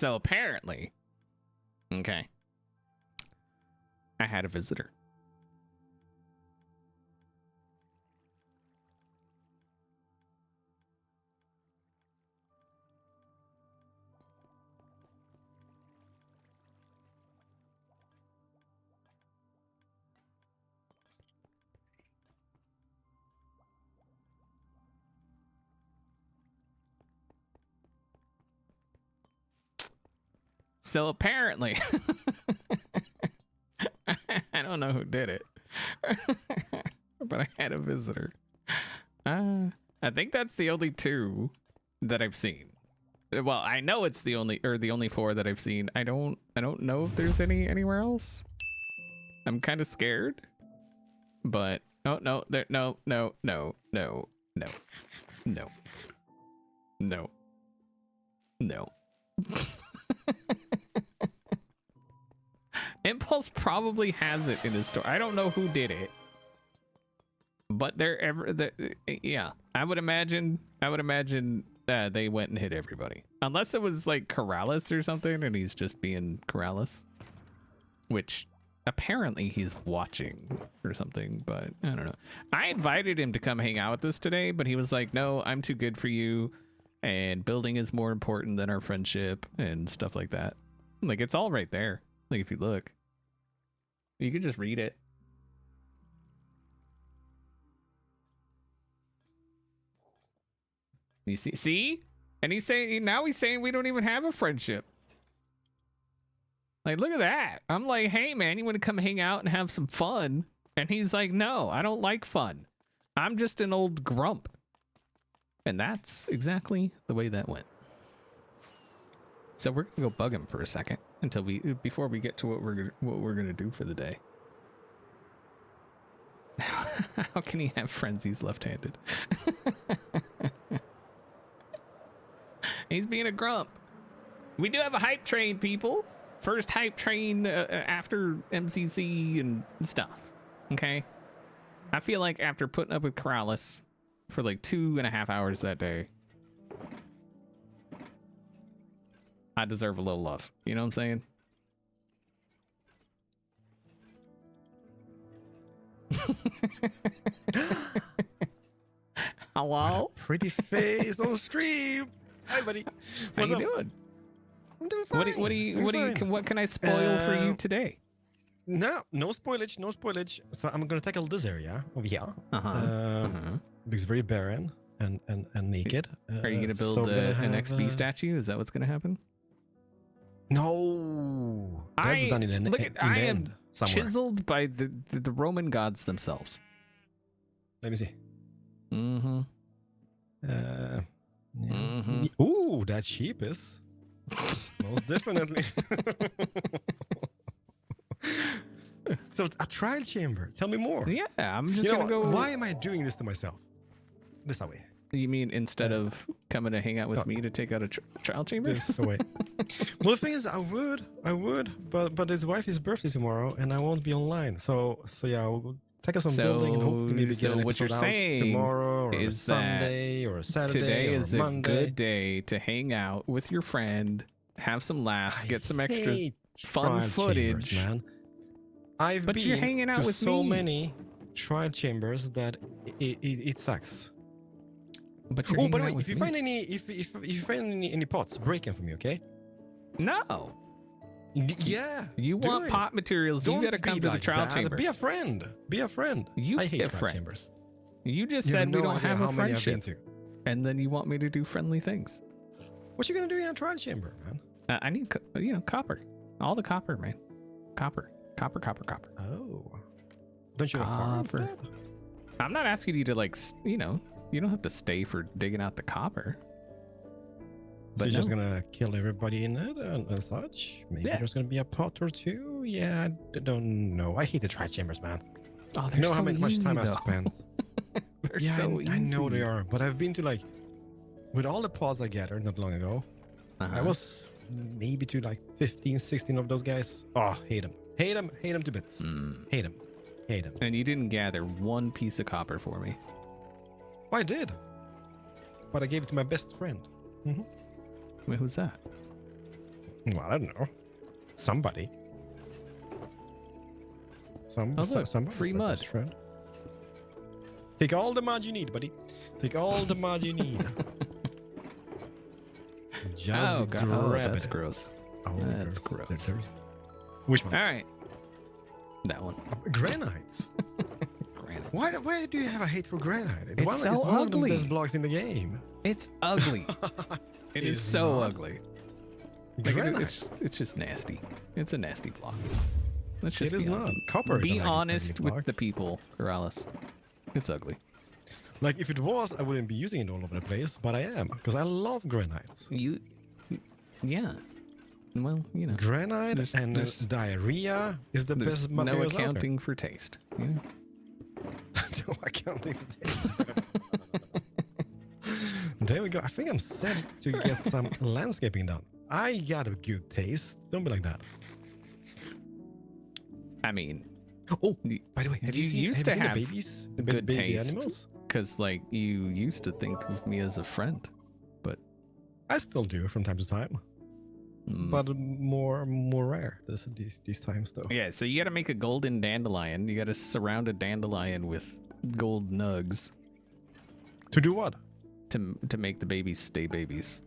So apparently, okay, I had a visitor. So apparently, I don't know who did it, but I had a visitor. I think that's the only 2 that I've seen. Well, I know it's the only 4 that I've seen. I don't know if there's anywhere else. I'm kind of scared, but oh no, there no. Impulse probably has it in his store. I don't know who did it, but yeah, I would imagine they went and hit everybody, unless it was like Corrales or something, and he's just being Corrales, which apparently he's watching or something. But I don't know. I invited him to come hang out with us today, but he was like, "No, I'm too good for you, and building is more important than our friendship," and stuff like that. Like, it's all right there. Like, if you look, you could just read it. You see? And he's saying we don't even have a friendship. Like, look at that. I'm like, hey man, you want to come hang out and have some fun? And he's like, no, I don't like fun. I'm just an old grump. And that's exactly the way that went. So we're gonna go bug him for a second before we get to what we're gonna do for the day. How can he have friends? He's left-handed. He's being a grump. We do have a hype train, people. First hype train after MCC and stuff. Okay. I feel like after putting up with Corrales for like 2.5 hours that day, I deserve a little love. You know what I'm saying? Hello? Pretty face on stream. Hi, buddy. How you doing? I'm doing fine. What can I spoil for you today? No spoilage. So I'm gonna tackle this area over here. Looks very barren and naked. Are you gonna build an XB statue? Is that what's gonna happen? No, that's done in the end somewhere. Chiseled by the Roman gods themselves. Let me see. Yeah. Ooh, that sheep is most definitely. So a trial chamber. Tell me more. Yeah, I'm just gonna go. Why am I doing this to myself? This away. You mean instead of coming to hang out with me to take out a trial chamber? This away. Well, the thing is, I would, but his wife's birthday tomorrow, and I won't be online. So yeah, we'll take us on building and hopefully maybe get an episode out tomorrow or a Sunday or a Saturday today or is Monday. A good day to hang out with your friend, have some laughs, get some extra fun footage, man. But you're hanging out with so many trial chambers that it sucks. But by the way, if you find any pots, break them for me, okay? No. Yeah. You want pot materials? You gotta come to the trial chamber. Be a friend. I hate trial chambers. You just said we don't have a friendship, and then you want me to do friendly things. What you gonna do in a trial chamber, man? I need copper. All the copper, man. Copper. Oh. Don't you have a farm for that? I'm not asking you to you don't have to stay for digging out the copper. So you're just gonna kill everybody in it and such? Maybe there's gonna be a pot or two? Yeah, I don't know. I hate the trial chambers, man. Oh, they're how much time I spent. They're so easy. I know they are, but I've been to with all the pods I gathered not long ago, I was maybe to 15, 16 of those guys. Oh, hate them to bits. Hate them. And you didn't gather one piece of copper for me. I did, but I gave it to my best friend. Wait, who's that? Well, I don't know. Somebody. Somebody's free mud. best friend. Take all the mud you need, buddy. Take all the mud you need. Just grab that's it. gross. Oh, that's gross. Which one? All right. That one. Granites. Granite. Why do you have a hate for granite? It's one so of the ugly. best blocks in the game. It's ugly. It is so not. ugly. Like, Granite. it's just nasty. It's a nasty block. Let's just It is not. Copper is be an honest ugly with block. the people, Corrales. It's ugly. Like, if it was, I wouldn't be using it all over the place, but I am, because I love granites. Yeah. Well, you know. Granite there's diarrhea is the best no materials accounting for taste. Yeah. No accounting for taste. There we go. I think I'm set to get some landscaping done. I got a good taste. Don't be like that. I mean, oh, by the way, have you seen the babies? The good baby taste, animals? because like you used to think of me as a friend, but I still do from time to time, but more rare these times though. Yeah, so you got to make a golden dandelion. You got to surround a dandelion with gold nugs. To do what? To make the babies stay babies.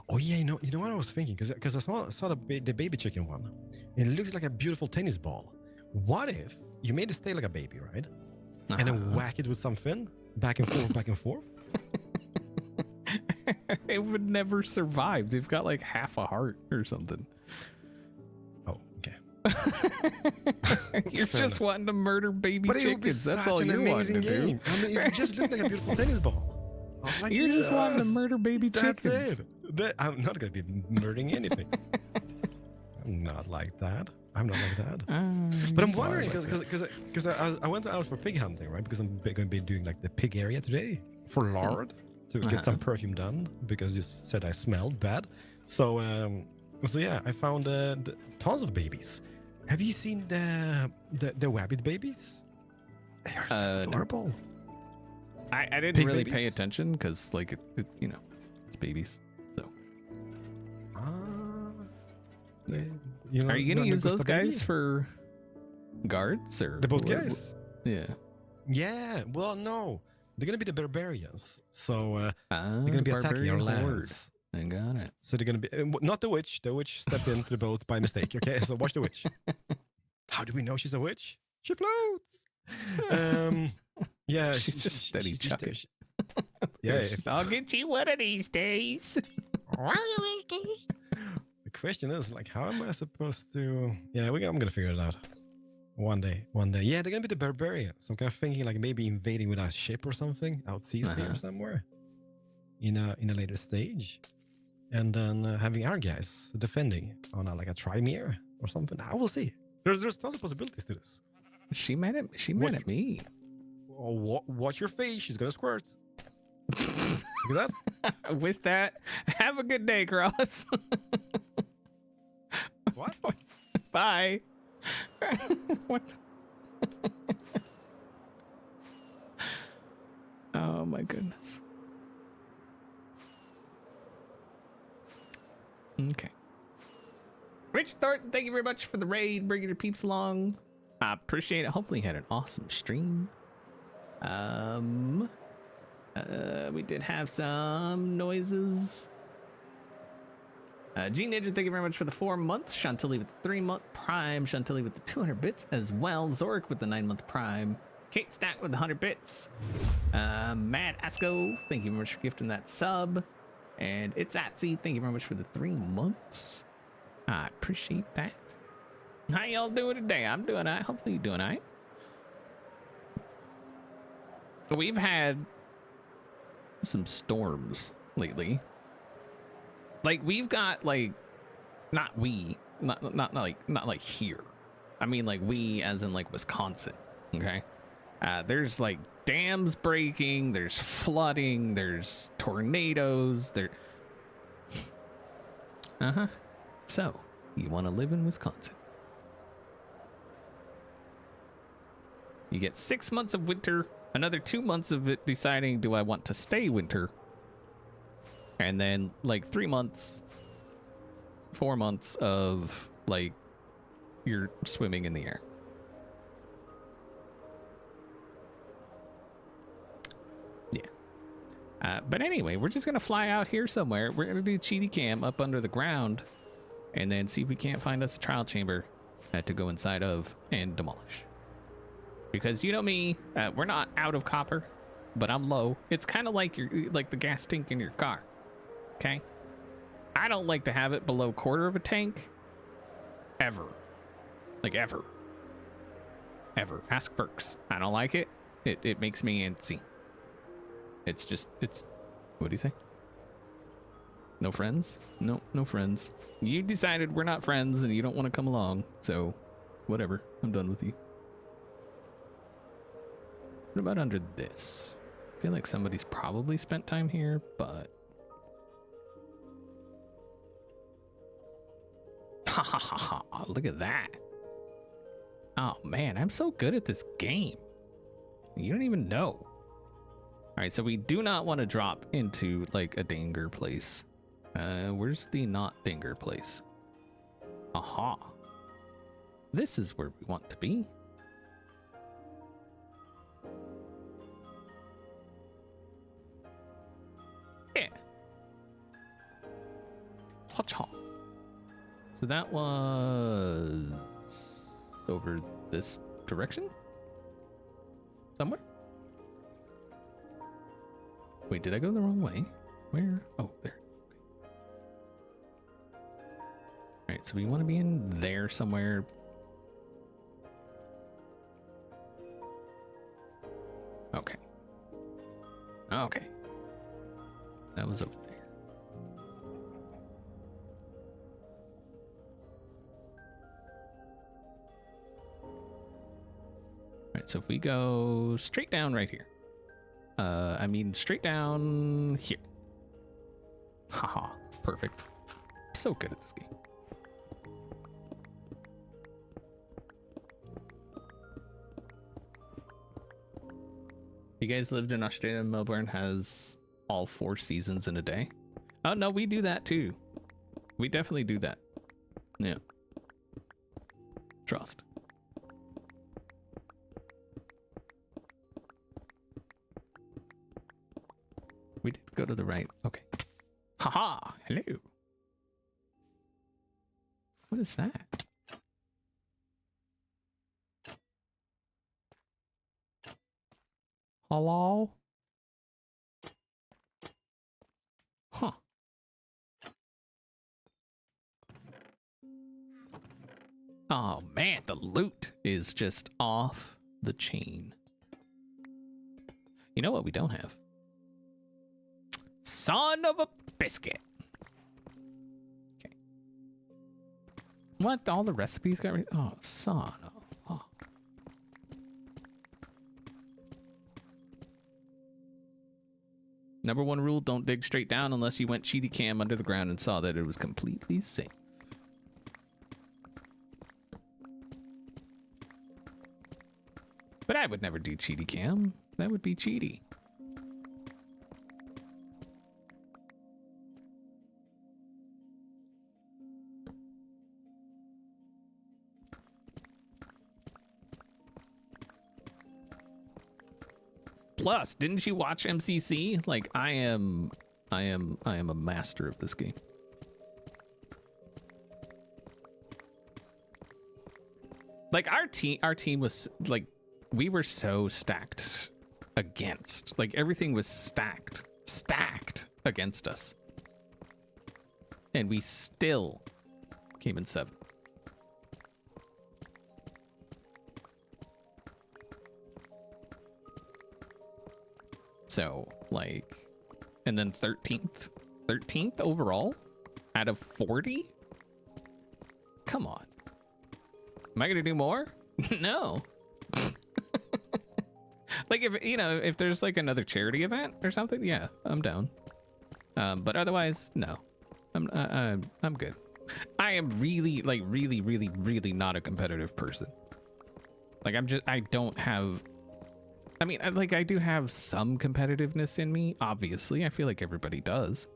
Oh yeah, you know what I was thinking, because I saw the baby chicken one. It looks like a beautiful tennis ball. What if you made it stay like a baby, right? And then whack it with something back and forth, back and forth. It would never survive. They've got like half a heart or something. Oh, okay. You're just wanting to murder baby chickens. That's all you're wanting to do. I mean, it just looked like a beautiful tennis ball. I was like, You're just wanting to murder baby chickens. That's it. I'm not going to be murdering anything. I'm not like that. I'm not like that. But I'm wondering, because I went out for pig hunting, right? Because I'm going to be doing like the pig area today for lard to get some perfume done, because you said I smelled bad. So yeah, I found tons of babies. Have you seen the rabbit babies? They are just adorable. I didn't Pig really babies? pay attention because like it you know, it's babies. So you know, are you gonna use those guys baby? for guards or The both guys? Yeah. Yeah. Well, no, they're gonna be the barbarians. So they're They're gonna be attacking our lands. I got it. So they're gonna be not the witch. The witch stepped into the boat by mistake. Okay, so watch the witch. How do we know she's a witch? She floats. Yeah, she's just steady chucking. Yeah. I'll get you one of these days. The question is, like, how am I supposed to? Yeah, I'm gonna figure it out. One day. Yeah, they're gonna be the barbarians. So I'm kind of thinking like maybe invading with a ship or something out seas here somewhere, in a later stage, and then having our guys defending on like a Trimere or something. I will see. There's tons of possibilities to this. She mad at me. Oh, watch your face. She's gonna squirt. Look at that. With that, have a good day, Cross. What? Bye. What? Oh my goodness. Okay. Rich Thornton, thank you very much for the raid, bringing your peeps along. I appreciate it. Hopefully you had an awesome stream. We did have some noises. G Ninja, thank you very much for the 4 months. Chantilly with the 3-month Prime. Chantilly with the 200 bits as well. Zorik with the 9-month Prime. Kate Stack with the 100 bits. Mad Asco, thank you very much for gifting that sub. And it's Atsy, thank you very much for the 3 months. I appreciate that. How y'all doing today? I'm doing all right. Hopefully you're doing all right. We've had some storms lately. Like we've got like, not like here. I mean like we as in like Wisconsin. Okay. There's like dams breaking. There's flooding. There's tornadoes. So you want to live in Wisconsin? You get 6 months of winter, another 2 months of it deciding, do I want to stay winter? And then like 3 months 4 months of like you're swimming in the air. Yeah. But anyway, we're just gonna fly out here somewhere. We're gonna do cheaty cam up under the ground, and then see if we can't find us a trial chamber to go inside of and demolish. Because you know me, we're not out of copper, but I'm low. It's kind of like the gas tank in your car. Okay, I don't like to have it below quarter of a tank, ever. Like ever. Ask Burks. I don't like it. It makes me antsy. It's what do you say? No friends? No friends. You decided we're not friends and you don't want to come along, so whatever. I'm done with you. What about under this? I feel like somebody's probably spent time here, but ha ha ha ha, look at that. Oh man, I'm so good at this game. You don't even know. All right, so we do not want to drop into like a danger place. Where's the not danger place? Aha. This is where we want to be. Yeah. Hotcha. So that was over this direction? Somewhere? Wait, did I go the wrong way? Where? Oh, there. All right, so we want to be in there somewhere. Okay. Okay. That was over there. All right, so if we go straight down right here. I mean straight down here. Haha, perfect. So good at this game. You guys lived in Australia, Melbourne has all 4 seasons in a day. Oh no, we do that too. We definitely do that. Yeah. Trust. We did go to the right. Okay. Haha. Hello. What is that? Hello? Huh. Oh man, the loot is just off the chain. You know what we don't have? Son of a biscuit. Okay. What? All the recipes got rid? Oh, son of. Oh. Number 1 rule: don't dig straight down unless you went cheaty cam under the ground and saw that it was completely safe. But I would never do cheaty cam. That would be cheaty. Plus, didn't you watch MCC? Like, I am a master of this game. Like our team was like, we were so stacked against. Like everything was stacked against us, and we still came in 7th. So, like, and then 13th overall out of 40? Come on. Am I going to do more? No. Like, if, you know, if there's like another charity event or something, yeah, I'm down. But otherwise, no. I'm good. I am really, like, really not a competitive person. Like, I don't have, I mean, like, I do have some competitiveness in me, obviously. I feel like everybody does.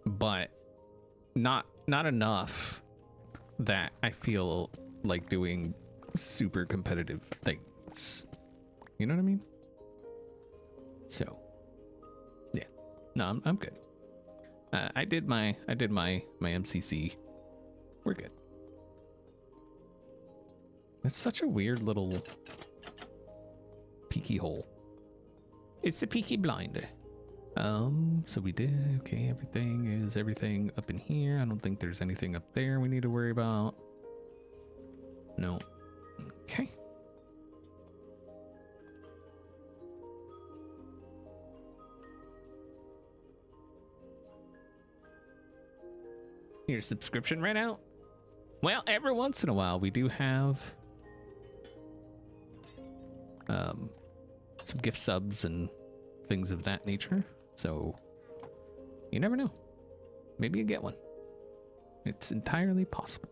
But not not enough that I feel like doing super competitive things. You know what I mean? So, yeah. No, I'm good. I did my MCC. We're good. It's such a weird little peeky hole. It's a peeky blind. So we did, okay, everything up in here. I don't think there's anything up there we need to worry about. No. Okay. Your subscription ran out? Well, every once in a while we do have some gift subs and things of that nature. So you never know. Maybe you get one. It's entirely possible.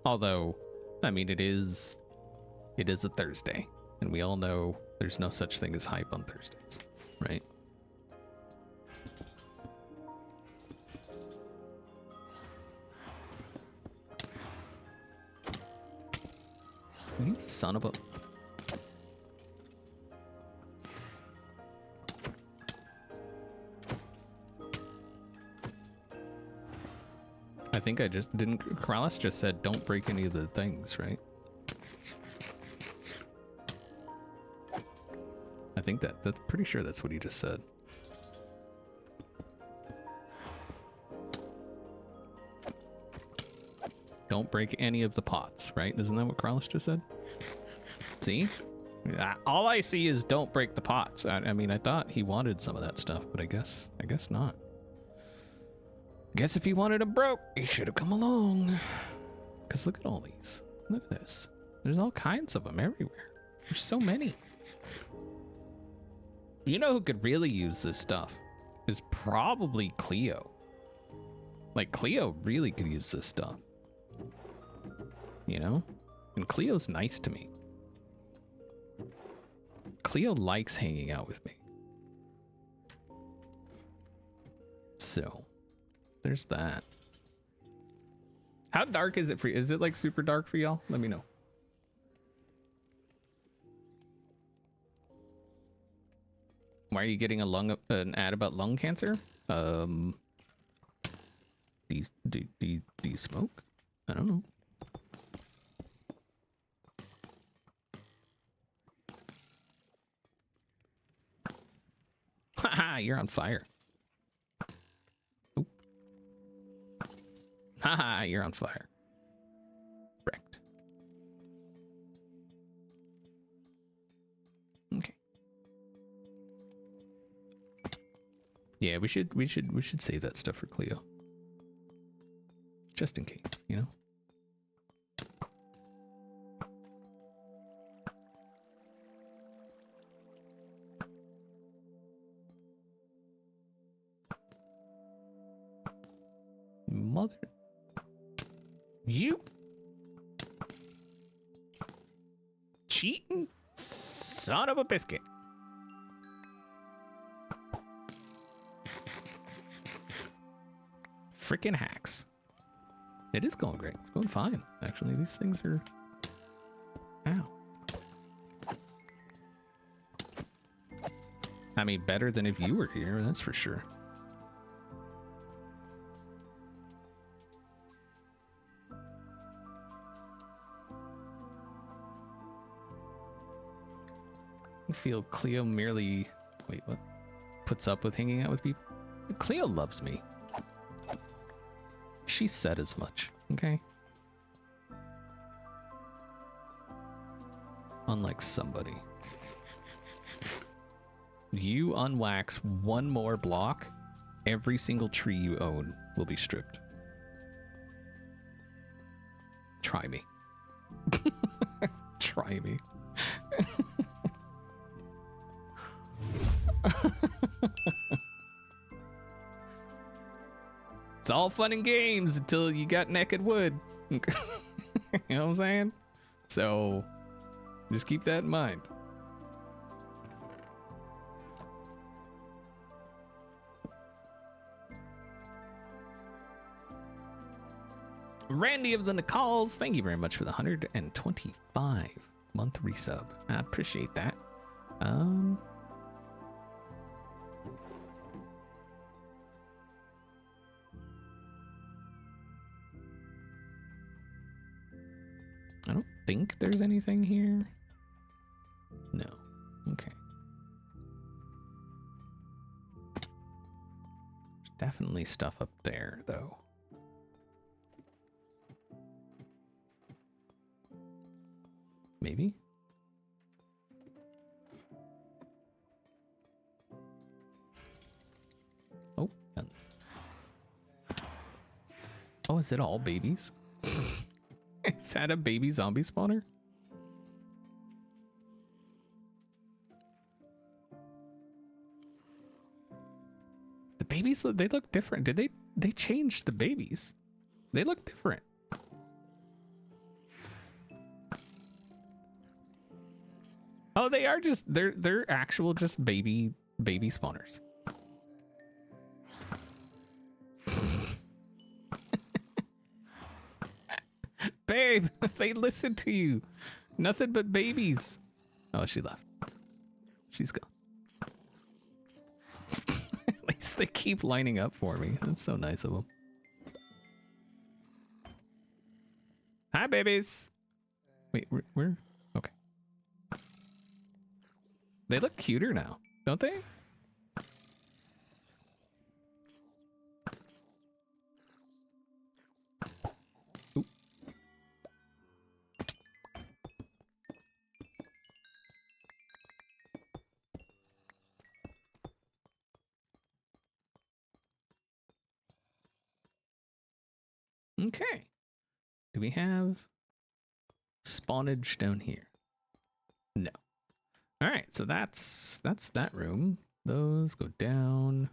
Although, I mean, it is a Thursday, and we all know there's no such thing as hype on Thursdays, right? You son of a... I think I just didn't... Kralis just said don't break any of the things, right? I think that's pretty sure that's what he just said. Don't break any of the pots, right? Isn't that what Kralis just said? See? All I see is don't break the pots. I mean, I thought he wanted some of that stuff, but I guess not. Guess if he wanted them broke, he should have come along. Because look at all these. Look at this. There's all kinds of them everywhere. There's so many. You know who could really use this stuff? Is probably Cleo. Like, Cleo really could use this stuff. You know? And Cleo's nice to me. Cleo likes hanging out with me. So, there's that. How dark is it for you? Is it like super dark for y'all? Let me know. Why are you getting an ad about lung cancer? Do you smoke? I don't know. Haha, you're on fire. Oop. Haha, you're on fire. Wrecked. Okay. Yeah, we should save that stuff for Cleo. Just in case, you know? Mother... You... cheating son of a biscuit. Freaking hacks. It is going great. It's going fine. Actually, these things are... Ow. I mean, better than if you were here, that's for sure. I feel Cleo merely... Wait, what? Puts up with hanging out with people? Cleo loves me. She said as much, okay? Unlike somebody. You unwax one more block, every single tree you own will be stripped. Try me. Try me. It's all fun and games until you got naked wood. You know what I'm saying? So just keep that in mind. Randy of the Nicols, thank you very much for the 125 month resub. I appreciate that. I don't think there's anything here. No. Okay. There's definitely stuff up there, though. Maybe? Oh. Oh, is it all babies? Is that a baby zombie spawner? The babies, they look different. Did they change the babies? They look different. Oh, they are just they're actual just baby spawners. Babe, they listen to you. Nothing but babies. Oh, she left. She's gone. At least they keep lining up for me. That's so nice of them. Hi, babies. Wait, where? Okay. They look cuter now, don't they? Ooh. Okay. Do we have spawnage down here? No. All right, so that's that room. Those go down.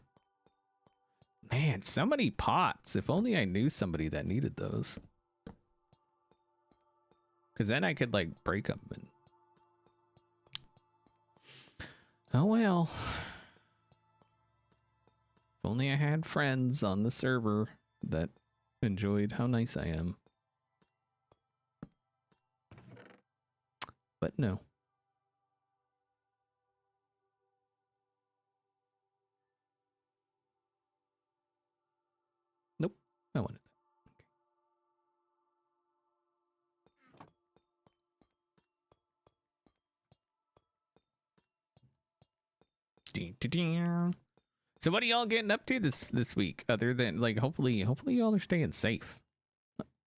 Man, so many pots. If only I knew somebody that needed those. Because then I could, like, break them. And... oh, well. If only I had friends on the server that enjoyed how nice I am. But no. Nope. I wanted that. Okay. So what are y'all getting up to this week? Other than, like, hopefully y'all are staying safe.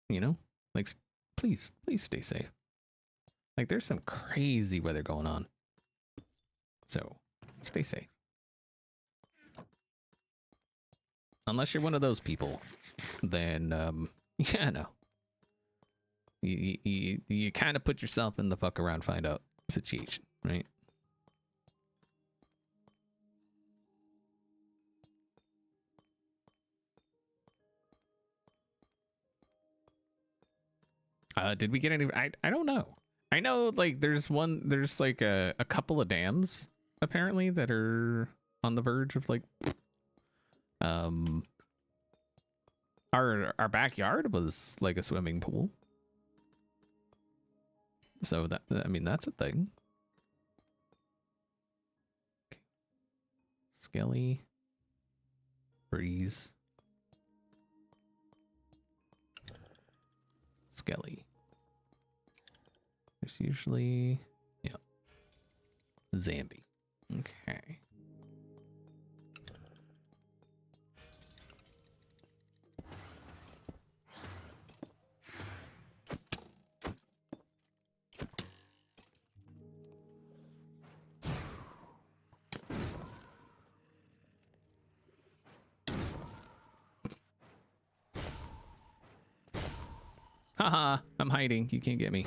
You know? Like, please stay safe. Like, there's some crazy weather going on. So, stay safe. Unless you're one of those people, then, yeah, no. You kind of put yourself in the fuck around, find out situation, right? Did we get any? I don't know. I know, like, there's like a couple of dams apparently that are on the verge of, like, our backyard was like a swimming pool. So that, I mean, that's a thing. Okay. Skelly. Breeze. Skelly. There's usually, yeah, Zambi. Okay. Haha, I'm hiding. You can't get me.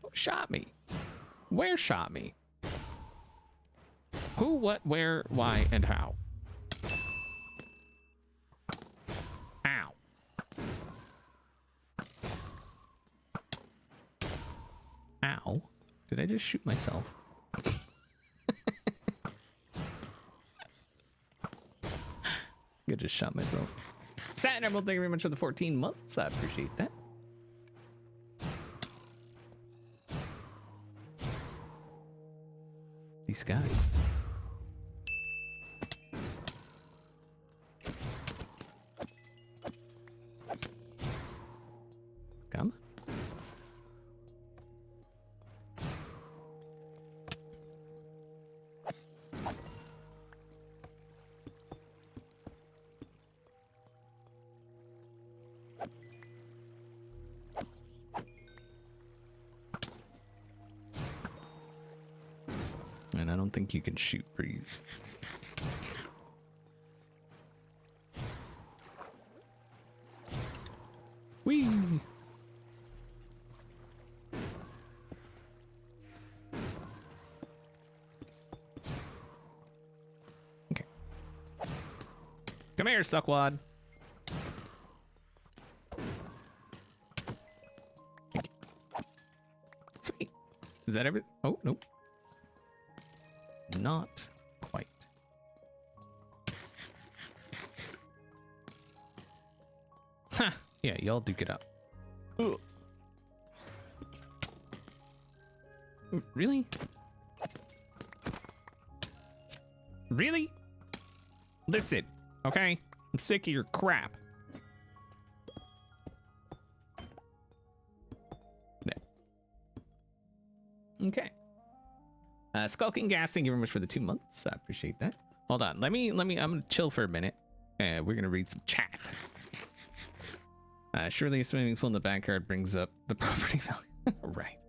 Who shot me? Where shot me? Who, what, where, why, and how? Ow. Ow. Did I just shoot myself? just shot myself. Saturn Emerald, thank you very much for the 14 months. I appreciate that. These guys. Come. And I don't think you can shoot breeze. Whee! Okay. Come here, suckwad. Sweet. Is that everything? Oh, nope. Not quite. Huh. Yeah, y'all do get up. Ugh. Really? Really? Listen, okay? I'm sick of your crap. There. Okay. Skulking Gas, thank you very much for the 2 months. I appreciate that. Hold on. Let me, I'm gonna chill for a minute. We're gonna read some chat. Surely a swimming pool in the backyard brings up the property value. Right.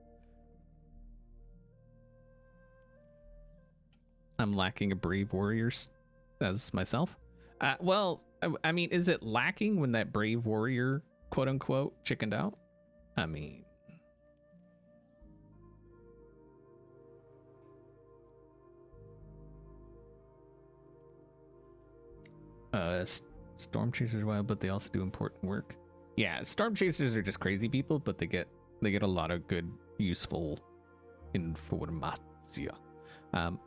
I'm lacking a brave warriors as myself. Well, I mean, is it lacking when that brave warrior, quote unquote, chickened out? I mean, storm chasers are wild, but they also do important work. Yeah, storm chasers are just crazy people, but they get a lot of good, useful information.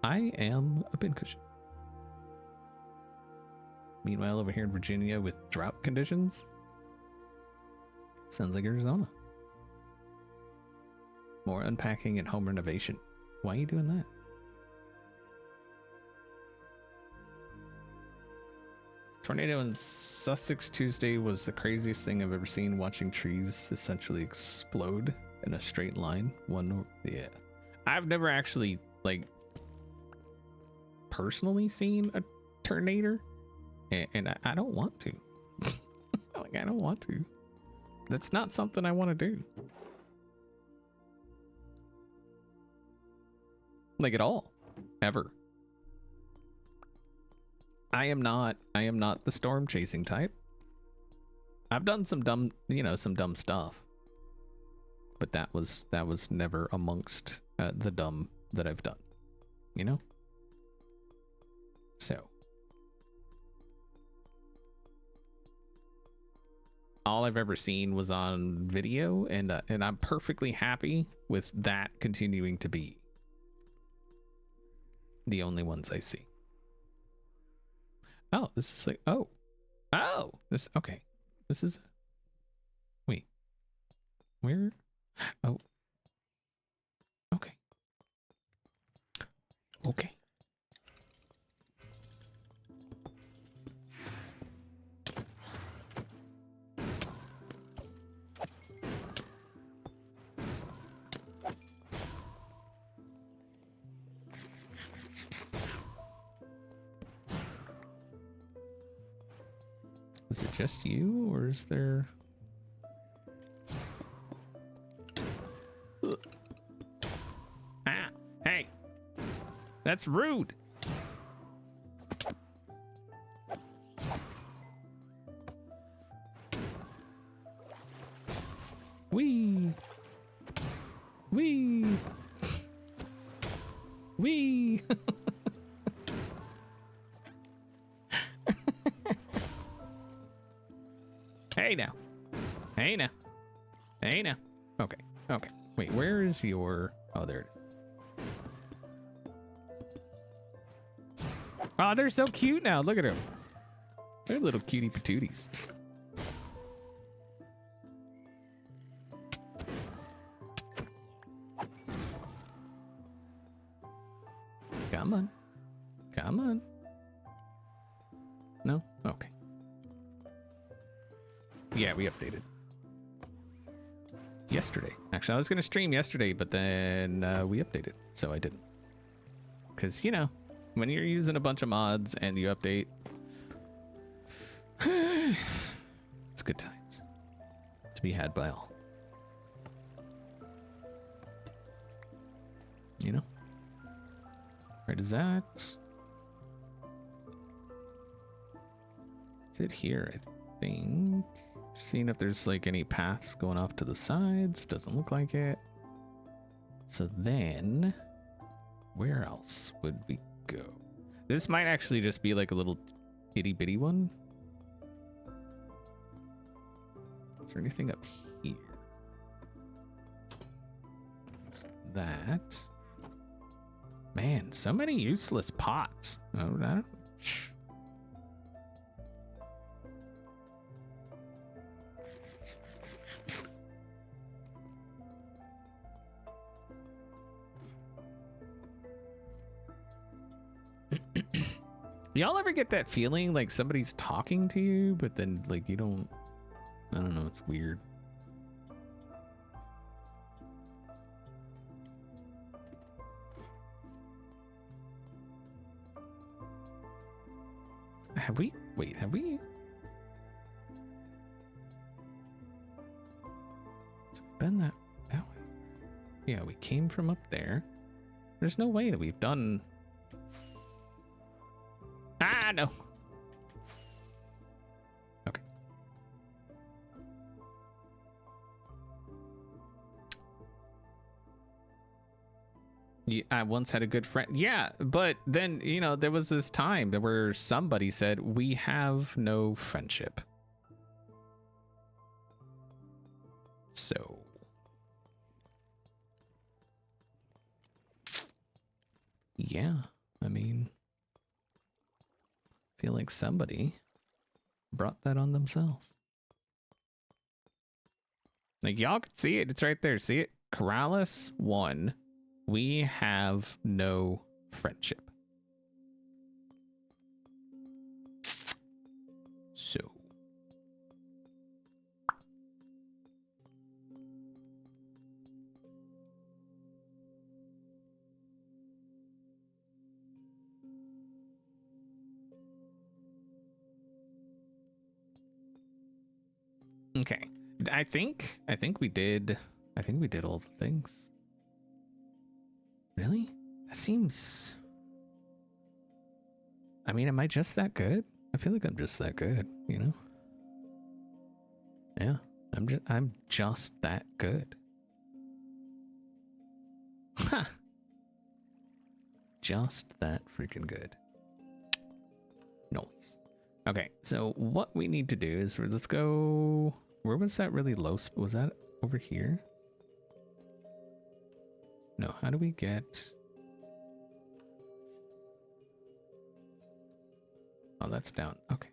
I am a pincushion. Meanwhile, over here in Virginia with drought conditions, sounds like Arizona. More unpacking and home renovation. Why are you doing that? Tornado in Sussex Tuesday was the craziest thing I've ever seen. Watching trees essentially explode in a straight line. Yeah. I've never actually, like, personally seen a tornado, and I don't want to. Like, I don't want to. That's not something I want to do. Like, at all. Ever. I am not the storm chasing type. I've done some dumb, some dumb stuff. But that was never amongst the dumb that I've done. So all I've ever seen was on video, and I'm perfectly happy with that continuing to be the only ones I see. Oh, this is like, oh, this, okay. This is, wait, where? Oh, okay. Okay. Is it just you, or is there... Ugh. Ah, hey, that's rude. Wee. Wee. Wee. Hey now. Hey now. Hey now. Okay. Okay. Wait, where is your... Oh, there it is. Oh, they're so cute now. Look at them. They're little cutie patooties. Come on. Come on. No? Okay. Yeah, we updated. Yesterday. Actually, I was going to stream yesterday, but then we updated. So I didn't. Because, you know, when you're using a bunch of mods and you update, it's good times to be had by all. You know? Where is that? Is it here, I think? Seeing if there's like any paths going off to the sides. Doesn't look like it. So then, where else would we go? This might actually just be like a little itty bitty one. Is there anything up here? That. Man, so many useless pots. Oh, I don't. Y'all ever get that feeling like somebody's talking to you, but then like you don't, I don't know, it's weird. Have we, wait, have we? So we've been that way. Yeah, we came from up there. There's no way that we've done. Ah, no. Okay. Yeah, I once had a good friend. Yeah, but then, you know, there was this time where somebody said, we have no friendship. So. Yeah, I mean. Feel like somebody brought that on themselves. Like y'all can see it. It's right there. See it? Corrales 1. We have no friendship. So. Okay. I think we did all the things. Really? That seems, I mean, am I just that good? I feel like I'm just that good, you know? Yeah, I'm just that good. Ha! Just that freaking good. Noise. Okay, so what we need to do is let's go. Where was that really low? Was that over here? No, how do we get? Oh, that's down. Okay.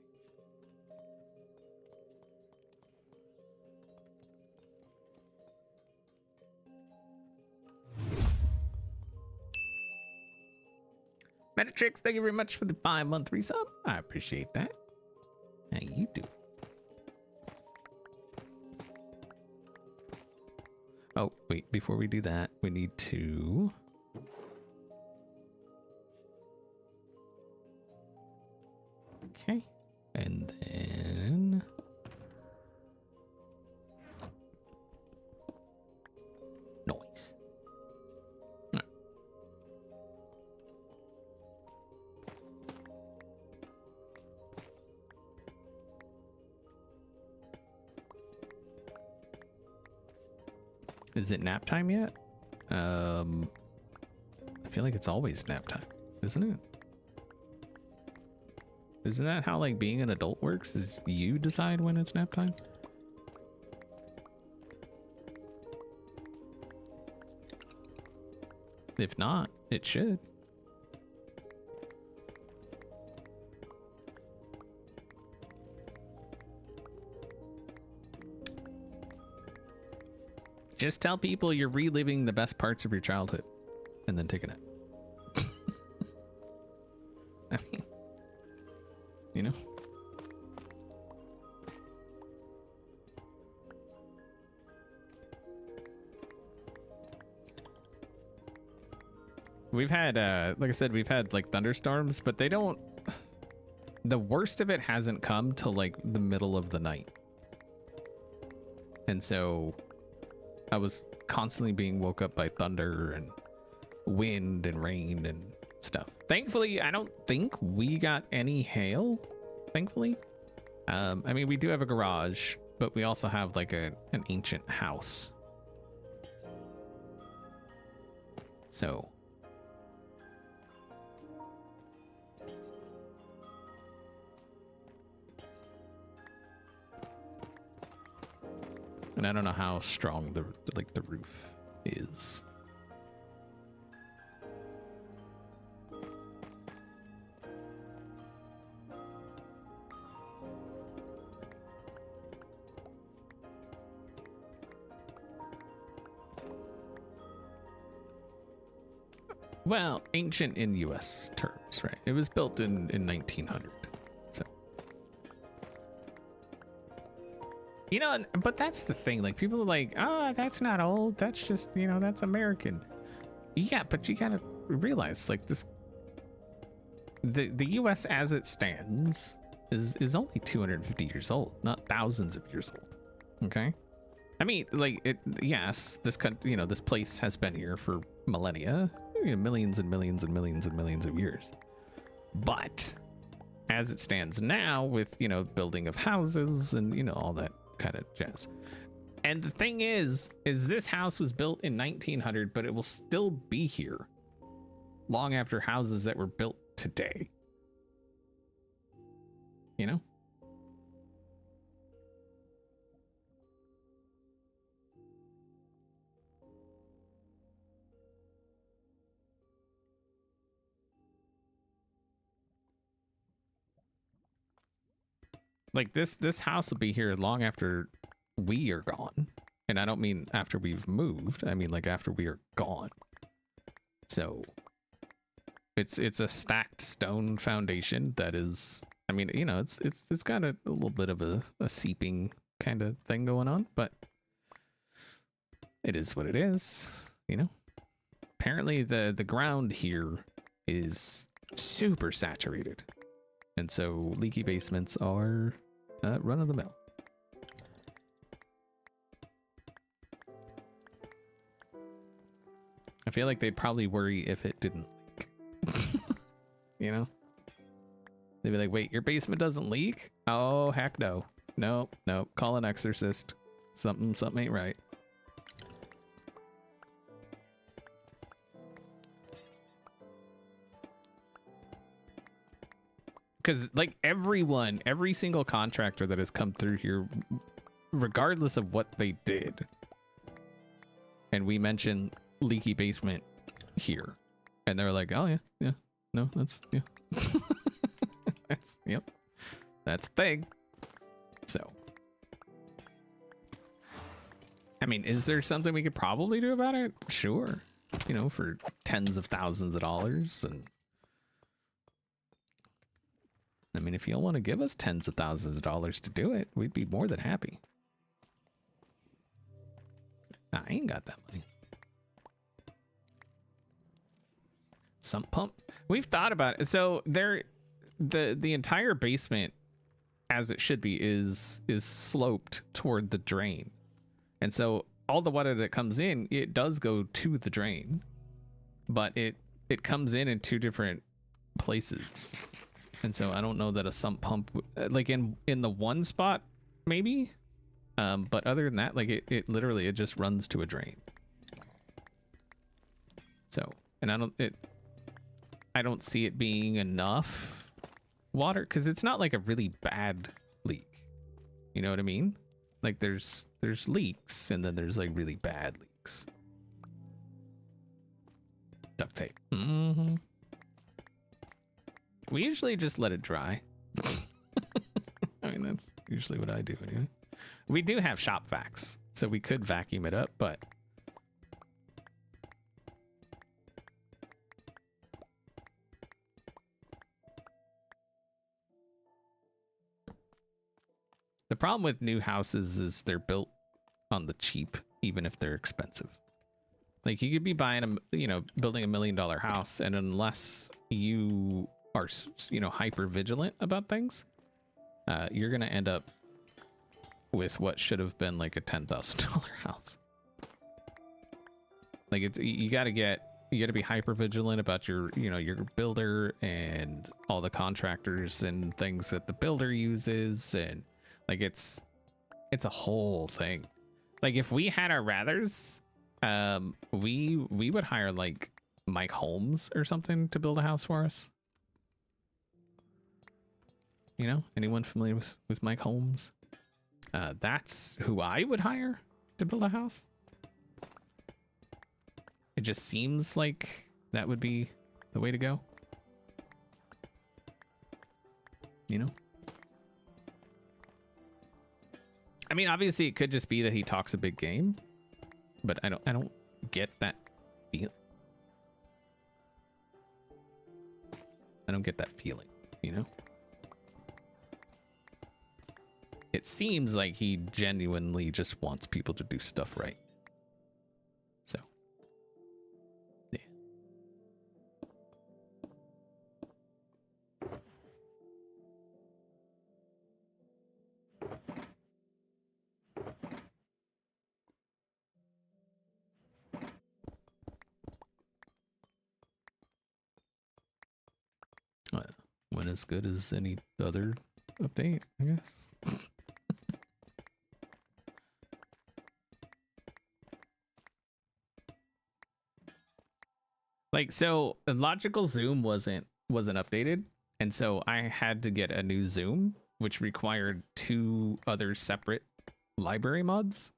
Metatrix, thank you very much for the 5-month resub. I appreciate that. How you do? Oh, wait, before we do that, we need to... Okay, and then... Noise. No. Is it nap time yet? I feel like it's always nap time, isn't it? Isn't that how like being an adult works? Is you decide when it's nap time? If not, it should. Just tell people you're reliving the best parts of your childhood and then take a nap. I mean, you know? We've had, like I said, we've had like thunderstorms, but they don't, the worst of it hasn't come till like the middle of the night. And so I was constantly being woke up by thunder and wind and rain and stuff. Thankfully, I don't think we got any hail, thankfully. I mean, we do have a garage, but we also have like an ancient house. So and I don't know how strong the roof is. Well, ancient in US terms, right? It was built in 1900. So, you know, but that's the thing. Like, people are like, oh, that's not old. That's just, you know, that's American. Yeah, but you gotta realize, like, this, the US as it stands is only 250 years old, not thousands of years old. Okay. I mean, like, yes, this country, you know, this place has been here for millennia, you know, millions and millions and millions and millions of years. But as it stands now, with, you know, building of houses and, you know, all that kind of jazz. And the thing is this house was built in 1900, but it will still be here long after houses that were built today. You know? Like, this house will be here long after we are gone. And I don't mean after we've moved. I mean, like, after we are gone. So it's a stacked stone foundation that is, I mean, you know, it's got a little bit of a seeping kind of thing going on, but it is what it is, you know. Apparently the ground here is super saturated. And so leaky basements are run of the mill. I feel like they'd probably worry if it didn't leak. You know? They'd be like, wait, your basement doesn't leak? Oh, heck no. Nope. Call an exorcist. Something ain't right. Because, like, every single contractor that has come through here, regardless of what they did, and we mentioned leaky basement here, and they're like, oh yeah, no, that's, yeah. That's the thing. So, I mean, is there something we could probably do about it? Sure. You know, for tens of thousands of dollars. And I mean, if you don't want to give us tens of thousands of dollars to do it, we'd be more than happy. Nah, I ain't got that money. Sump pump. We've thought about it. So there, the entire basement, as it should be, is sloped toward the drain, and so all the water that comes in, it does go to the drain, but it comes in two different places. And so I don't know that a sump pump, like in the one spot, maybe. But other than that, like it literally, it just runs to a drain. So, and I don't see it being enough water, because it's not like a really bad leak. You know what I mean? Like there's leaks, and then there's like really bad leaks. Duct tape. Mm-hmm. We usually just let it dry. I mean, that's usually what I do anyway. We do have shop vacs, so we could vacuum it up, but The problem with new houses is they're built on the cheap, even if they're expensive. Like you could be buying building $1 million house, and unless you are, hyper vigilant about things, you're gonna end up with what should have been like a $10,000 house. Like you gotta be hyper vigilant about your builder and all the contractors and things that the builder uses, and like it's a whole thing. Like if we had our rathers, we would hire like Mike Holmes or something to build a house for us. Anyone familiar with Mike Holmes? That's who I would hire to build a house. It just seems like that would be the way to go. I mean, obviously it could just be that he talks a big game, but I don't get that feel. I don't get that feeling, It seems like he genuinely just wants people to do stuff right. So, yeah. When as good as any other update, I guess. Like, so the logical zoom wasn't updated, and so I had to get a new zoom, which required 2 other separate library mods.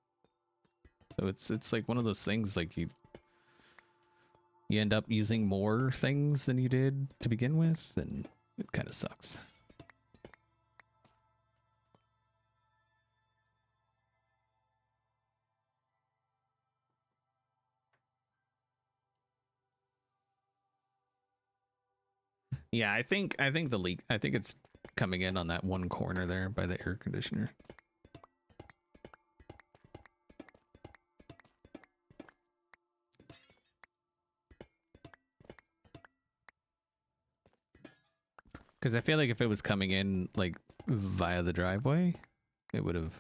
So it's like one of those things, like you end up using more things than you did to begin with, and it kind of sucks. Yeah, I think the leak, I think it's coming in on that one corner there by the air conditioner. Because I feel like if it was coming in like via the driveway, it would have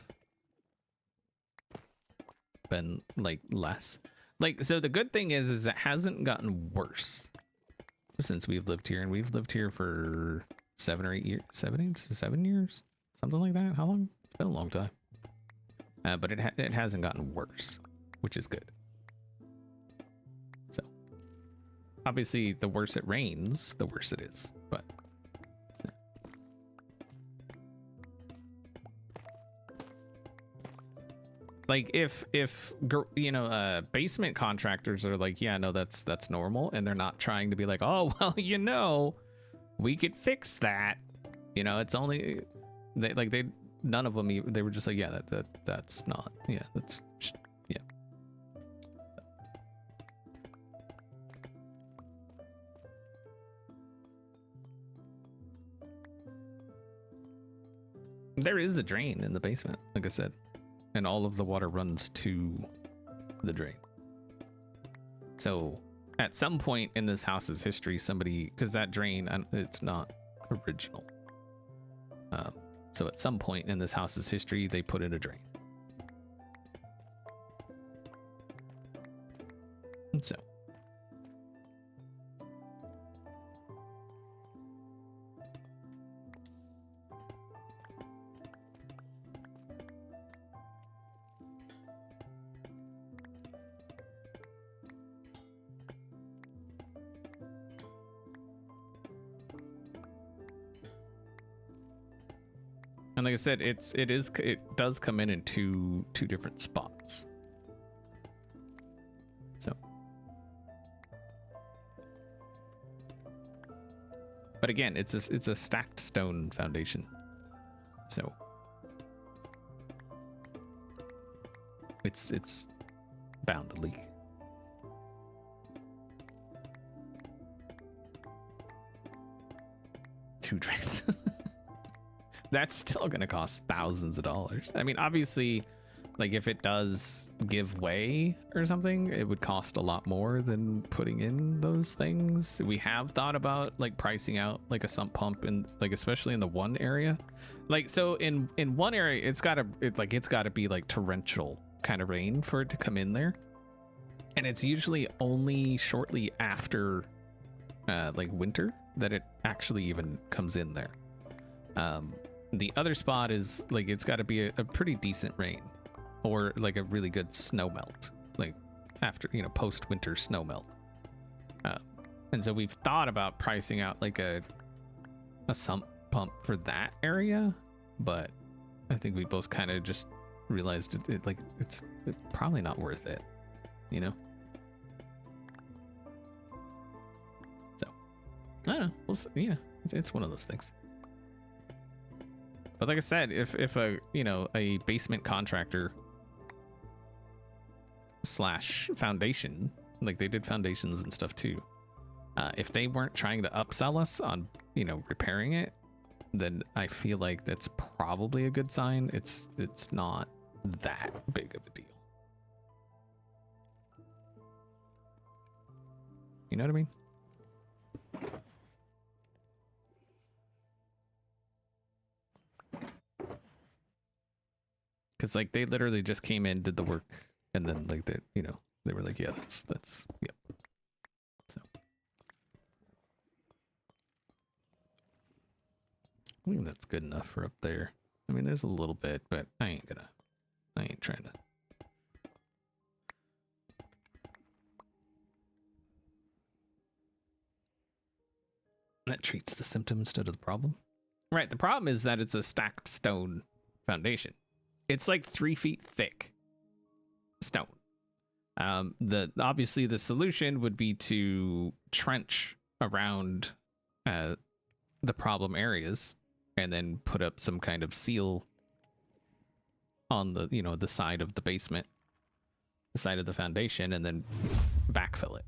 been like less. Like, so the good thing is it hasn't gotten worse since we've lived here, and we've lived here for 7 or 8 years, 7 years, something like that. How long? It's been a long time. But it hasn't gotten worse, which is good. So obviously, the worse it rains, the worse it is. But like if basement contractors are like, yeah, no, that's normal, and they're not trying to be like, oh well, we could fix that, it's only none of them, they were just like, yeah, that's not, yeah, that's, yeah. There is a drain in the basement, like I said, and all of the water runs to the drain. So at some point in this house's history, somebody, because that drain, it's not original. So at some point in this house's history, they put in a drain. And so. And like I said, it does come in two different spots. So, but again, it's a stacked stone foundation. So it's bound to leak. Two drains. that's still going to cost thousands of dollars. I mean, obviously, like if it does give way or something, it would cost a lot more than putting in those things. We have thought about like pricing out like a sump pump, and like especially in the one area. Like so in one area, it's got to be like torrential kind of rain for it to come in there, and it's usually only shortly after like winter that it actually even comes in there. The other spot is like it's got to be a pretty decent rain, or like a really good snow melt, like after, you know, post winter snow melt. And so we've thought about pricing out like a sump pump for that area, but I think we both kind of just realized it's probably not worth it, you know. So I don't know, we'll see. Yeah, it's one of those things. But like I said, if a, you know, a basement contractor slash foundation, like they did foundations and stuff too, if they weren't trying to upsell us on, you know, repairing it, then I feel like that's probably a good sign. It's not that big of a deal. You know what I mean? Because like they literally just came in, did the work, and then like they, you know, they were like, yeah, that's yep. So I think that's good enough for up there. I mean, there's a little bit, but I ain't trying to. That treats the symptom instead of the problem. Right, the problem is that it's a stacked stone foundation. It's like 3 feet thick stone. Obviously the solution would be to trench around the problem areas and then put up some kind of seal on the, you know, the side of the basement, the side of the foundation, and then backfill it.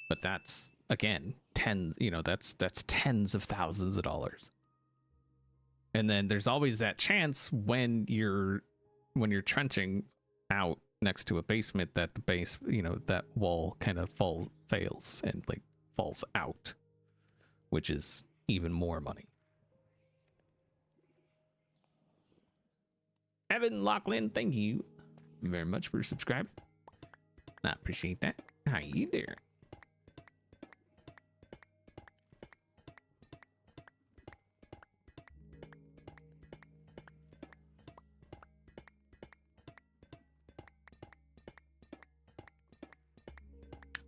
But that's, again, that's tens of thousands of dollars. And then there's always that chance when you're trenching out next to a basement that the base, you know, that wall kind of fails and like falls out, which is even more money. Evan Lachlan, thank you very much for subscribing. I appreciate that. How you doing?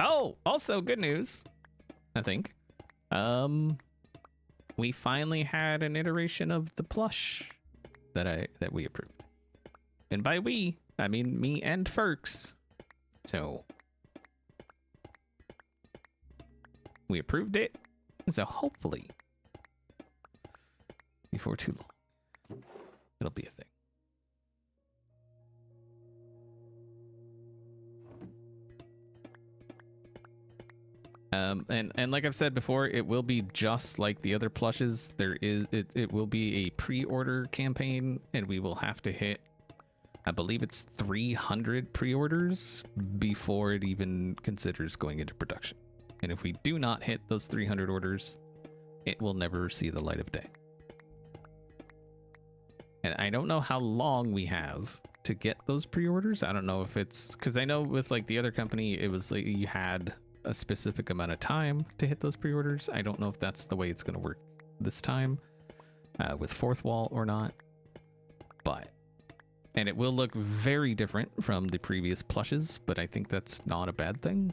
Oh, also good news, I think. We finally had an iteration of the plush that we approved. And by we, I mean me and Ferks. So we approved it. So hopefully before too long, it'll be a thing. And like I've said before, it will be just like the other plushes. It will be a pre-order campaign, and we will have to hit, I believe it's 300 pre-orders before it even considers going into production. And if we do not hit those 300 orders, it will never see the light of day. And I don't know how long we have to get those pre-orders. I don't know if it's, because I know with like the other company, it was like you had a specific amount of time to hit those pre-orders. I don't know if that's the way it's going to work this time with Fourth Wall or not, and it will look very different from the previous plushes, but I think that's not a bad thing.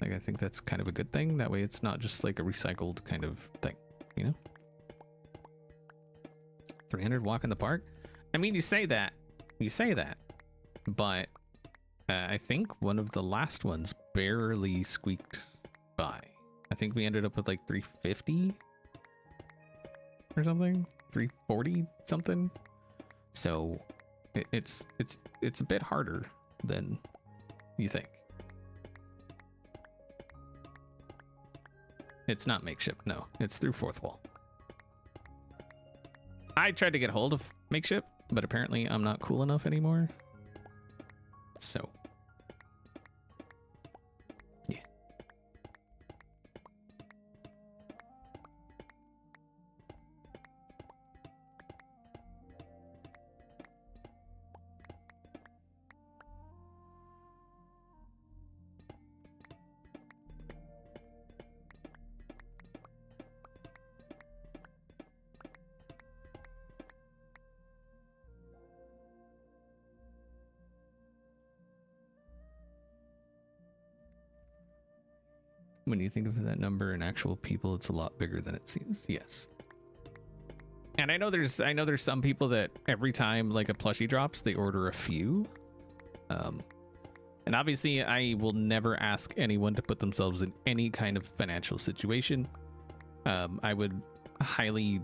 Like, I think that's kind of a good thing. That way it's not just like a recycled kind of thing, you know? 300 walk in the park. I mean, you say that, but I think one of the last ones barely squeaked by. I think we ended up with like 350 or something, 340 something. So it's a bit harder than you think. It's not makeshift, no. It's through Fourth Wall. I tried to get a hold of Makeshift, but apparently I'm not cool enough anymore. So, yeah. When you think of that number in actual people, it's a lot bigger than it seems. Yes. And I know there's some people that every time like a plushie drops, they order a few. And obviously I will never ask anyone to put themselves in any kind of financial situation. I would highly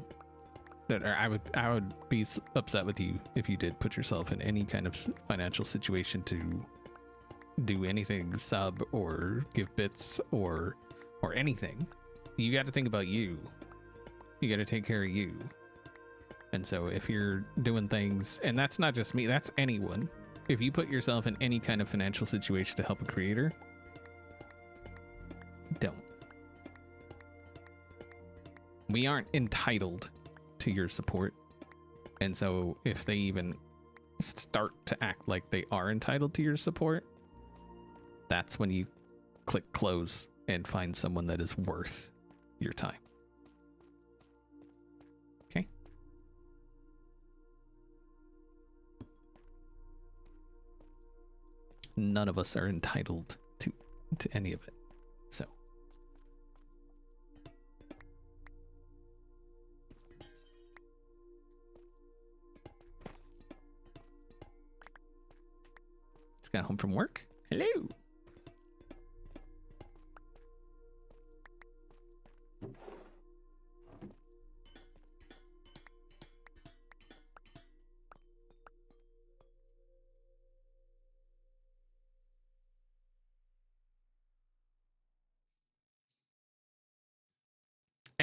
I would be upset with you if you did put yourself in any kind of financial situation to do anything, sub or give bits or anything. You got to think about you. You got to take care of you. And so if you're doing things, and that's not just me, that's anyone. If you put yourself in any kind of financial situation to help a creator, don't. We aren't entitled to your support. And so if they even start to act like they are entitled to your support, that's when you click close and find someone that is worth your time. Okay? None of us are entitled to any of it. So. Just got home from work. Hello.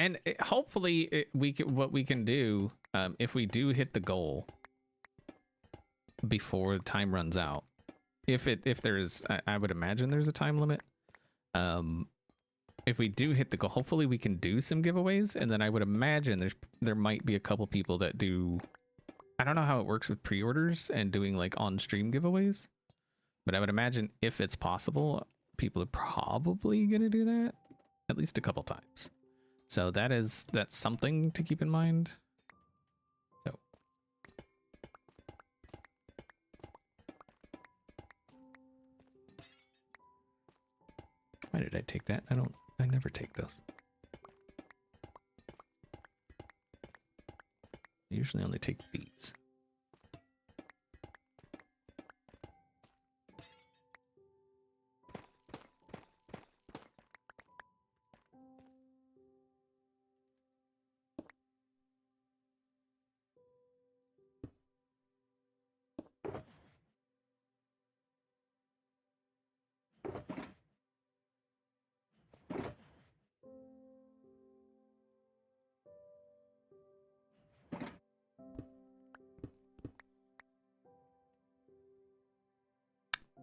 And hopefully what we can do, if we do hit the goal before time runs out, if there's, I would imagine there's a time limit. If we do hit the goal, hopefully we can do some giveaways, and then I would imagine there might be a couple people that do. I don't know how it works with pre-orders and doing like on-stream giveaways, but I would imagine if it's possible, people are probably gonna do that at least a couple times. So that's something to keep in mind. So why did I take that? I never take those. I usually only take these.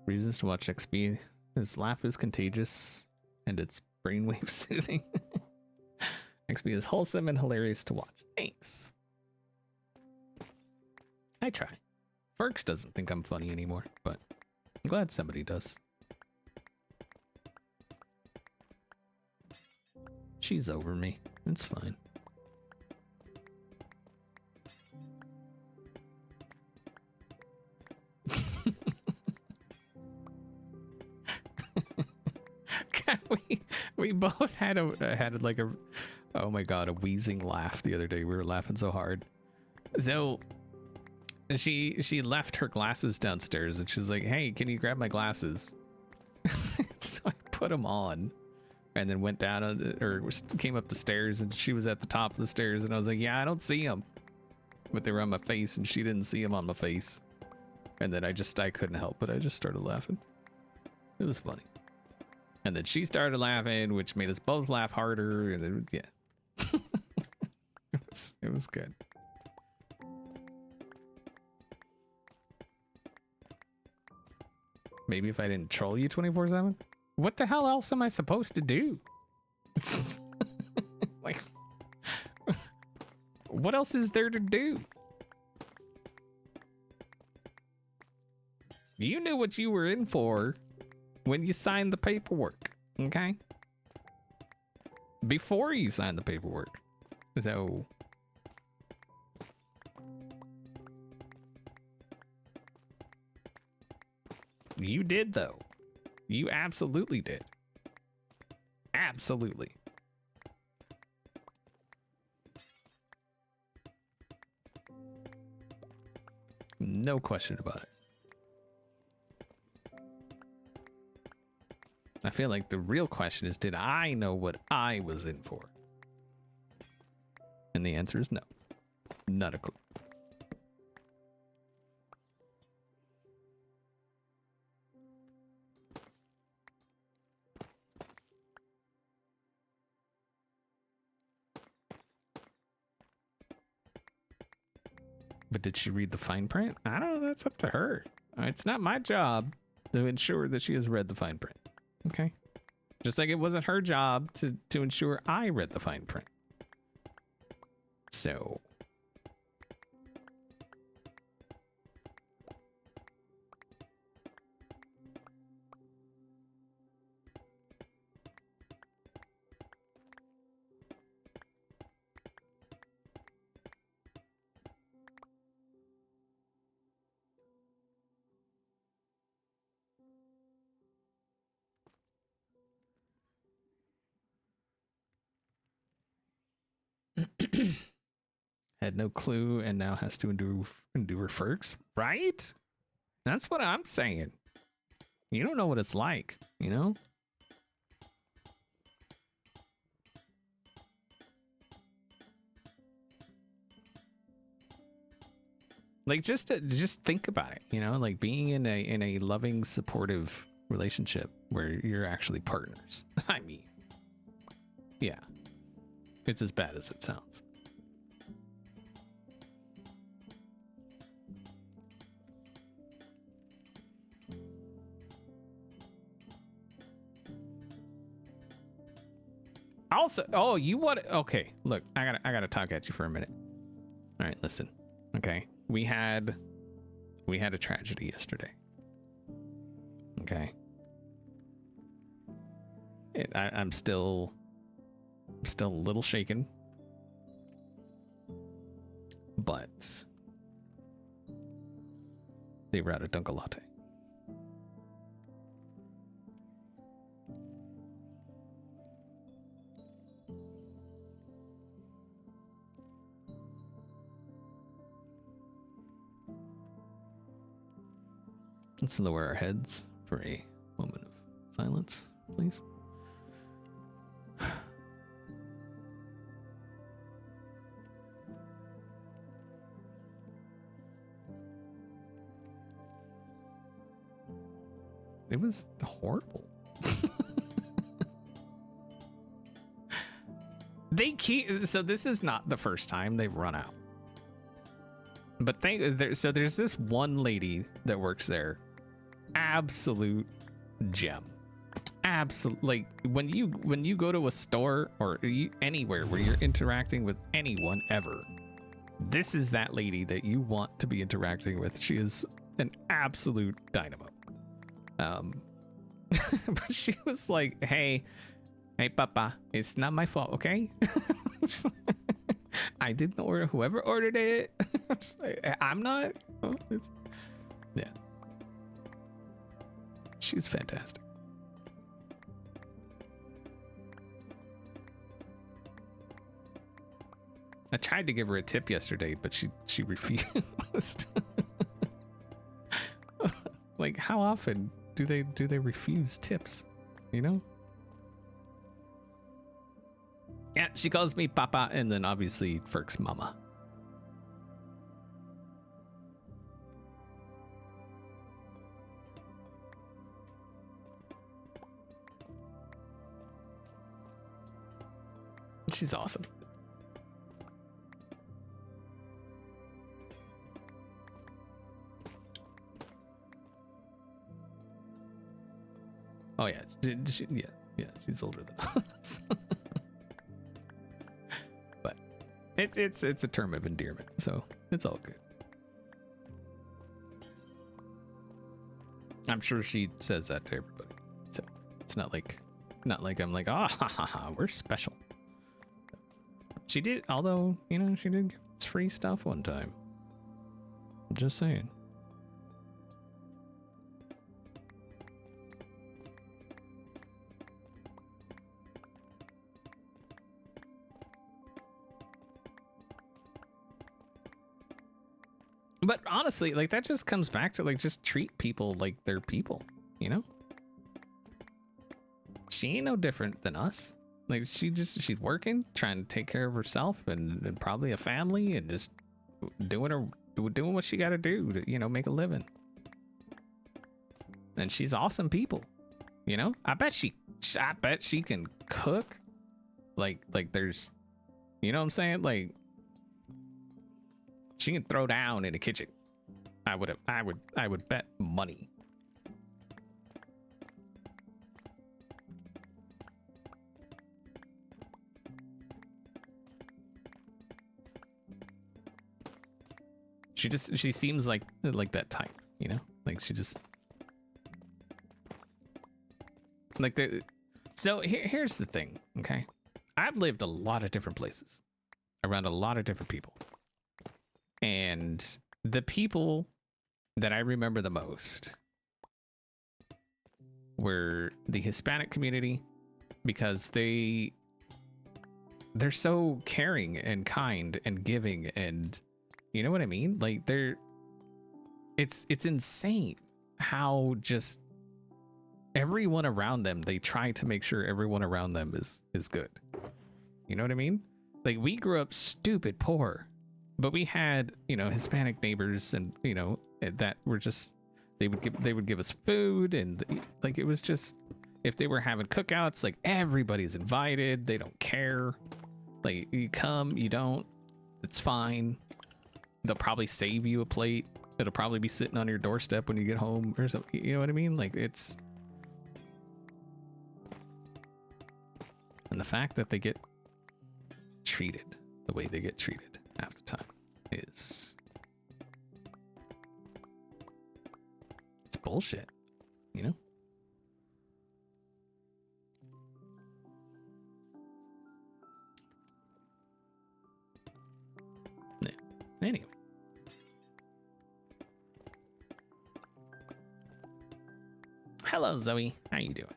Reasons to watch XB. His laugh is contagious and it's brainwave soothing. XB is wholesome and hilarious to watch. Thanks. I try. Ferks doesn't think I'm funny anymore, but I'm glad somebody does. She's over me. It's fine. we both had like a, oh my god, a wheezing laugh the other day. We were laughing so hard. So she left her glasses downstairs and she's like, hey, can you grab my glasses? So I put them on and then went down or came up the stairs, and she was at the top of the stairs, and I was like, yeah, I don't see them, but they were on my face and she didn't see them on my face. And then I couldn't help it. I just started laughing. It was funny. And then she started laughing, which made us both laugh harder. And then, yeah, it was good. Maybe if I didn't troll you 24/7. What the hell else am I supposed to do? Like, what else is there to do? You knew what you were in for when you signed the paperwork, okay? Before you signed the paperwork. So you did, though. You absolutely did. Absolutely. No question about it. I feel like the real question is, did I know what I was in for? And the answer is no. Not a clue. But did she read the fine print? I don't know. That's up to her. It's not my job to ensure that she has read the fine print. Okay? Just like it wasn't her job to ensure I read the fine print. So... had no clue and now has to endure Ferks, right? That's what I'm saying. You don't know what it's like, you know? Like just think about it, you know, like being in a loving, supportive relationship where you're actually partners. I mean, yeah, it's as bad as it sounds. Also, oh, you want? Okay, look, I gotta talk at you for a minute. All right, listen. Okay, we had a tragedy yesterday. Okay, I'm still a little shaken, but they were out a Dunkel latte. Let's lower our heads for a moment of silence, please. It was horrible. So this is not the first time they've run out. But so there's this one lady that works there. Absolute gem. Absolute, like when you go to a store or anywhere where you're interacting with anyone ever, this is that lady that you want to be interacting with. She is an absolute dynamo. But she was like, hey papa, it's not my fault, okay? I didn't order, whoever ordered it. I'm not. Yeah, she's fantastic. I tried to give her a tip yesterday, but she refused. Like, how often do they refuse tips, you know? Yeah, she calls me papa, and then obviously Ferk's mama. She's awesome. Yeah, she's older than us. But it's a term of endearment, so it's all good. I'm sure she says that to everybody, so it's not like I'm like, ah, ha, ha, ha, we're special. She did, although, you know, she did give us free stuff one time. I'm just saying. But honestly, like, that just comes back to, like, just treat people like they're people, you know? She ain't no different than us. Like, she's working, trying to take care of herself and probably a family, and just doing what she got to do to, you know, make a living. And she's awesome people, you know? I bet she can cook. Like there's, you know what I'm saying? Like, she can throw down in the kitchen. I would bet money. She seems like that type, you know? Like, she just like the. So here's the thing, okay? I've lived a lot of different places, around a lot of different people. And the people that I remember the most were the Hispanic community, because they're so caring and kind and giving, and you know what I mean? Like, it's insane how just everyone around them, they try to make sure everyone around them is good. You know what I mean? Like, we grew up stupid poor, but we had, you know, Hispanic neighbors, and, you know, that were just, they would give us food, and like, it was just, if they were having cookouts, like, everybody's invited. They don't care. Like, you come, you don't, it's fine. They'll probably save you a plate. It'll probably be sitting on your doorstep when you get home or something. You know what I mean? Like, it's, and the fact that they get treated the way they get treated half the time is, it's bullshit, you know? Yeah. Anyway. Hello, Zoe. How you doing?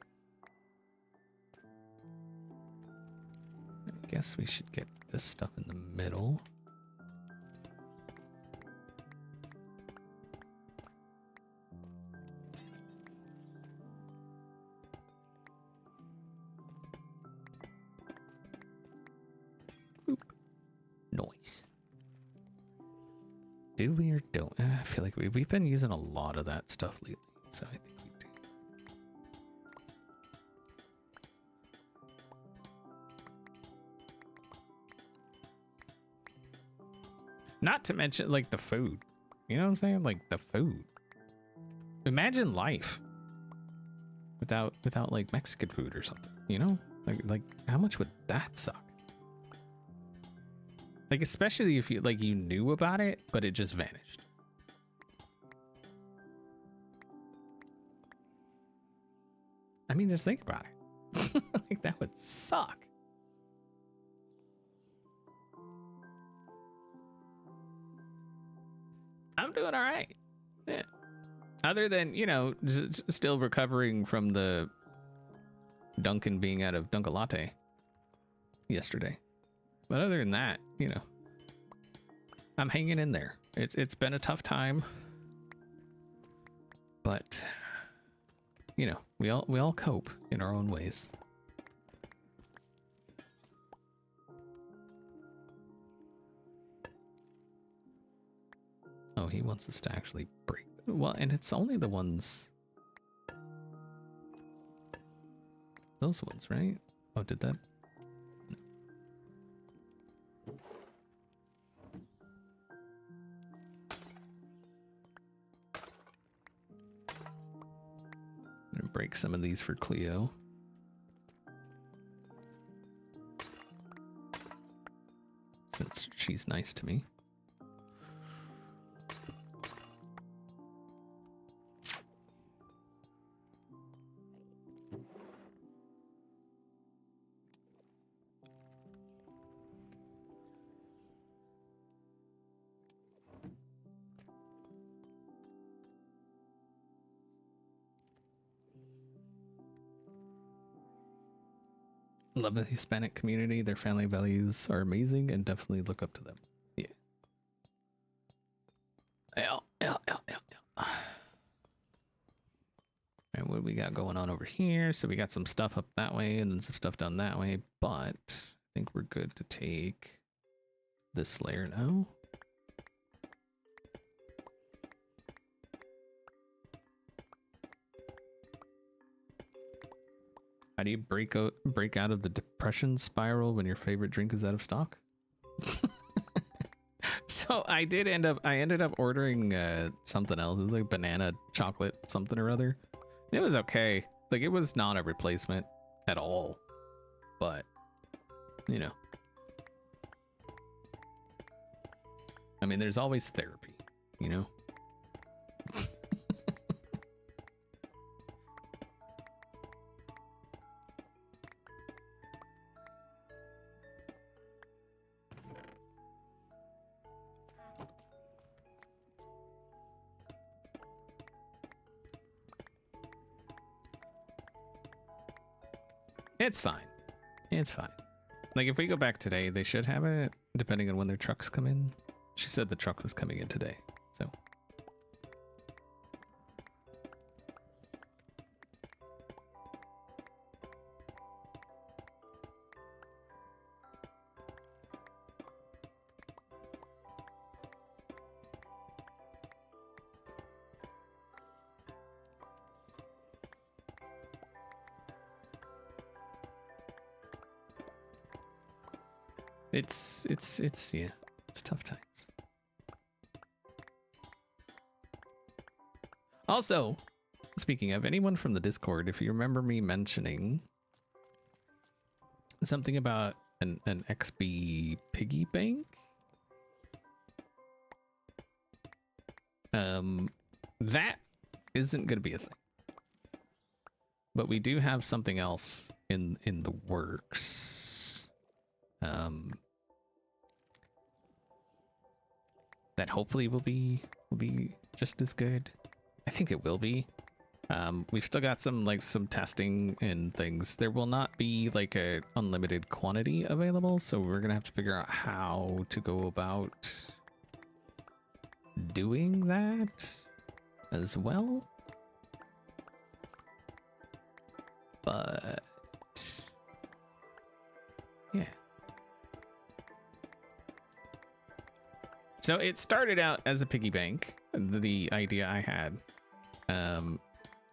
I guess we should get this stuff in the middle. Boop. Noise. Do we or don't? I feel like we've been using a lot of that stuff lately, so I think we do. Not to mention, like, the food. You know what I'm saying? Like, the food. Imagine life without like Mexican food or something. You know? Like how much would that suck? Like, especially if you knew about it, but it just vanished. I mean, just think about it. Like, that would suck. I'm doing all right. Yeah. Other than, you know, still recovering from the Dunkin' being out of Dunkin' Latte yesterday. But other than that, you know, I'm hanging in there. It's been a tough time, but, you know, we all cope in our own ways. Oh, he wants us to actually break. Well, and it's only the ones. Those ones, right? Oh, did that? I'm gonna break some of these for Cleo. since she's nice to me. Love the Hispanic community. Their family values are amazing and definitely look up to them. Yeah. And what do we got going on over here? So we got some stuff up that way and then some stuff down that way, but I think we're good to take this layer now. How do you break out of the depression spiral when your favorite drink is out of stock? So I ended up ordering something else. It was like banana chocolate something or other. It was okay. Like, it was not a replacement at all. But, you know. I mean, there's always therapy, you know? It's fine. It's fine. Like, if we go back today, they should have it, depending on when their trucks come in. She said the truck was coming in today, so. Yeah, it's tough times. Also, speaking of, anyone from the Discord, if you remember me mentioning something about an XB piggy bank, that isn't going to be a thing. But we do have something else in the works. That hopefully will be just as good. I think it will be. We've still got some testing and things. There will not be like a unlimited quantity available, so we're gonna have to figure out how to go about doing that as well. But yeah. So it started out as a piggy bank, the idea I had,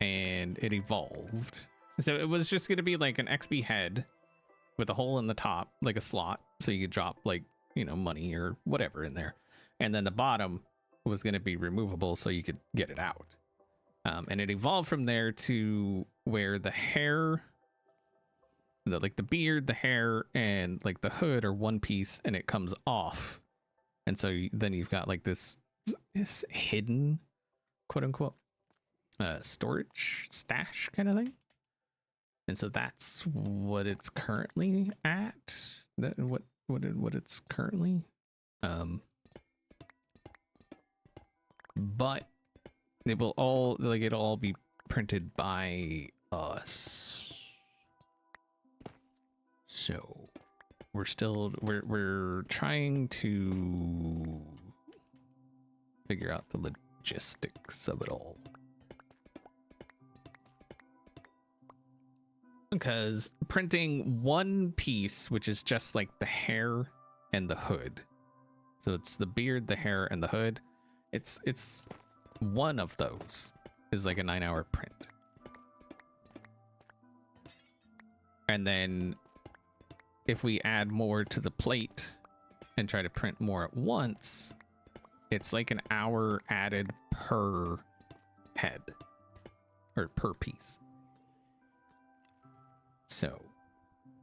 and it evolved. So it was just going to be like an XP head with a hole in the top, like a slot, so you could drop like, you know, money or whatever in there. And then the bottom was going to be removable so you could get it out. And it evolved from there to where the hair, like the beard, the hair, and like the hood are one piece and it comes off. And so then you've got like this hidden, quote unquote, storage stash kind of thing. And so that's what it's currently at. That what it's currently. But it will all it'll all be printed by us. So we're trying to figure out the logistics of it all. Because printing one piece, which is just like the hair and the hood. So it's the beard, the hair, and the hood. It's one of those is like a 9-hour print. And then if we add more to the plate and try to print more at once, it's like an hour added per head or per piece. So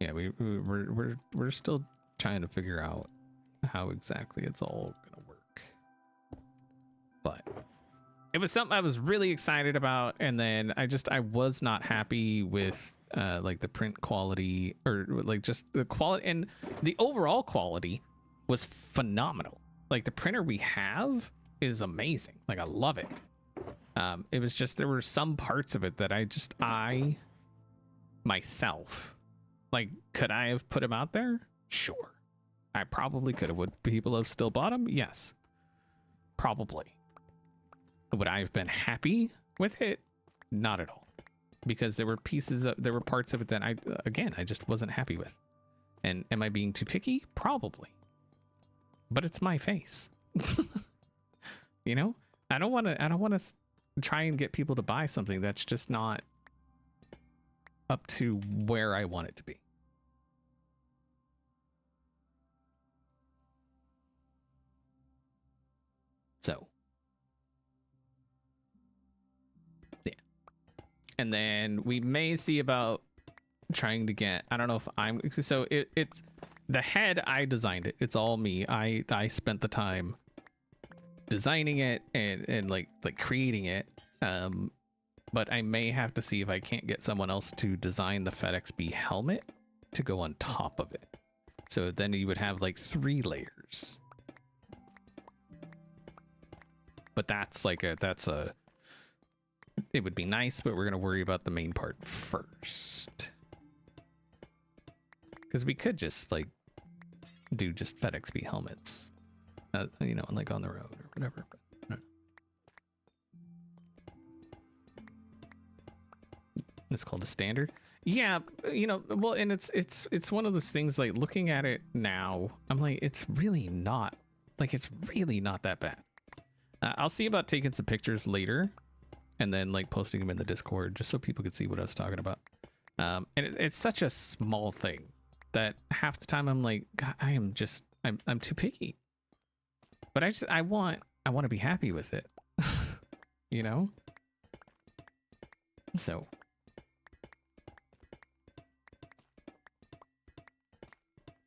yeah, we're still trying to figure out how exactly it's all gonna work. But it was something I was really excited about, and then I was not happy with like the print quality, or like just the quality, and the overall quality was phenomenal. Like the printer we have is amazing. Like I love it. It was just there were some parts of it that I myself, like, could I have put them out there? Sure. I probably could have. Would people have still bought them? Yes. Probably. Would I have been happy with it? Not at all. Because there were parts of it that I just wasn't happy with. And am I being too picky? Probably. But it's my face. You know? I don't want to try and get people to buy something that's just not up to where I want it to be. So, yeah. And then we may see about trying to get, I don't know if it's the head, I designed it. It's all me. I spent the time designing it and like creating it. But I may have to see if I can't get someone else to design the FedXB helmet to go on top of it. So then you would have like 3 layers. But that's it would be nice, but we're going to worry about the main part first. Because we could just like do just FedXB helmets, you know, like on the road or whatever. But, it's called a standard. Yeah, you know, well, and it's one of those things, like looking at it now, I'm like, it's really not that bad. I'll see about taking some pictures later and then like posting them in the Discord just so people could see what I was talking about. And it's such a small thing that half the time I'm like, God, I'm too picky. But I want to be happy with it. You know? So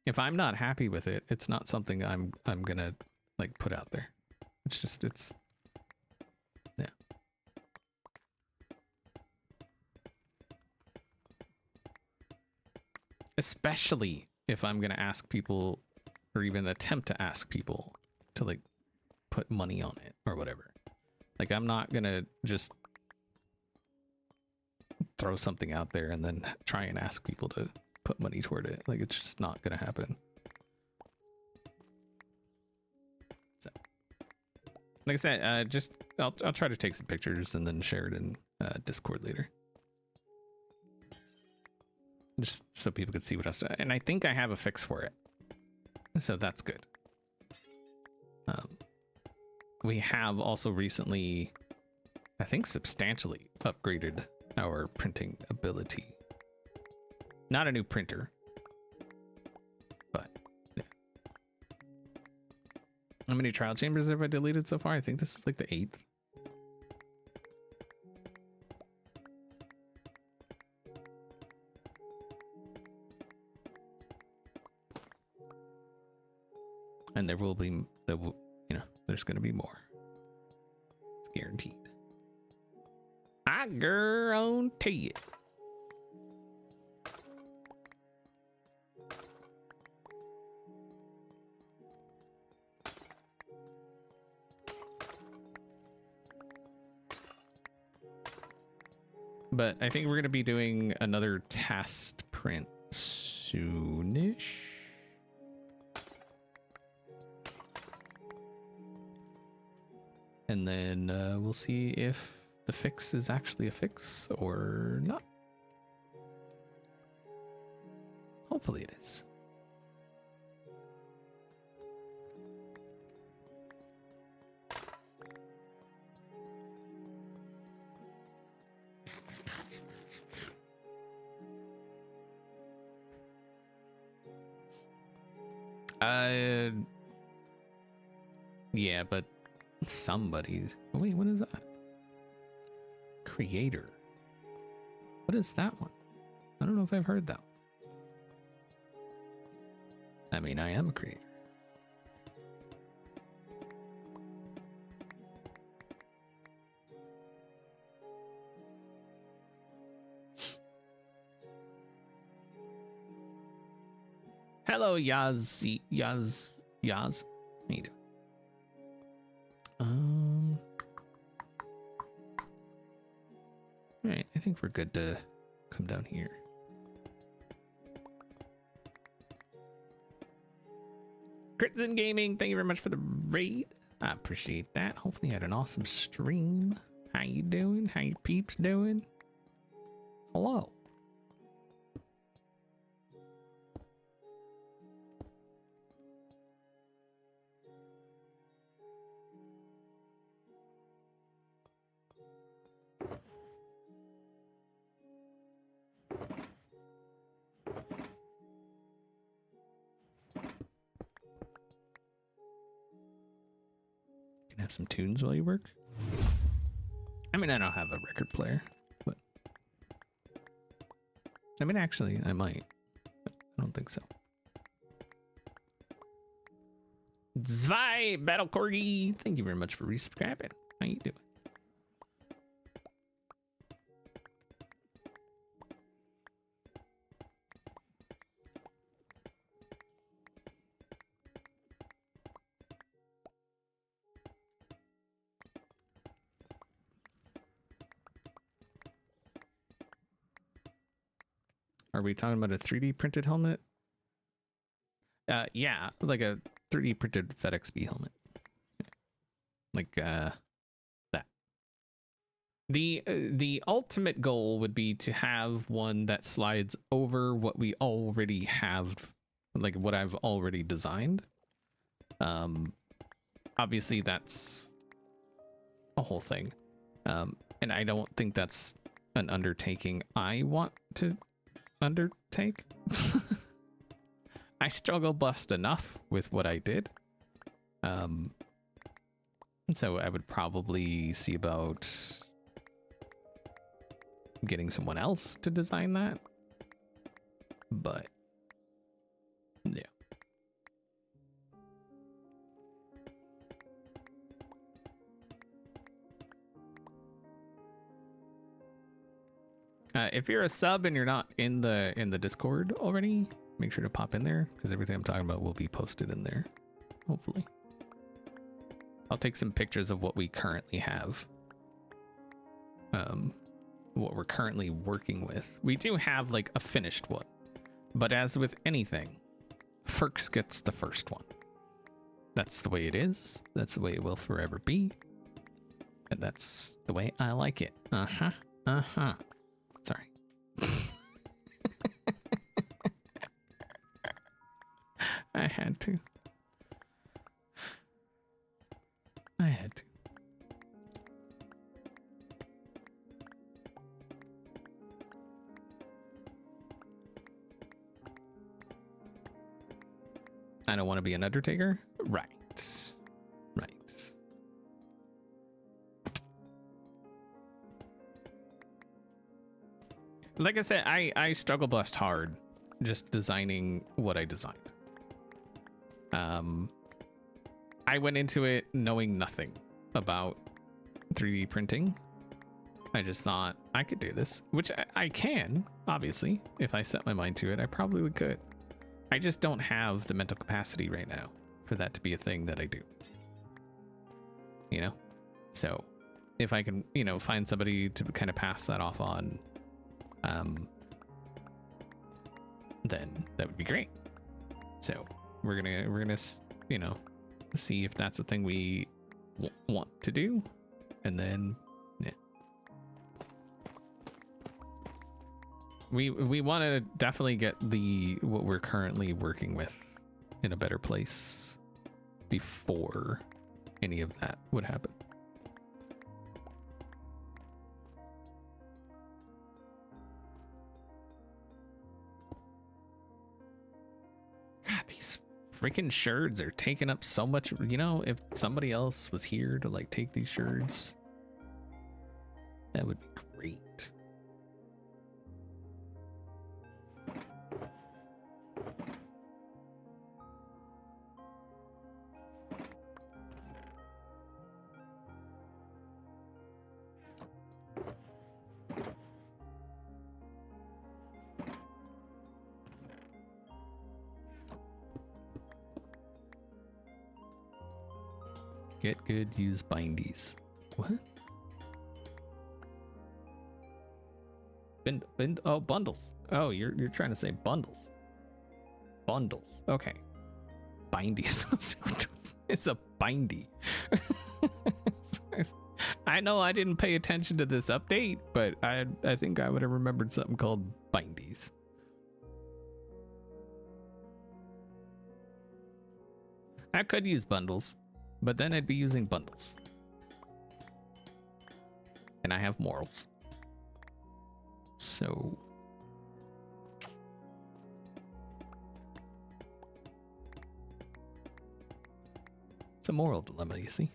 if I'm not happy with it, it's not something I'm gonna like put out there. It's yeah. Especially if I'm gonna ask people, or even attempt to ask people to like put money on it or whatever. Like I'm not gonna just throw something out there and then try and ask people to put money toward it. Like it's just not gonna happen. So, like I said, I'll try to take some pictures and then share it in Discord later, just so people can see what else. And I think I have a fix for it, so that's good. We have also recently, I think, substantially upgraded our printing ability. Not a new printer, but yeah. How many trial chambers have I deleted so far? I think this is like the 8th. And there's going to be more. It's guaranteed. I guarantee it. But I think we're going to be doing another test print soonish. And then we'll see if the fix is actually a fix or not. Hopefully it is. Yeah, but somebody's. Wait, what is that? Creator. What is that one? I don't know if I've heard that one. I mean, I am a creator. Hello, Yaz. How you doing? All right, I think we're good to come down here. Critson Gaming, thank you very much for the raid. I appreciate that. Hopefully you had an awesome stream. How you doing? How your peeps doing? Hello. Can have some tunes while you work. I mean, I don't have a record player, but I mean, actually, I might. But I don't think so. Zwei Battle Corgi, thank you very much for resubscribing. How you doing? Are we talking about a 3D printed helmet? Yeah, like a 3D printed FedExB helmet. Like that. The ultimate goal would be to have one that slides over what we already have, like what I've already designed. Obviously that's a whole thing. And I don't think that's an undertaking I want to undertake. I struggle bust enough with what I did. So I would probably see about getting someone else to design that. But yeah. If you're a sub and you're not in the Discord already, make sure to pop in there because everything I'm talking about will be posted in there. Hopefully. I'll take some pictures of what we currently have. What we're currently working with. We do have like a finished one, but as with anything, Ferks gets the first one. That's the way it is. That's the way it will forever be. And that's the way I like it. Sorry. I had to. I don't want to be an Undertaker? Right. Like I said, I struggle blessed hard just designing what I designed. I went into it knowing nothing about 3D printing. I just thought I could do this, which I can, obviously. If I set my mind to it, I probably could. I just don't have the mental capacity right now for that to be a thing that I do. You know? So if I can, find somebody to kind of pass that off on, then that would be great. So we're gonna see if that's a thing we want to do, and then yeah, we want to definitely get what we're currently working with in a better place before any of that would happen. God, these freaking sherds are taking up so much. If somebody else was here to like take these sherds, that would be great. Get good, use bindies. What? Oh, bundles. Oh, you're trying to say bundles. Bundles. Okay. Bindies. It's a bindy. I know I didn't pay attention to this update, but I think I would have remembered something called bindies. I could use bundles, but then I'd be using bundles. And I have morals. So it's a moral dilemma, you see.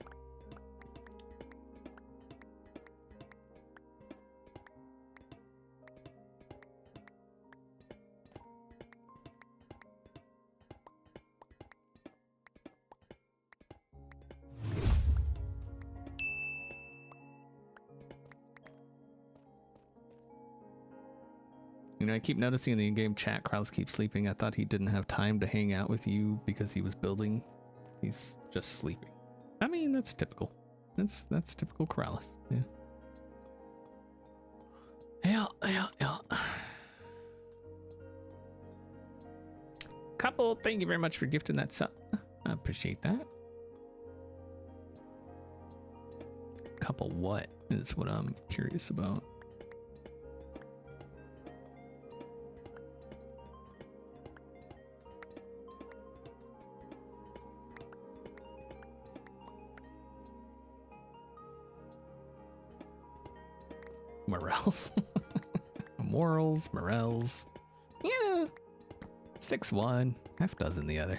You know, I keep noticing in the in-game chat, Krause keeps sleeping. I thought he didn't have time to hang out with you because he was building. He's just sleeping. I mean, that's typical. That's typical Krause. Yeah. Yeah. Couple, thank you very much for gifting that sub. I appreciate that. Couple what is what I'm curious about. Morels. Morels. Yeah. 6-1. Half dozen the other.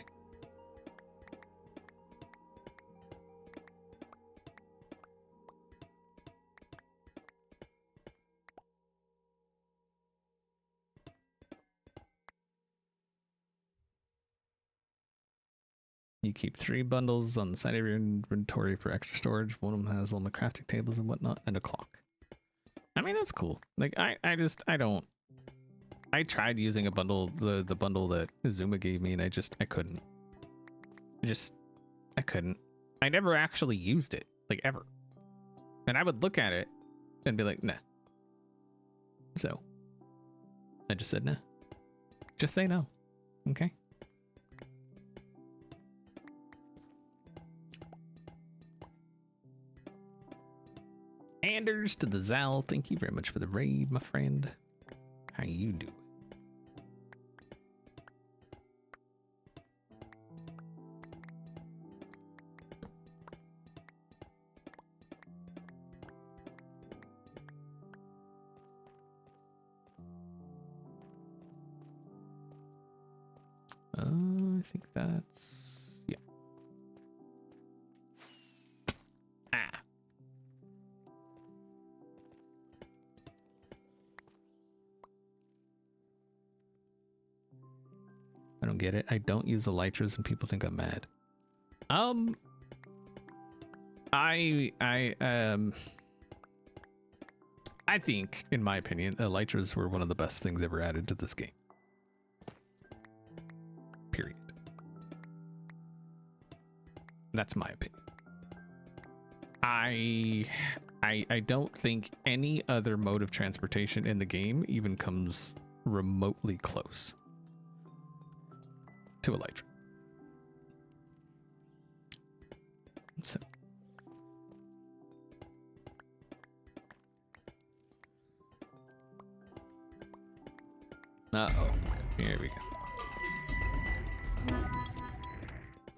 You keep 3 bundles on the side of your inventory for extra storage. One of them has all my crafting tables and whatnot, and a clock. I mean, that's cool. Like, I tried using a bundle, the bundle that Azuma gave me, and I couldn't. I couldn't. I never actually used it, like, ever. And I would look at it and be like, nah. So, I just said nah. Just say no. Okay? Anders to the Zal, thank you very much for the raid, my friend. How you doing? I think that's... yeah. I don't get it. I don't use elytras and people think I'm mad. I think, in my opinion, elytras were one of the best things ever added to this game. Period. That's my opinion. I don't think any other mode of transportation in the game even comes remotely close to elytra. So. Uh-oh. Here we go.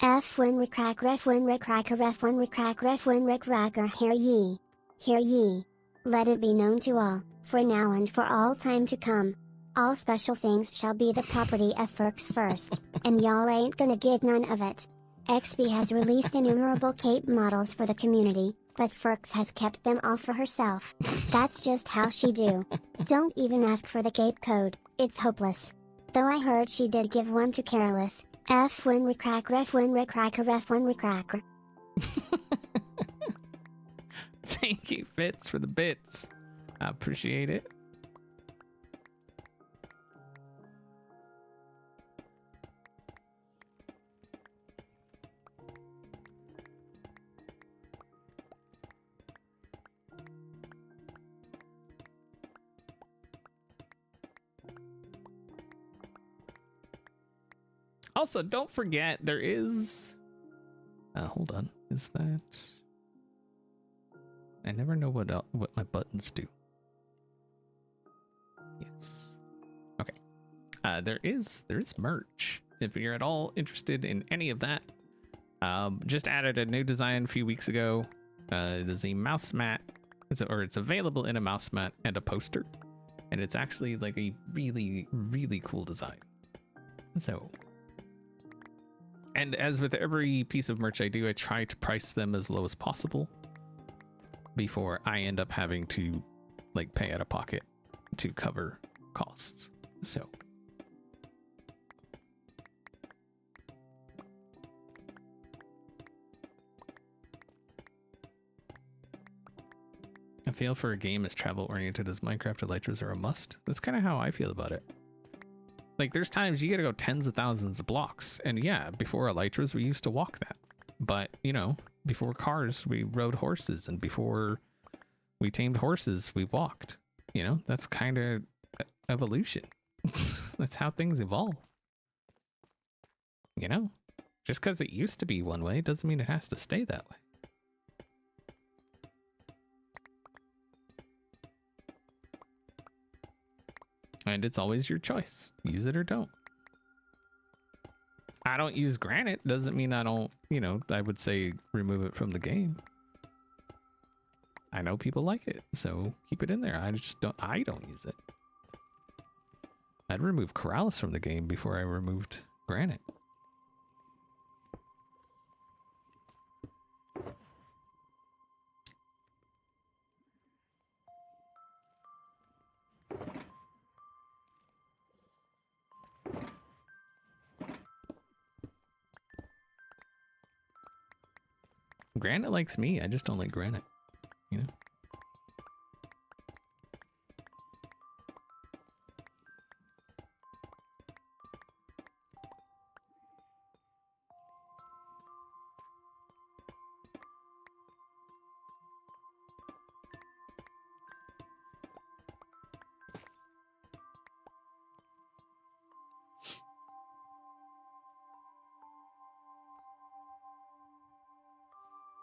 F when we crack ref when we cracker ref when we crack ref when we cracker hear ye. Hear ye. Let it be known to all, for now and for all time to come. All special things shall be the property of Ferks first, and y'all ain't gonna get none of it. XB has released innumerable cape models for the community, but Ferks has kept them all for herself. That's just how she do. Don't even ask for the cape code, it's hopeless. Though I heard she did give one to Careless. F when we crack ref when we cracker ref when we cracker. Thank you, Fitz, for the bits. I appreciate it. Also, don't forget there is. Hold on. Is that? I never know what my buttons do. Yes. Okay. There is merch. If you're at all interested in any of that, just added a new design a few weeks ago. It is a mouse mat. It's available in a mouse mat and a poster, and it's actually like a really, really cool design. So, and as with every piece of merch I do, I try to price them as low as possible before I end up having to like pay out of pocket to cover costs. So I feel for a game as travel oriented as Minecraft, elytras are a must. That's kind of how I feel about it. Like, there's times you gotta go tens of thousands of blocks, and yeah, before elytras we used to walk that, but you know, before cars we rode horses, and before we tamed horses we walked. You know, that's kind of evolution. That's how things evolve. You know, just because it used to be one way doesn't mean it has to stay that way. And it's always your choice. Use it or don't. I don't use granite. Doesn't mean I don't, you know, I would say remove it from the game. I know people like it, so keep it in there. I don't use it. I'd remove Corrales from the game before I removed granite. Granite likes me, I just don't like granite, you know?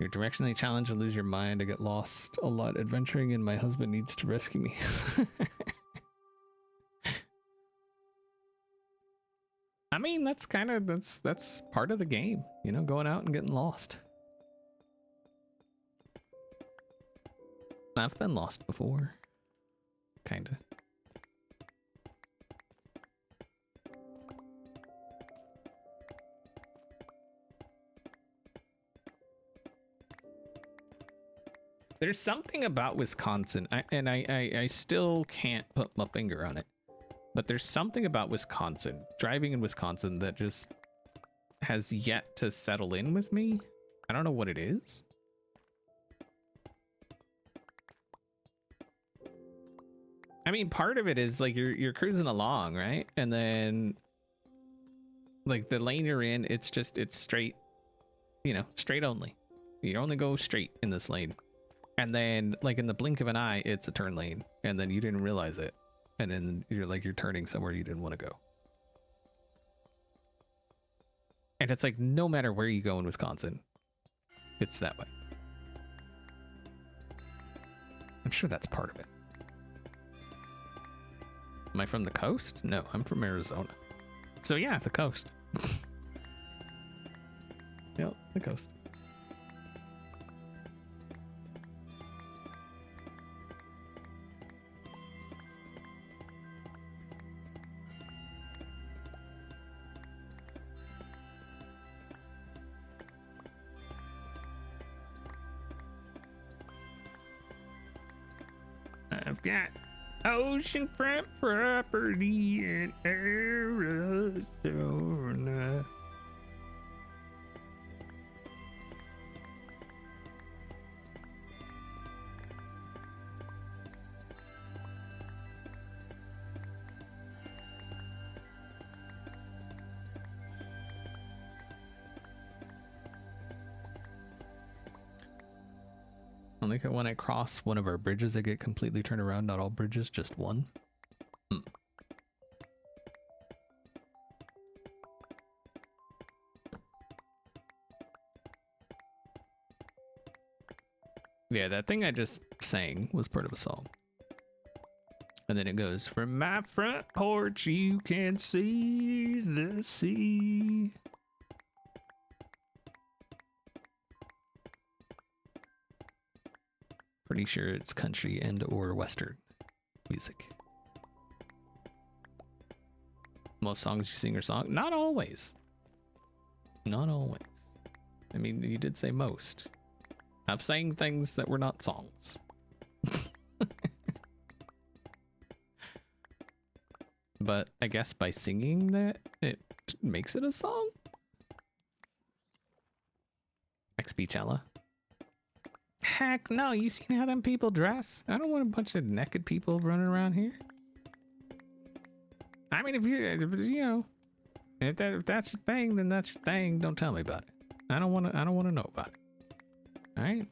You're directionally challenged to lose your mind. I get lost a lot adventuring and my husband needs to rescue me. I mean, that's kind of, that's part of the game, you know, going out and getting lost. I've been lost before. Kind of. There's something about Wisconsin, I still can't put my finger on it, but there's something about Wisconsin, driving in Wisconsin, that just has yet to settle in with me. I don't know what it is. I mean, part of it is like you're cruising along, right? And then like the lane you're in, it's straight, you know, straight only. You only go straight in this lane. And then, like, in the blink of an eye, it's a turn lane. And then you didn't realize it. And then you're turning somewhere you didn't want to go. And it's like, no matter where you go in Wisconsin, it's that way. I'm sure that's part of it. Am I from the coast? No, I'm from Arizona. So yeah, the coast. Yep, the coast. I've got oceanfront property in Arizona. I think when I cross one of our bridges, I get completely turned around. Not all bridges, just one. Yeah, that thing I just sang was part of a song. And then it goes, from my front porch you can see the sea. Pretty sure it's country and or western music. Most songs you sing are song. Not always. Not always. I mean, you did say most. I'm saying things that were not songs. But I guess by singing that, it makes it a song? xBCrafted. Heck no, you seen how them people dress? I don't want a bunch of naked people running around here. I mean, if that's your thing, then that's your thing. Don't tell me about it. I don't want to know about it. All right?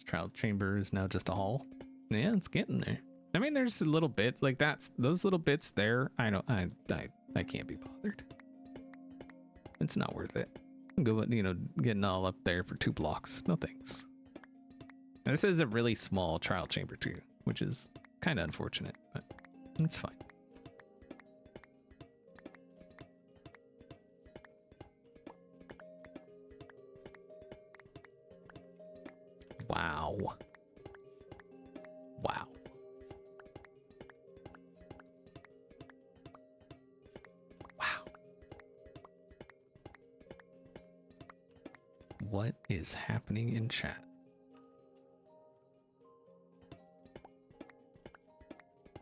Trial chamber is now just a hall. Yeah, it's getting there. I mean, there's a little bit like those little bits there. I can't be bothered. It's not worth it. Go, getting all up there for 2 blocks. No thanks. And this is a really small trial chamber too, which is kind of unfortunate, but it's fine. Wow. Wow. Wow. What is happening in chat?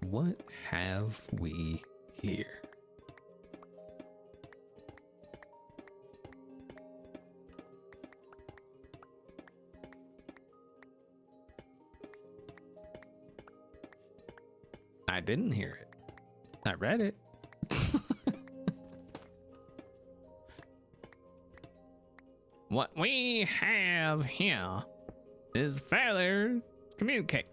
What have we here? I didn't hear it. I read it. What we have here is failure to communicate.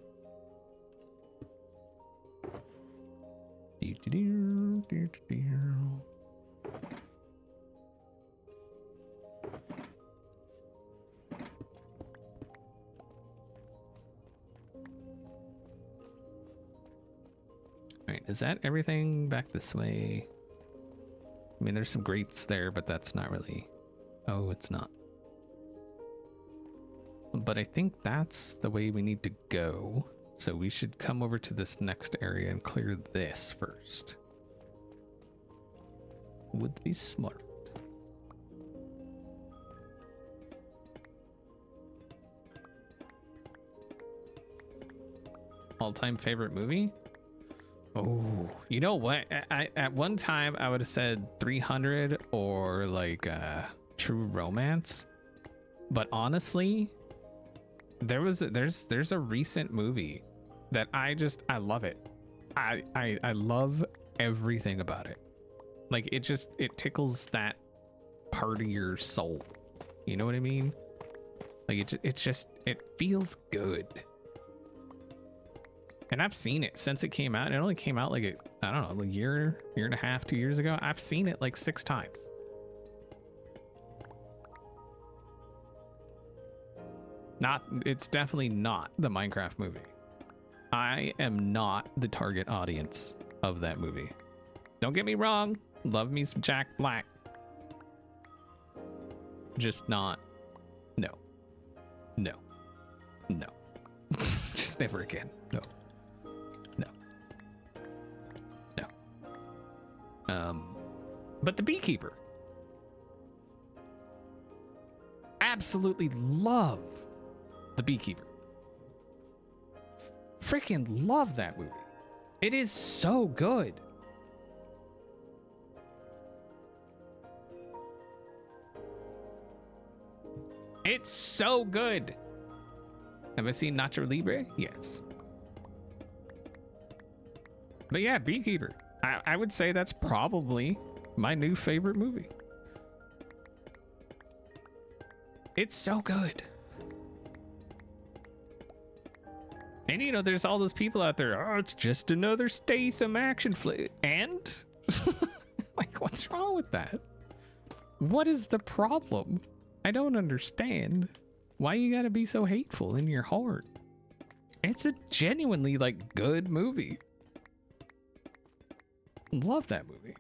Alright, is that everything back this way? I mean, there's some grates there, but that's not really... Oh, it's not. But I think that's the way we need to go. So we should come over to this next area and clear this first. Would be smart. All-time favorite movie? Oh, you know what? I at one time I would have said 300 or like True Romance, but honestly, there's a recent movie that I love it. I love everything about it. Like it tickles that part of your soul. You know what I mean? Like it feels good. And I've seen it since it came out. It only came out like I don't know, a year and a half, 2 years ago. I've seen it like 6 times. It's definitely not the Minecraft movie. I am not the target audience of that movie. Don't get me wrong. Love me some Jack Black. Just not. No. No. No. Just never again. No. But The Beekeeper. Absolutely love The Beekeeper. Freaking love that movie. It is so good. It's so good. Have I seen Nacho Libre? Yes. But yeah, Beekeeper. I would say that's probably my new favorite movie. It's so good. And you know, there's all those people out there, oh, it's just another Statham action flick. And? Like, what's wrong with that? What is the problem? I don't understand. Why you gotta be so hateful in your heart? It's a genuinely, like, good movie. Love that movie.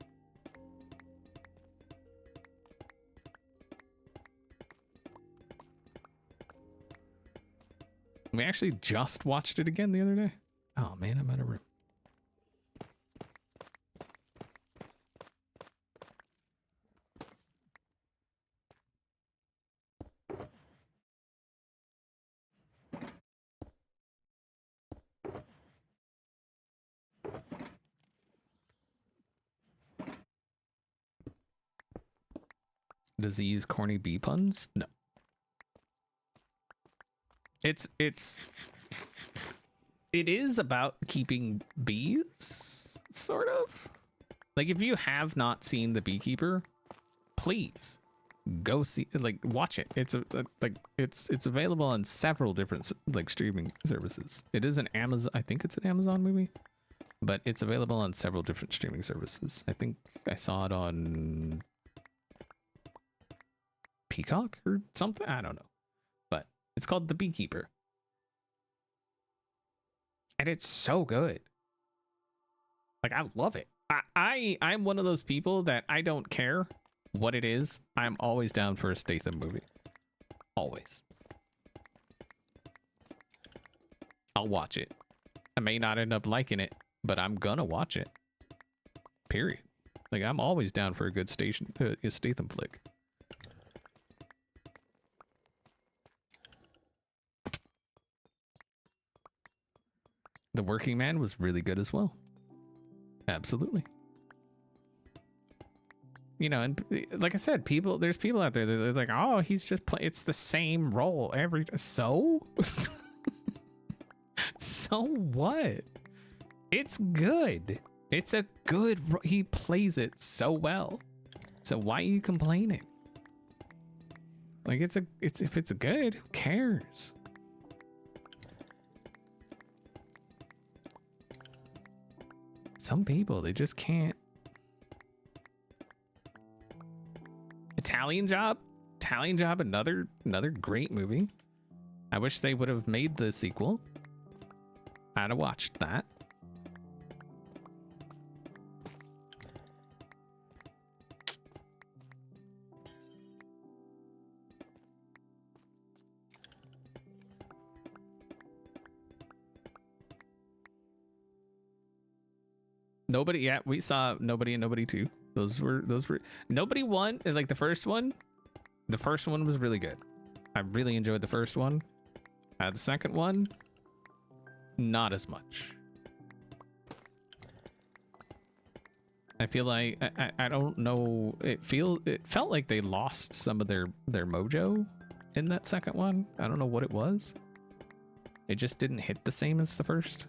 We actually just watched it again the other day. Oh man, I'm out of room. Does he use corny bee puns? No. It is about keeping bees, sort of. Like, if you have not seen The Beekeeper, please go see, like, watch it. It's it's available on several different like streaming services. It is an Amazon, I think it's an Amazon movie, but it's available on several different streaming services. I think I saw it on Peacock or something. I don't know, but it's called The Beekeeper. And it's so good. Like, I love it. I'm one of those people that I don't care what it is. I'm always down for a Statham movie. Always. I'll watch it. I may not end up liking it, but I'm gonna watch it. Period. Like, I'm always down for a good Statham flick. The Working Man was really good as well. Absolutely. You know, and like I said, there's people out there that are like, oh, he's just it's the same role every, so? So what? It's good. It's a good, he plays it so well. So why are you complaining? Like, if it's good, who cares? Some people, they just can't. Italian Job, another great movie. I wish they would have made the sequel. I'd have watched that. Nobody, yeah, we saw Nobody and Nobody 2. Those were Nobody 1, like the first one. The first one was really good. I really enjoyed the first one. The second one, not as much. I feel like I don't know. It felt like they lost some of their mojo in that second one. I don't know what it was. It just didn't hit the same as the first.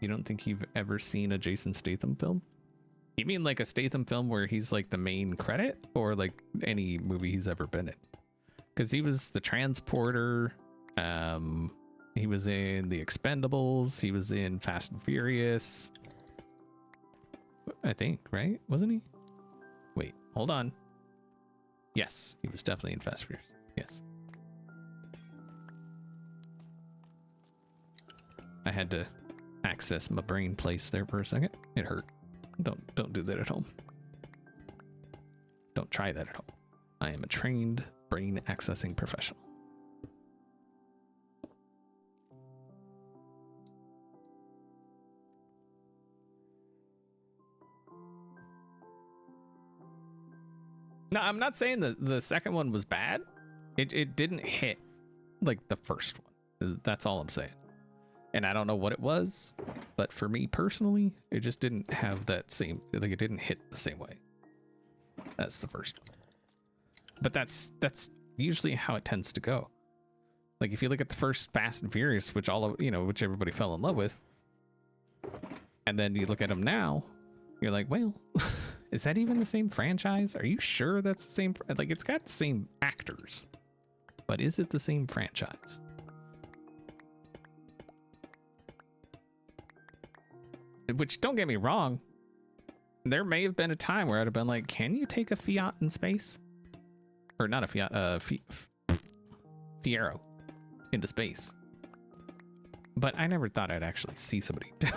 You don't think you've ever seen a Jason Statham film? You mean like a Statham film where he's like the main credit, or like any movie he's ever been in? Because he was the Transporter. He was in The Expendables. He was in Fast and Furious. I think, right? Wasn't he? Wait, hold on. Yes, he was definitely in Fast and Furious. Yes. I had to access my brain place there for a second. It hurt. Don't do that at home. Don't try that at home. I am a trained brain accessing professional. No, I'm not saying that the second one was bad. It didn't hit like the first one. That's all I'm saying. And I don't know what it was, but for me personally, it just didn't have that same, like, it didn't hit the same way. That's the first one. But that's usually how it tends to go. Like, if you look at the first Fast and Furious, which which everybody fell in love with, and then you look at them now, you're like, well, Is that even the same franchise? Are you sure that's the same? Like, it's got the same actors, but is it the same franchise? Which, don't get me wrong, there may have been a time where I'd have been like, can you take a Fiat in space? Or not a Fiat, Fiero into space. But I never thought I'd actually see somebody do it.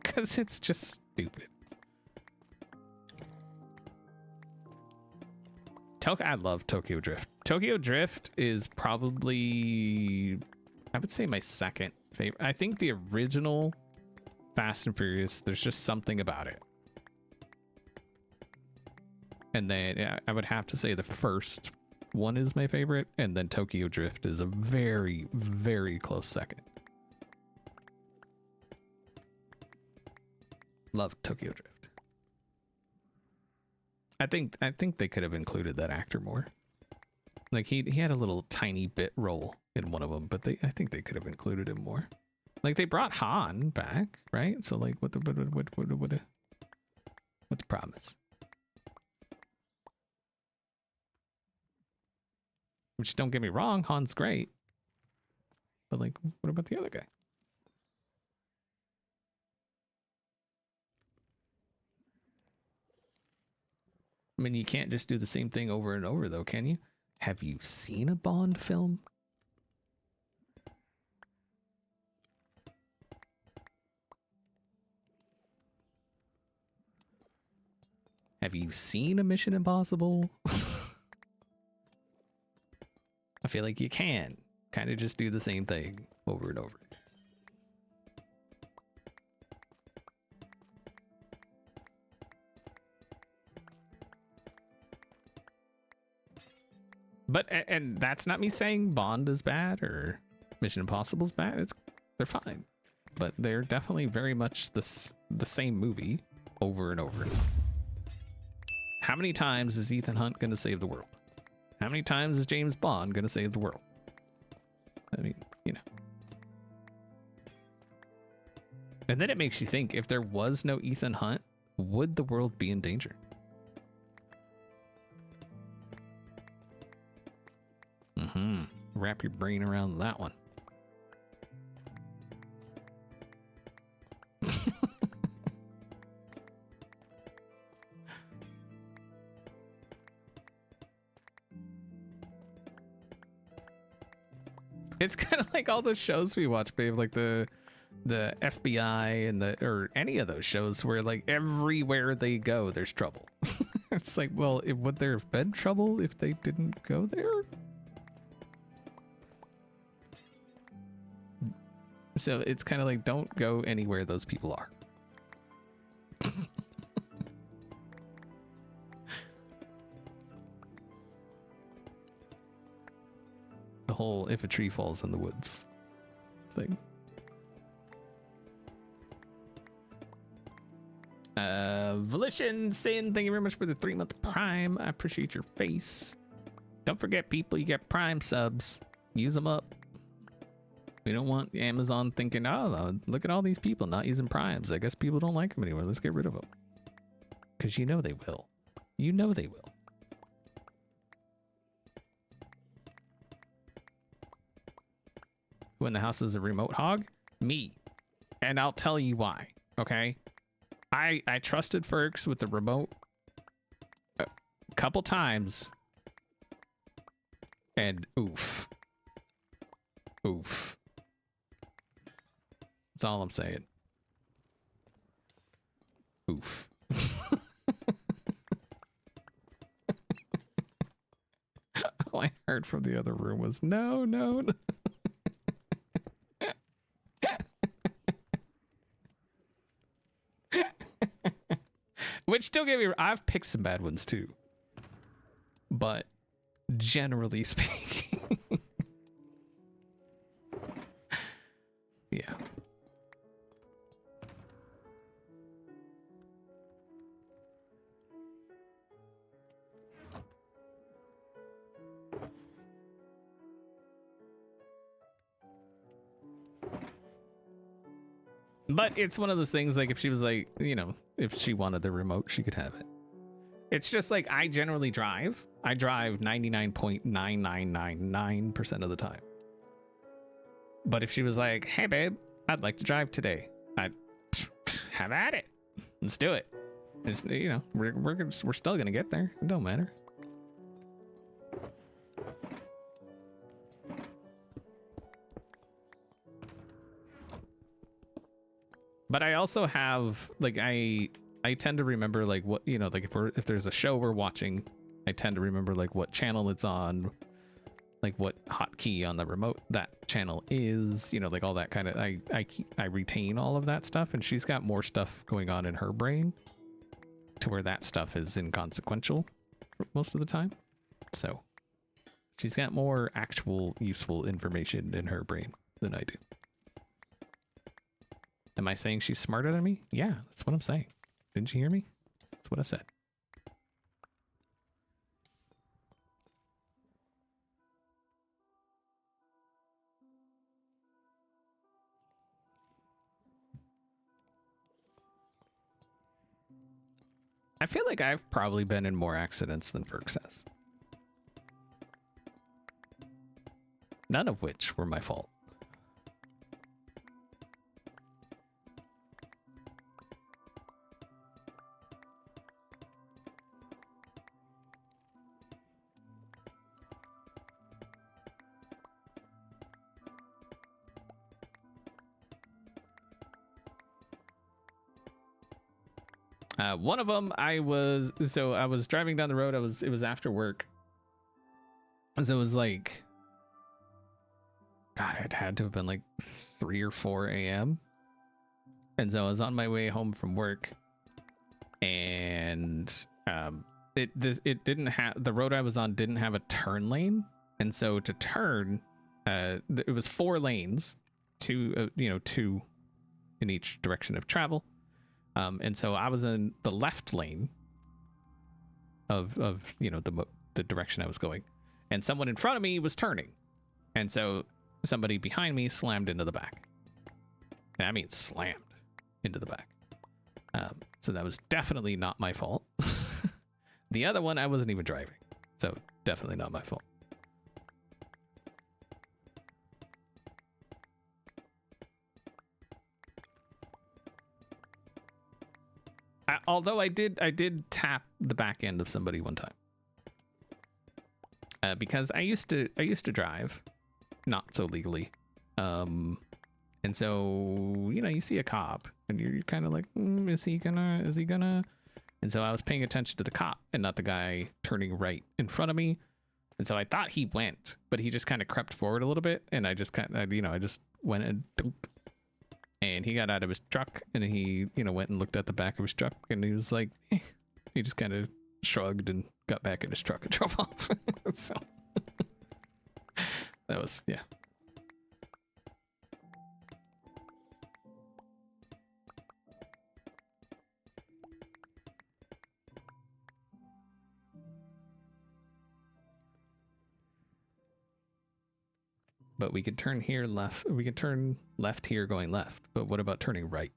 Because it's just stupid. I love Tokyo Drift. Tokyo Drift is probably, I would say, my second favorite. I think the original Fast and Furious, there's just something about it. And then yeah, I would have to say the first one is my favorite, and then Tokyo Drift is a very, very close second. Love Tokyo Drift. I think they could have included that actor more. Like he had a little tiny bit role in one of them, but I think they could have included him more. Like they brought Han back, right? So like what the promise? Which, don't get me wrong, Han's great. But like, what about the other guy? I mean, you can't just do the same thing over and over, though, can you? Have you seen a Bond film? Have you seen a Mission Impossible? I feel like you can kind of just do the same thing over and over. But, and that's not me saying Bond is bad or Mission Impossible is bad. They're fine. But they're definitely very much the same movie over and over. How many times is Ethan Hunt going to save the world? How many times is James Bond going to save the world? I mean, you know. And then it makes you think, if there was no Ethan Hunt, would the world be in danger? Wrap your brain around that one. It's kind of like all those shows we watch, babe, like the FBI and or any of those shows where like everywhere they go, there's trouble. It's like, well, would there have been trouble if they didn't go there? So it's kind of like, don't go anywhere those people are. The whole if a tree falls in the woods thing. Volition Sin, thank you very much for the 3-month Prime. I appreciate your face. Don't forget, people, you get Prime subs. Use them up. We don't want Amazon thinking, oh, look at all these people not using Primes. I guess people don't like them anymore. Let's get rid of them. Because you know they will. You know they will. Who in the house is a remote hog? Me. And I'll tell you why, okay? I trusted Ferks with the remote a couple times. And oof. Oof. That's all I'm saying. Oof. All I heard from the other room was no, no, no. Which, don't get me wrong, I've picked some bad ones too. But generally speaking. Yeah. But it's one of those things, like, if she was like, you know, if she wanted the remote, she could have it. It's just like, I generally drive. I drive 99.9999% of the time. But if she was like, hey, babe, I'd like to drive today, I'd have at it. Let's do it. It's, you know, we're still going to get there. It don't matter. But I also have, like, I tend to remember, like, what, you know, like, if there's a show we're watching, I tend to remember, like, what channel it's on, like, what hotkey on the remote that channel is, you know, like, all that kind of, I retain all of that stuff, and she's got more stuff going on in her brain to where that stuff is inconsequential most of the time. So she's got more actual useful information in her brain than I do. Am I saying she's smarter than me? Yeah, that's what I'm saying. Didn't you hear me? That's what I said. I feel like I've probably been in more accidents than Ferg says. None of which were my fault. One of them, I was driving down the road. It was after work. So it was like, God, it had to have been like 3 or 4 a.m. And so I was on my way home from work, and it didn't have, the road I was on didn't have a turn lane, and so to turn, it was 4 lanes, 2 in each direction of travel. And so I was in the left lane of you know, the direction I was going, and someone in front of me was turning, and so somebody behind me slammed into the back. And I mean slammed into the back. So that was definitely not my fault. The other one, I wasn't even driving, so definitely not my fault. Although I did tap the back end of somebody one time, because I used to drive, not so legally, and so, you know, you see a cop and you're kind of like, is he gonna? And so I was paying attention to the cop and not the guy turning right in front of me, and so I thought he went, but he just kind of crept forward a little bit, and I just kind of, you know, I just went and dunk. And he got out of his truck, and he, you know, went and looked at the back of his truck, and he was like, eh. He just kind of shrugged and got back in his truck and drove off. So that was, yeah. But we could turn here left. We could turn left here going left. But what about turning right?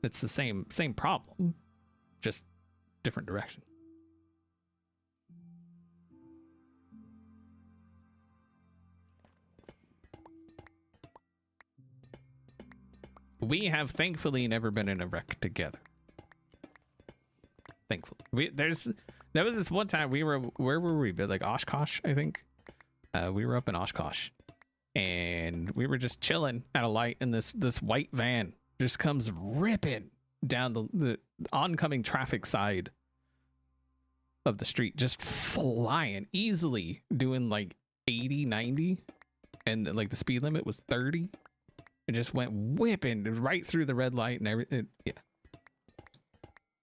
It's the same problem, just different direction. We have thankfully never been in a wreck together. Thankfully, there was this one time where were we? Like Oshkosh, I think. We were up in Oshkosh, and we were just chilling at a light, and this white van just comes ripping down the oncoming traffic side of the street, just flying easily, doing like 80, 90, and like the speed limit was 30. It just went whipping right through the red light and everything. Yeah,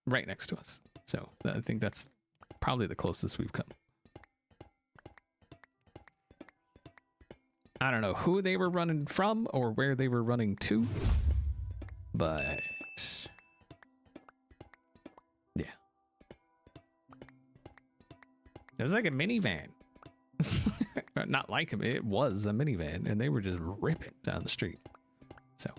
right next to us. So I think that's probably the closest we've come. I don't know who they were running from or where they were running to, but yeah. It was like a minivan. Not like him. It was a minivan, and they were just ripping down the street. So,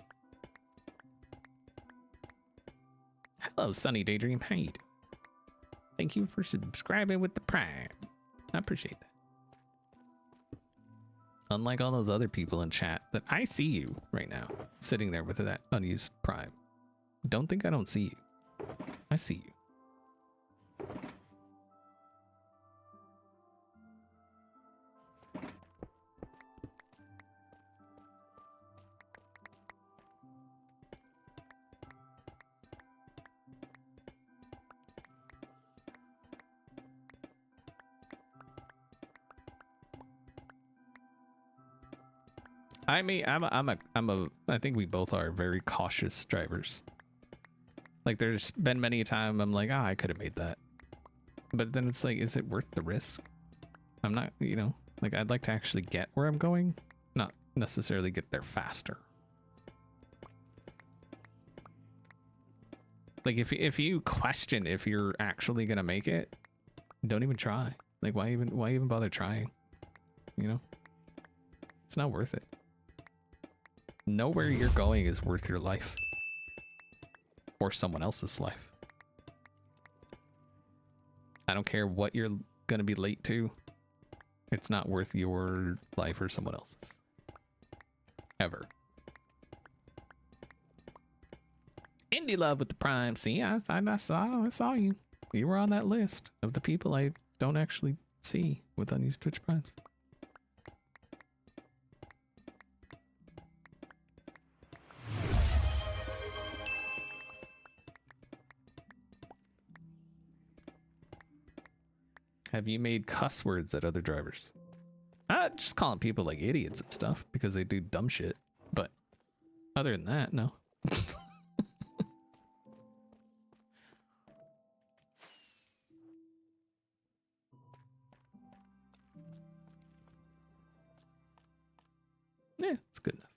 hello, Sunny Daydream. How you doing? Thank you for subscribing with the Prime. I appreciate that. Unlike all those other people in chat, that I see you right now, sitting there with that unused Prime. Don't think I don't see you. I see you. I mean, I think we both are very cautious drivers. Like, there's been many a time I'm like, I could have made that. But then it's like, is it worth the risk? I'm not, you know, like, I'd like to actually get where I'm going, not necessarily get there faster. Like, if you question if you're actually gonna make it, don't even try. Like, why even bother trying? You know? It's not worth it. Know where you're going is worth your life. Or someone else's life. I don't care what you're gonna be late to. It's not worth your life or someone else's. Ever. Indie Love with the Prime. See, I saw you. You were on that list of the people I don't actually see with unused Twitch Primes. Have you made cuss words at other drivers? Just calling people like idiots and stuff because they do dumb shit. But other than that, no. Yeah, it's good enough.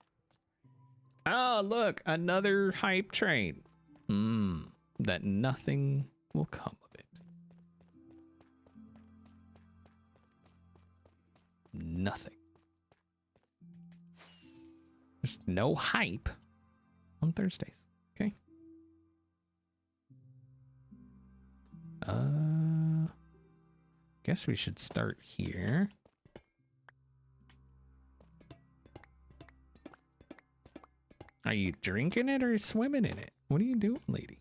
Oh, look, another hype train. That nothing will come of it. Nothing. There's no hype on Thursdays. Okay. Guess we should start here. Are you drinking it or swimming in it? What are you doing, lady?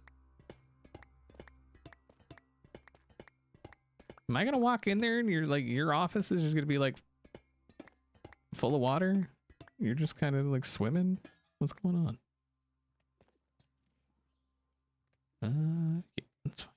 Am I gonna walk in there and you're like, your office is just gonna be like full of water? You're just kind of like swimming? What's going on? Yeah, that's fine.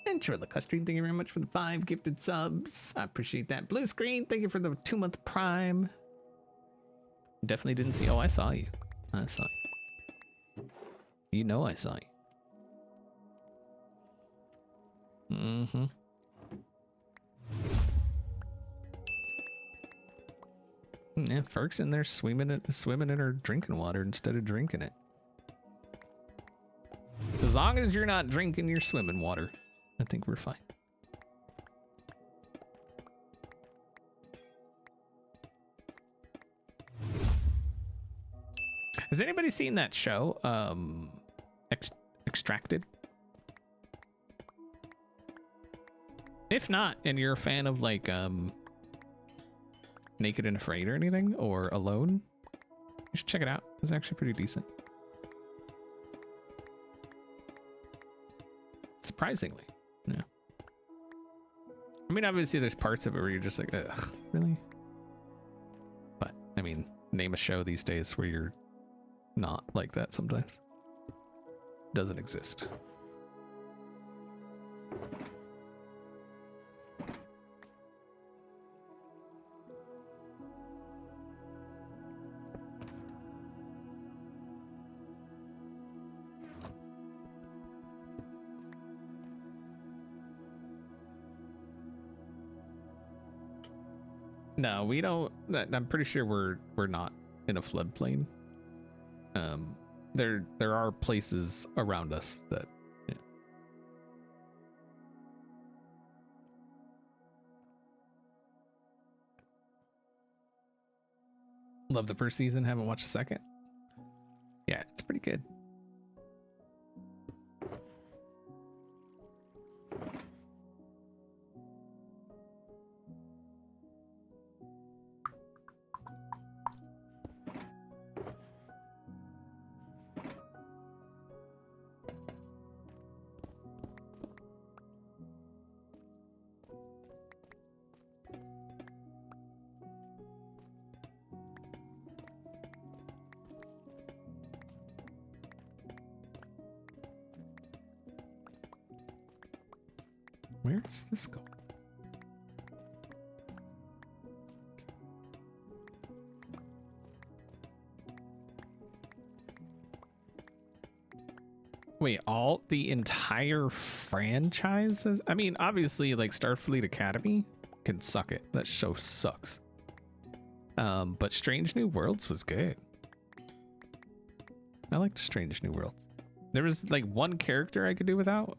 Intro the Custrine, thank you very much for the 5 gifted subs. I appreciate that. Blue Screen, thank you for the 2-month Prime. Definitely didn't see. Oh, I saw you. I saw you. You know I saw you. Mm-hmm. Yeah, Ferk's in there swimming in her drinking water instead of drinking it. As long as you're not drinking your swimming water, I think we're fine. Has anybody seen that show, Extracted? If not, and you're a fan of like Naked and Afraid or anything, or Alone, you should check it out. It's actually pretty decent. Surprisingly, yeah. I mean, obviously there's parts of it where you're just like, ugh, really? But, I mean, name a show these days where you're not like that sometimes. Doesn't exist. No, we don't. I'm pretty sure we're not in a floodplain. there are places around us that, yeah. Love the first season, haven't watched the second. Yeah, it's pretty good. Where's this going? Wait, the entire franchise? I mean, obviously, like Starfleet Academy can suck it. That show sucks. But Strange New Worlds was good. I liked Strange New Worlds. There was like one character I could do without.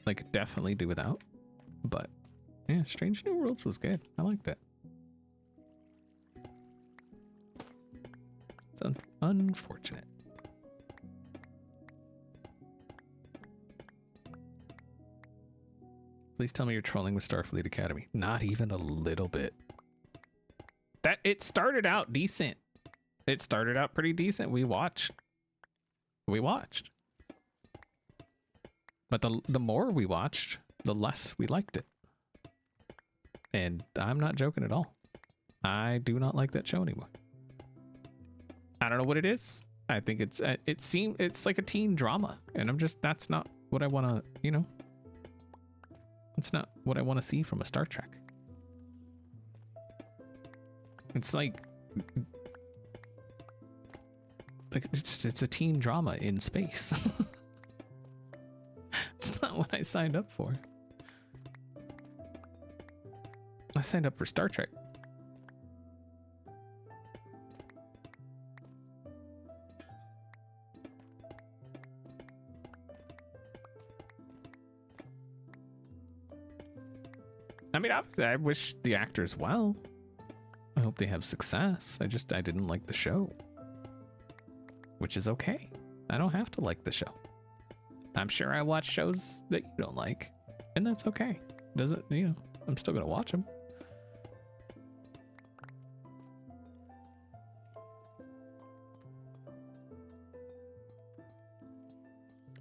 Like, definitely do without. But yeah, Strange New Worlds was good. I liked it. It's unfortunate. Please tell me you're trolling with Starfleet Academy. Not even a little bit. It started out decent. It started out pretty decent. We watched. But the more we watched, the less we liked it. And I'm not joking at all. I do not like that show anymore. I don't know what it is. I think it's like a teen drama, and that's not what I want to, you know. It's not what I want to see from a Star Trek. It's like it's a teen drama in space. It's not what I signed up for. I signed up for Star Trek. I mean, obviously, I wish the actors well. I hope they have success. I didn't like the show. Which is okay. I don't have to like the show. I'm sure I watch shows that you don't like, and that's okay. Doesn't, you know, I'm still gonna watch them.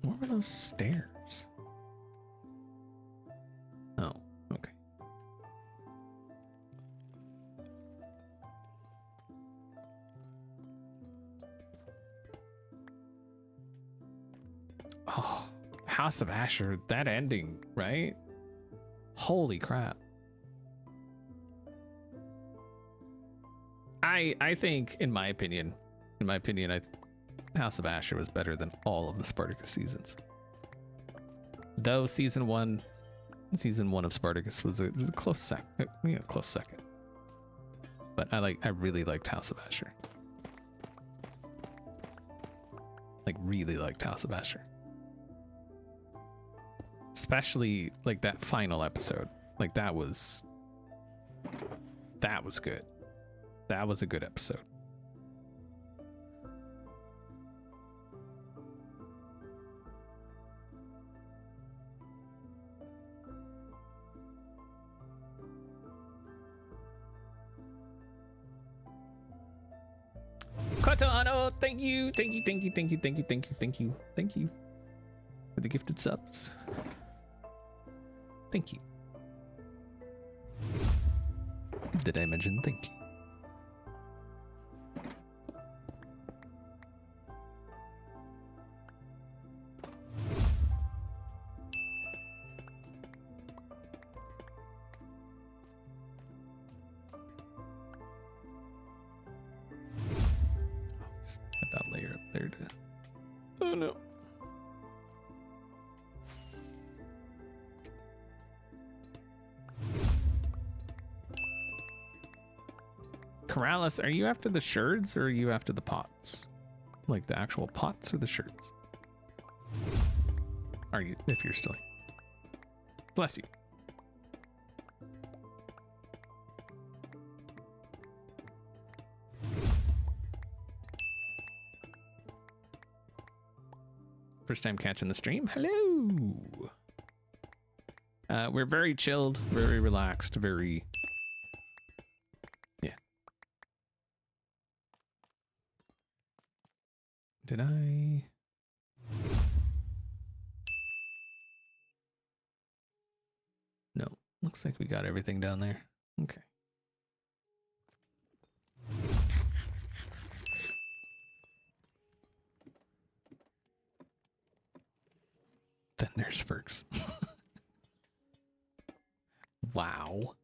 What were those stairs? Oh, okay. Oh, House of Asher, that ending, right? Holy crap. I think, in my opinion, House of Asher was better than all of the Spartacus seasons. Though season one of Spartacus was a close second. But I really liked House of Asher. Like, really liked House of Asher. Especially like that final episode. Like, that was good. That was a good episode. Kotano, thank you for the gifted subs. Thank you. Did I mention thank you? Put that layer up there to... Oh no. Corrales, are you after the sherds or are you after the pots? Like the actual pots or the shirts? Are you, if you're still here. Bless you. First time catching the stream. Hello. We're very chilled, very relaxed, very... Yeah. Did I... No. Looks like we got everything down there. Okay. Then there's Ferks. Wow.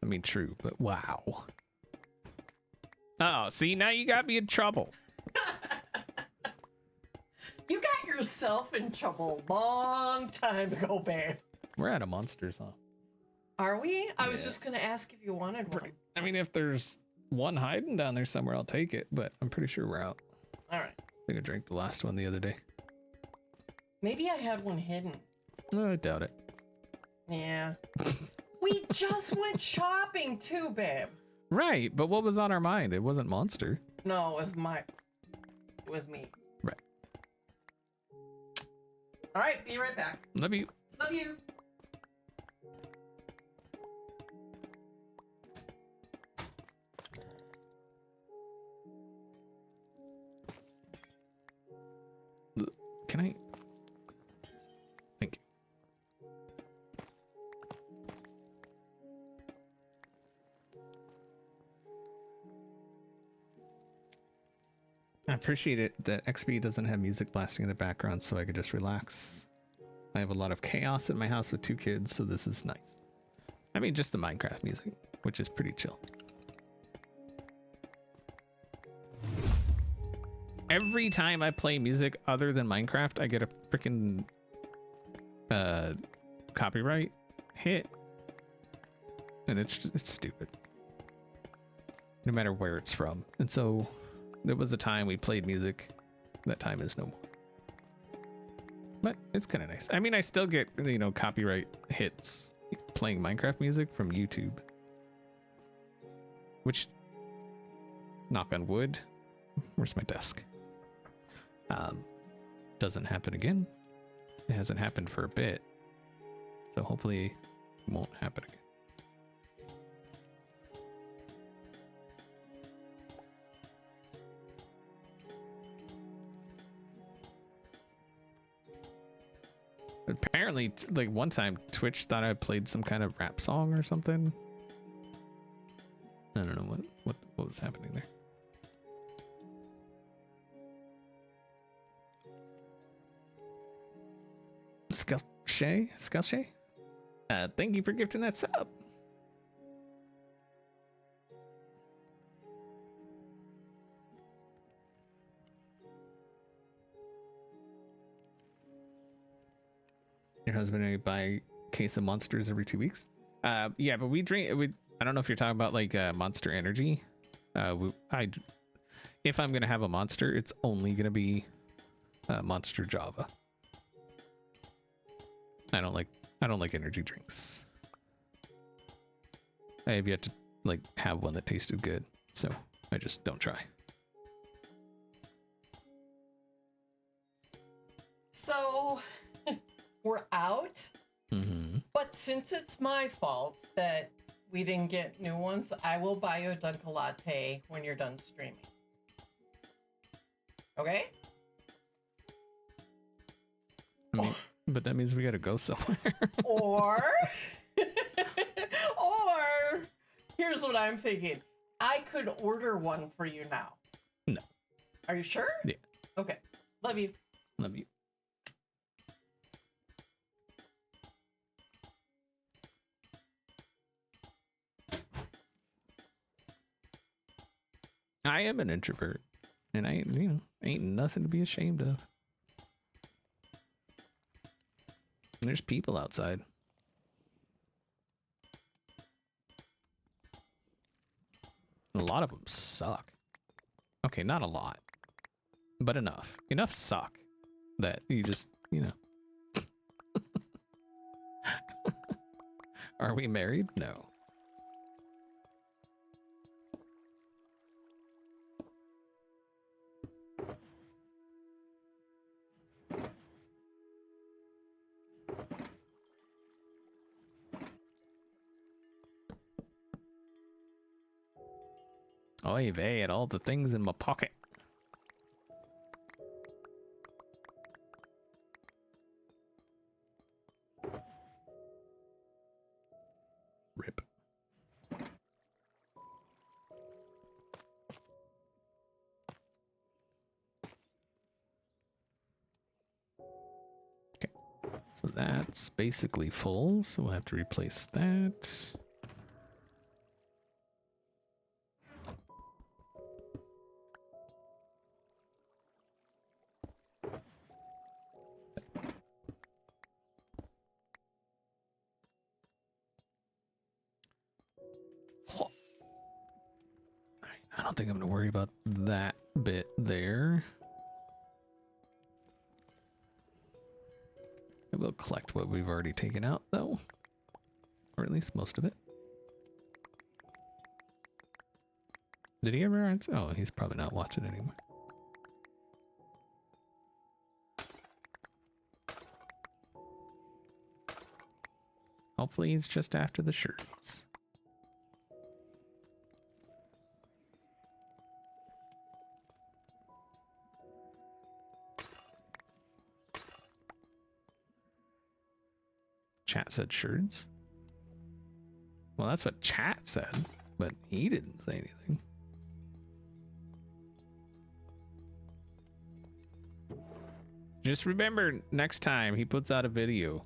I mean, true, but wow. Oh, see, now you got me in trouble. You got yourself in trouble a long time ago, babe. We're out of monsters, huh? Are we? I was just going to ask if you wanted one. I mean, if there's one hiding down there somewhere, I'll take it, but I'm pretty sure we're out. All right. I think I drank the last one the other day. Maybe I had one hidden. No, I doubt it. Yeah. We just went shopping too, babe. Right, but what was on our mind? It wasn't monster. No, it was me. Right. All right, be right back. Love you. Love you. Can I? Thank you. I appreciate it that XP doesn't have music blasting in the background so I could just relax. I have a lot of chaos in my house with 2 kids, so this is nice. I mean, just the Minecraft music, which is pretty chill. Every time I play music other than Minecraft, I get a freaking copyright hit. And it's stupid. No matter where it's from. And so there was a time we played music. That time is no more. But it's kind of nice. I mean, I still get, you know, copyright hits playing Minecraft music from YouTube. Which, knock on wood, where's my desk? Doesn't happen again. It hasn't happened for a bit. So hopefully it won't happen again. Apparently, like one time Twitch thought I played some kind of rap song or something. I don't know what was happening there. Skelshay? Thank you for gifting that sub. Your husband and I buy a case of Monsters every 2 weeks. Yeah, but we drink. I don't know if you're talking about like Monster Energy. If I'm gonna have a Monster, it's only gonna be Monster Java. I don't like energy drinks. I have yet to like have one that tasted good, so I just don't try. So we're out. Mm-hmm. But since it's my fault that we didn't get new ones, I will buy you a Dunkin' Latte when you're done streaming. Okay? I mean, but that means we gotta go somewhere. Or here's what I'm thinking. I could order one for you now. No. Are you sure? Yeah. Okay. Love you. Love you. I am an introvert, and I, you know, ain't nothing to be ashamed of. And there's people outside. And a lot of them suck. Okay, not a lot, but enough. Enough suck that you just, you know. Are we married? No. Oy vey, at all the things in my pocket. Rip. Okay, so that's basically full, so we'll have to replace that. I don't think I'm going to worry about that bit there. I will collect what we've already taken out, though. Or at least most of it. Did he ever answer? Oh, he's probably not watching anymore. Hopefully he's just after the shirts. Chat said shirts. Well, that's what chat said, but he didn't say anything. Just remember, next time he puts out a video,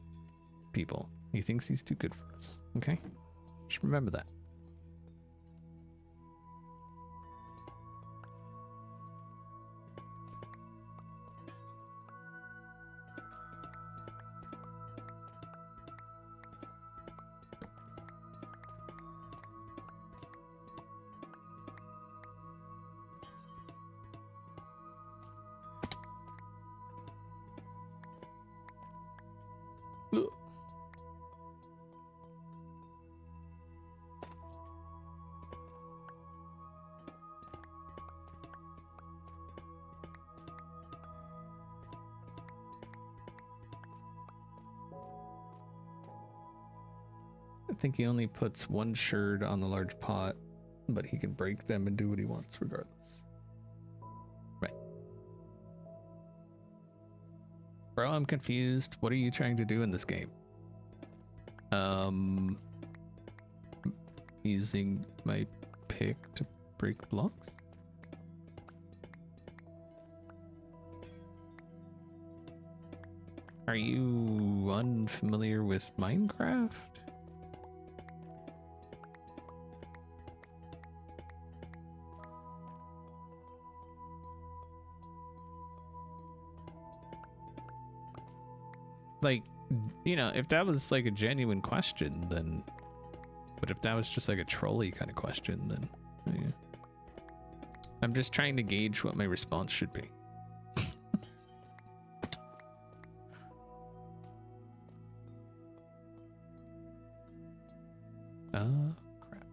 people, he thinks he's too good for us, okay? Just remember that. I think he only puts one sherd on the large pot, but he can break them and do what he wants regardless. Right. Bro, I'm confused. What are you trying to do in this game? Using my pick to break blocks? Are you unfamiliar with Minecraft? Like, you know, if that was like a genuine question, then... But if that was just like a trolley kind of question, then... Yeah. I'm just trying to gauge what my response should be. Crap.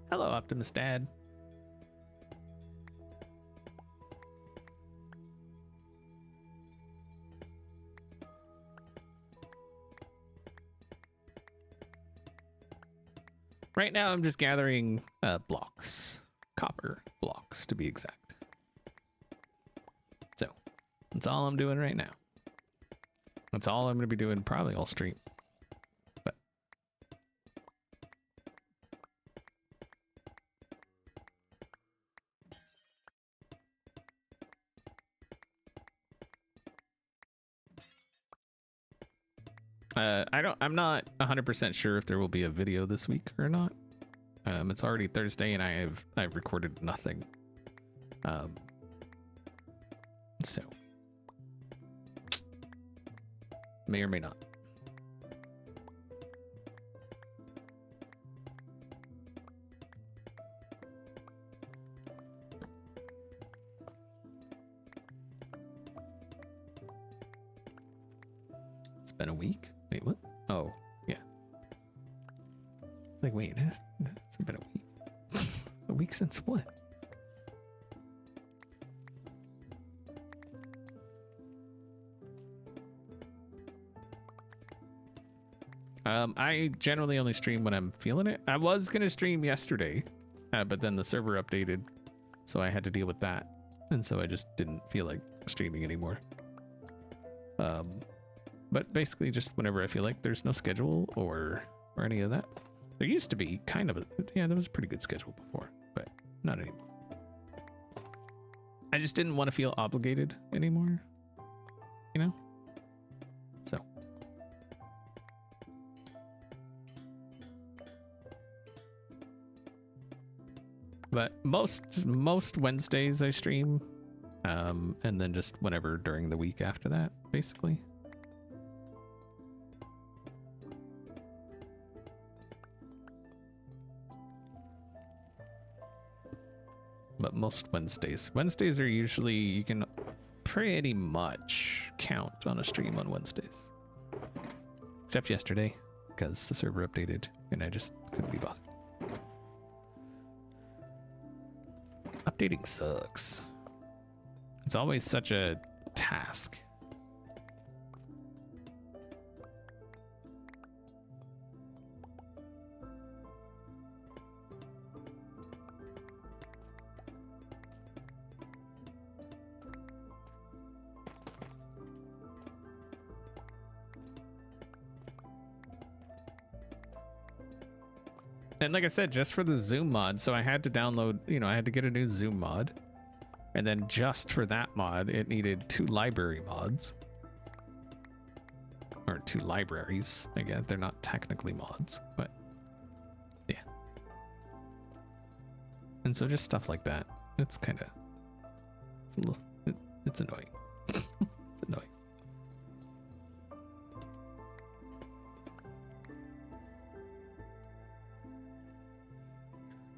Hello, Optimus Dad. Right now, I'm just gathering blocks. Copper blocks, to be exact. So, that's all I'm doing right now. That's all I'm going to be doing probably all stream. But I'm not 100% sure if there will be a video this week or not. It's already Thursday and I've recorded nothing. So may or may not. It's been a week. Wait, what? Oh, yeah. Like, wait, it's been a week. A week since what? I generally only stream when I'm feeling it. I was gonna stream yesterday, but then the server updated, so I had to deal with that, and so I just didn't feel like streaming anymore. But basically just whenever I feel like there's no schedule or any of that. There used to be kind of there was a pretty good schedule before, but not anymore. I just didn't want to feel obligated anymore, you know? So. But most Wednesdays I stream, and then just whenever during the week after that, basically. But most Wednesdays. Wednesdays are usually, you can pretty much count on a stream on Wednesdays. Except yesterday, because the server updated and I just couldn't be bothered. Updating sucks. It's always such a task. And like I said, just for the Zoom mod, so I had to download, I had to get a new Zoom mod. And then just for that mod, it needed 2 library mods. Or 2 libraries, I guess. They're not technically mods, but yeah. And so just stuff like that. It's kind of, it's annoying. It's annoying.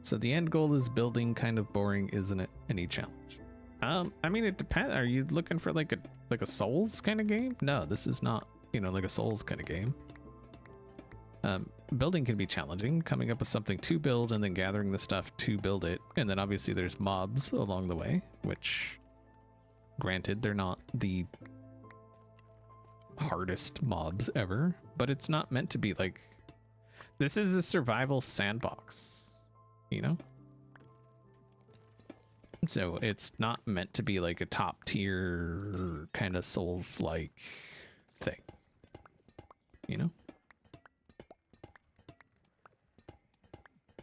So the end goal is building, kind of boring, isn't it? Any challenge? I mean, it depends. Are you looking for like a Souls kind of game? No, this is not, like a Souls kind of game. Building can be challenging, coming up with something to build and then gathering the stuff to build it. And then obviously there's mobs along the way, which granted, they're not the hardest mobs ever, but it's not meant to be like, this is a survival sandbox. So it's not meant to be like a top tier kind of Souls like thing,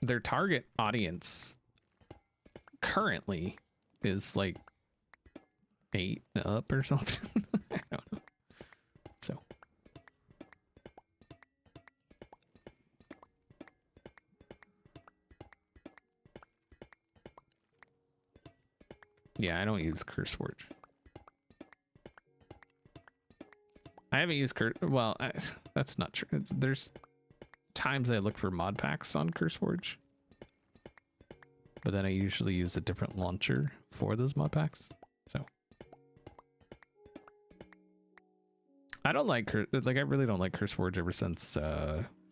Their target audience currently is like 8 up or something. I don't know. So. Yeah, I don't use CurseForge. I haven't used well, that's not true. There's times I look for mod packs on CurseForge, but then I usually use a different launcher for those mod packs. So I don't like I really don't like CurseForge ever since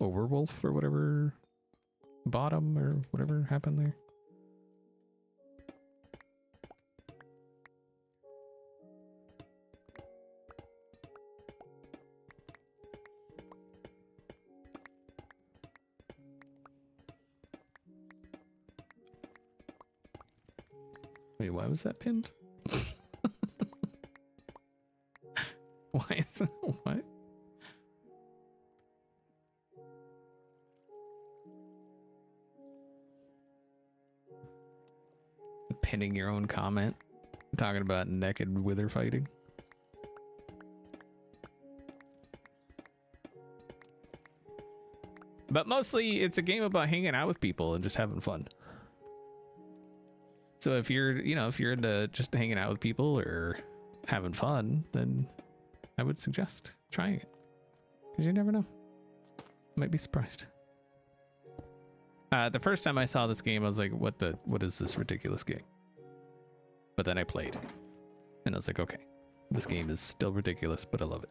Overwolf or whatever bottom or whatever happened there. Wait, why was that pinned? Why is it? What? Pinning your own comment, talking about naked wither fighting. But mostly it's a game about hanging out with people and just having fun. So if you're, you know, if you're into just hanging out with people or having fun, then I would suggest trying it. Because you never know. Might be surprised. The first time I saw this game, I was like, what is this ridiculous game? But then I played. And I was like, okay, this game is still ridiculous, but I love it.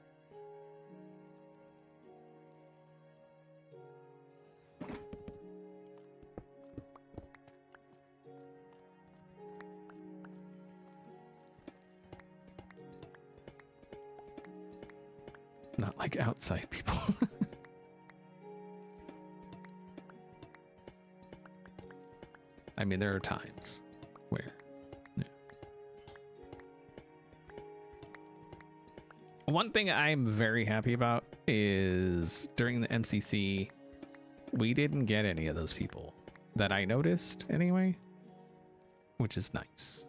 Not like outside people. I mean, there are times where, yeah. One thing I'm very happy about is during the MCC, we didn't get any of those people that I noticed anyway, which is nice.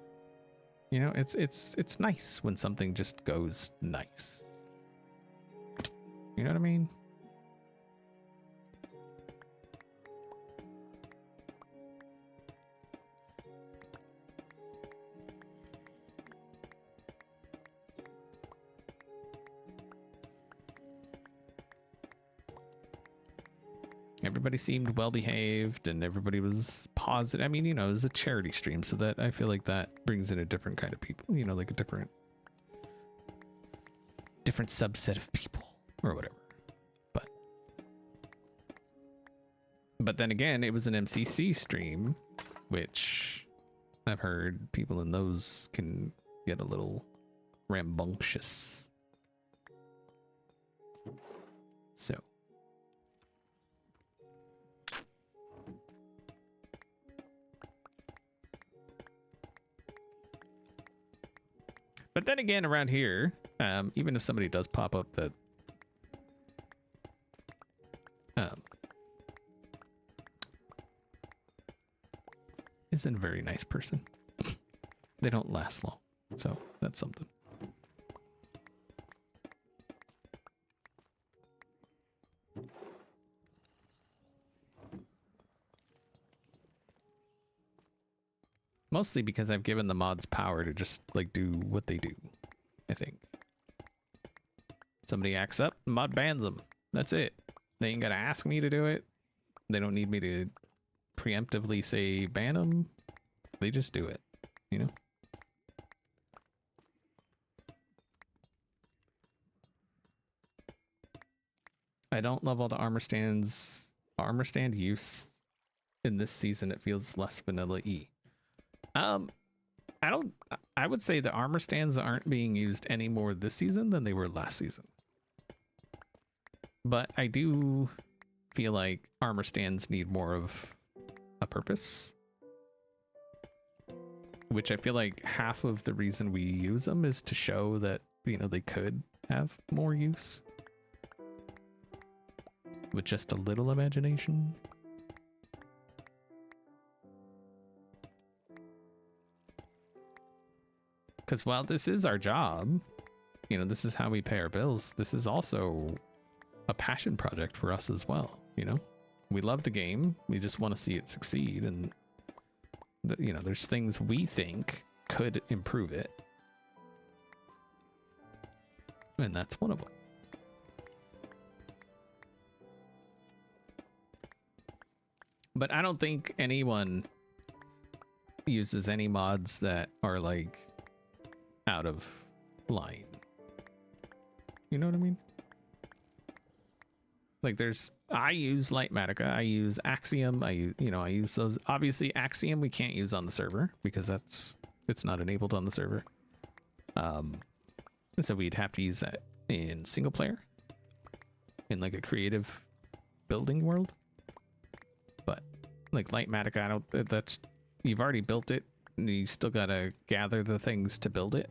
You know, it's nice when something just goes nice. You know what I mean? Everybody seemed well behaved and everybody was positive. I mean, you know, it was a charity stream, so that I feel like that brings in a different kind of people, you know, like a different subset of people or whatever. But then again, it was an MCC stream, which I've heard people in those can get a little rambunctious. So. But then again, around here, even if somebody does pop up that isn't a very nice person, they don't last long. So that's something. Mostly because I've given the mods power to just like do what they do, I think. Somebody acts up, mod bans them. That's it. They ain't gotta ask me to do it. They don't need me to preemptively say ban them. They just do it, you know? I don't love all the armor stands. Armor stand use in this season, it feels less vanilla-y. I would say the armor stands aren't being used any more this season than they were last season. But I do feel like armor stands need more of a purpose. Which I feel like half of the reason we use them is to show that, you know, they could have more use. With just a little imagination. Because while this is our job, you know, this is how we pay our bills, this is also a passion project for us as well, you know? We love the game, we just want to see it succeed, and, you know, there's things we think could improve it. And that's one of them. But I don't think anyone uses any mods that are like out of line. You know what I mean? Like I use Lightmatica, I use Axiom, I use those. Obviously Axiom we can't use on the server because it's not enabled on the server. So we'd have to use that in single player in like a creative building world. But like Lightmatica, you've already built it and you still gotta gather the things to build it.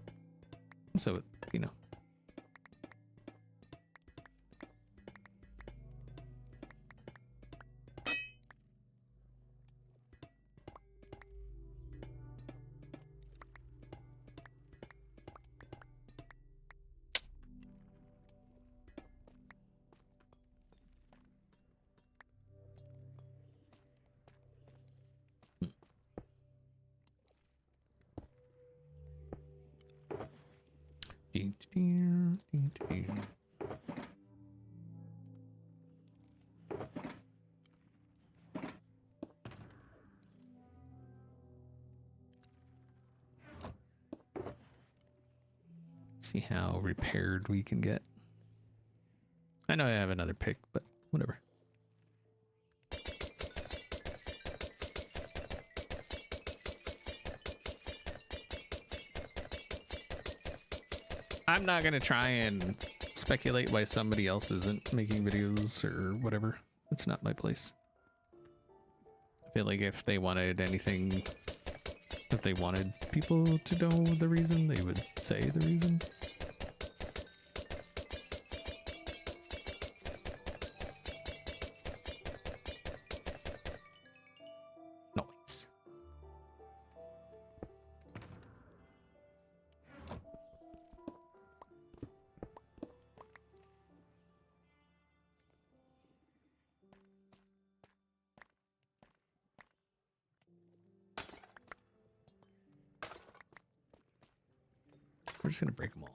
So, you know. See how repaired we can get. I know I have another pick, but whatever. I'm not gonna try and speculate why somebody else isn't making videos or whatever. It's not my place. I feel like if they wanted anything, if they wanted people to know the reason, they would say the reason. Noise. We're just gonna break them all.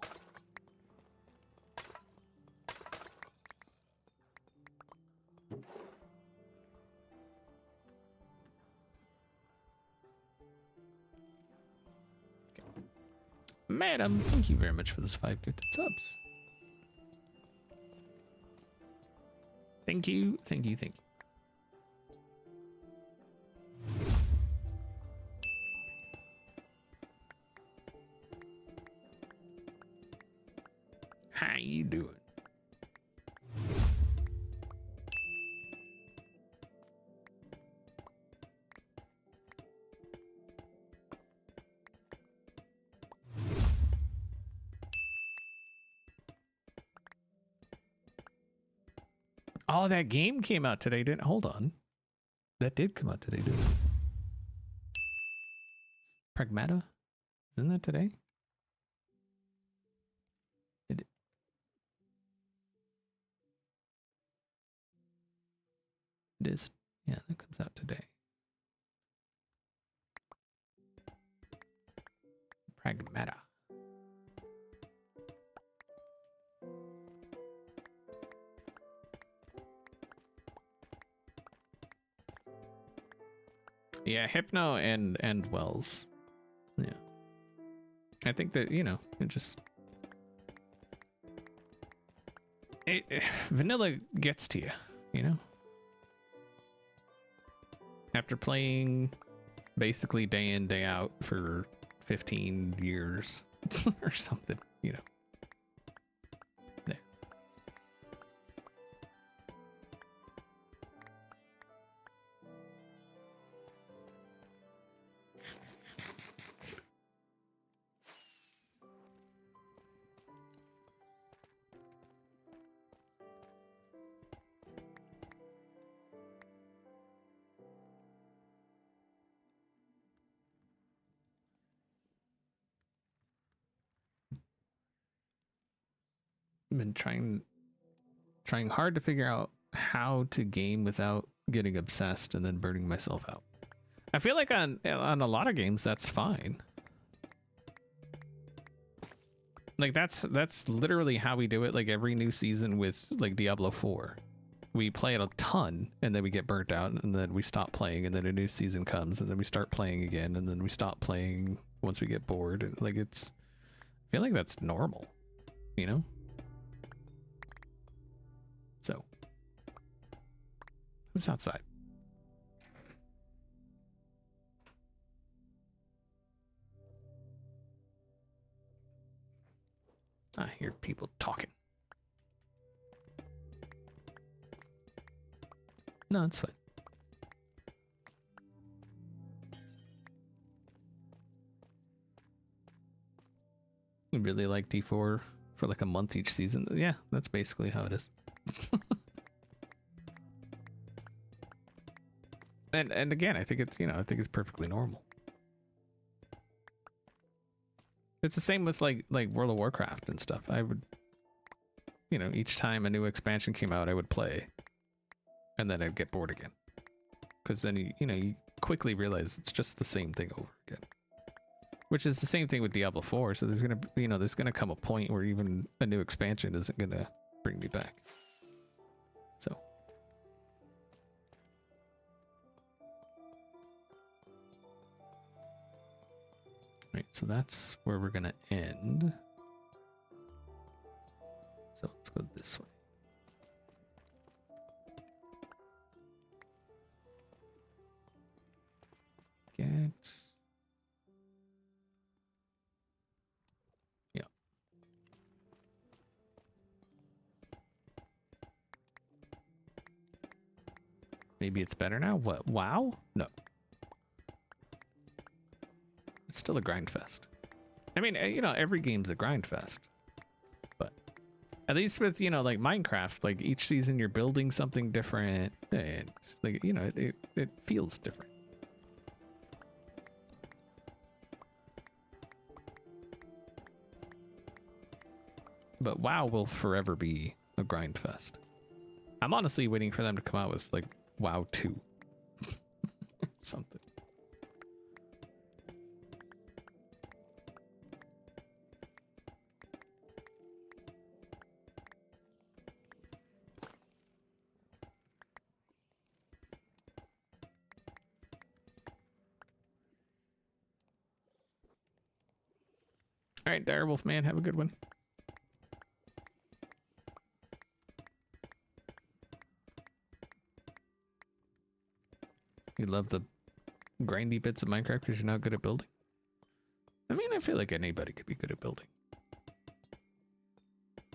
Okay. Madam, thank you very much for those 5 gifted subs. Thank you, thank you, thank you. How you doing? Oh, that game came out today, didn't? Hold on. That did come out today, didn't it? Pragmata? Isn't that today? It is. Yeah, that comes out today. Pragmata. Yeah, Hypno and Wells. Yeah. I think that, you know, it just vanilla gets to you, you know? After playing basically day in, day out for 15 years or something, you know. Yeah. Been trying hard to figure out how to game without getting obsessed and then burning myself out. I feel like on a lot of games that's fine. Like that's literally how we do it. Like every new season with like Diablo 4, we play it a ton and then we get burnt out and then we stop playing and then a new season comes and then we start playing again and then we stop playing once we get bored. Like it's, I feel like that's normal, you know? So, who's outside? I hear people talking. No, it's fine. We really like D4 for like a month each season. Yeah, that's basically how it is. and again, I think it's, you know, I think it's perfectly normal. It's the same with like World of Warcraft and stuff. I would, you know, each time a new expansion came out, I would play, and then I'd get bored again, because then you quickly realize it's just the same thing over again. Which is the same thing with Diablo 4. So there's gonna, there's gonna come a point where even a new expansion isn't gonna bring me back. So. Right, so that's where we're gonna end. So let's go this way. Get. Yeah. Maybe it's better now? What? WoW? No. It's still a grind fest. I mean, every game's a grind fest. But at least with, like Minecraft, like each season you're building something different and like, it feels different. But WoW will forever be a grind fest. I'm honestly waiting for them to come out with like WoW 2. Something. All right, Direwolf man, have a good one. You love the grindy bits of Minecraft because you're not good at building? I mean, I feel like anybody could be good at building.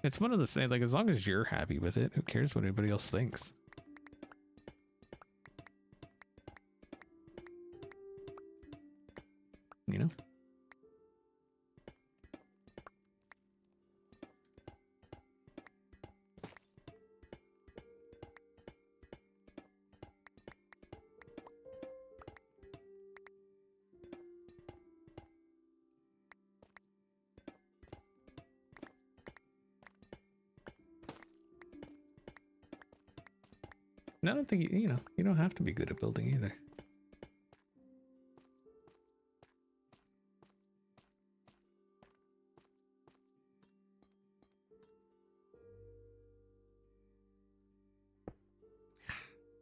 It's one of the things, like, as long as you're happy with it, who cares what anybody else thinks? You know? And I don't think, you don't have to be good at building either.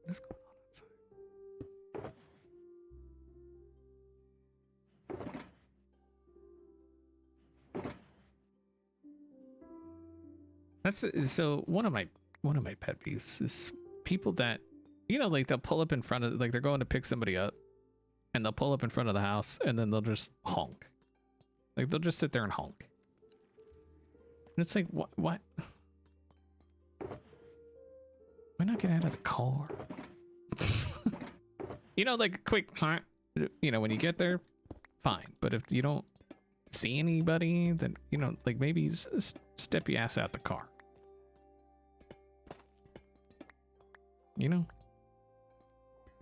What's going on outside? So one of my pet peeves is people that, like they'll pull up in front of, like they're going to pick somebody up and they'll pull up in front of the house and then they'll just honk. Like they'll just sit there and honk. And it's like, what? Why not get out of the car? Like a quick, when you get there, fine. But if you don't see anybody, then, like maybe step your ass out the car.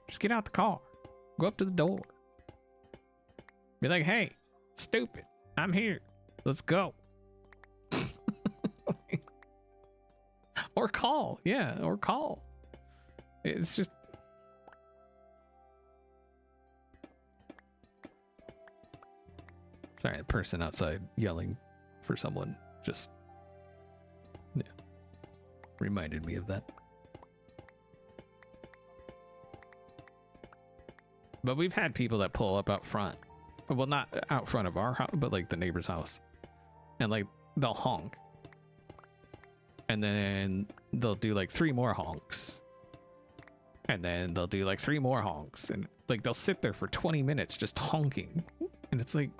Just get out the car. Go up to the door. Be like, hey, stupid, I'm here. Let's go. Or call. Yeah, or call. It's just... Sorry, the person outside yelling for someone just reminded me of that. But we've had people that pull up out front. Well, not out front of our house, but like the neighbor's house. And like they'll honk. And then they'll do like 3 more honks. And then they'll do like 3 more honks. And like they'll sit there for 20 minutes just honking. And it's like...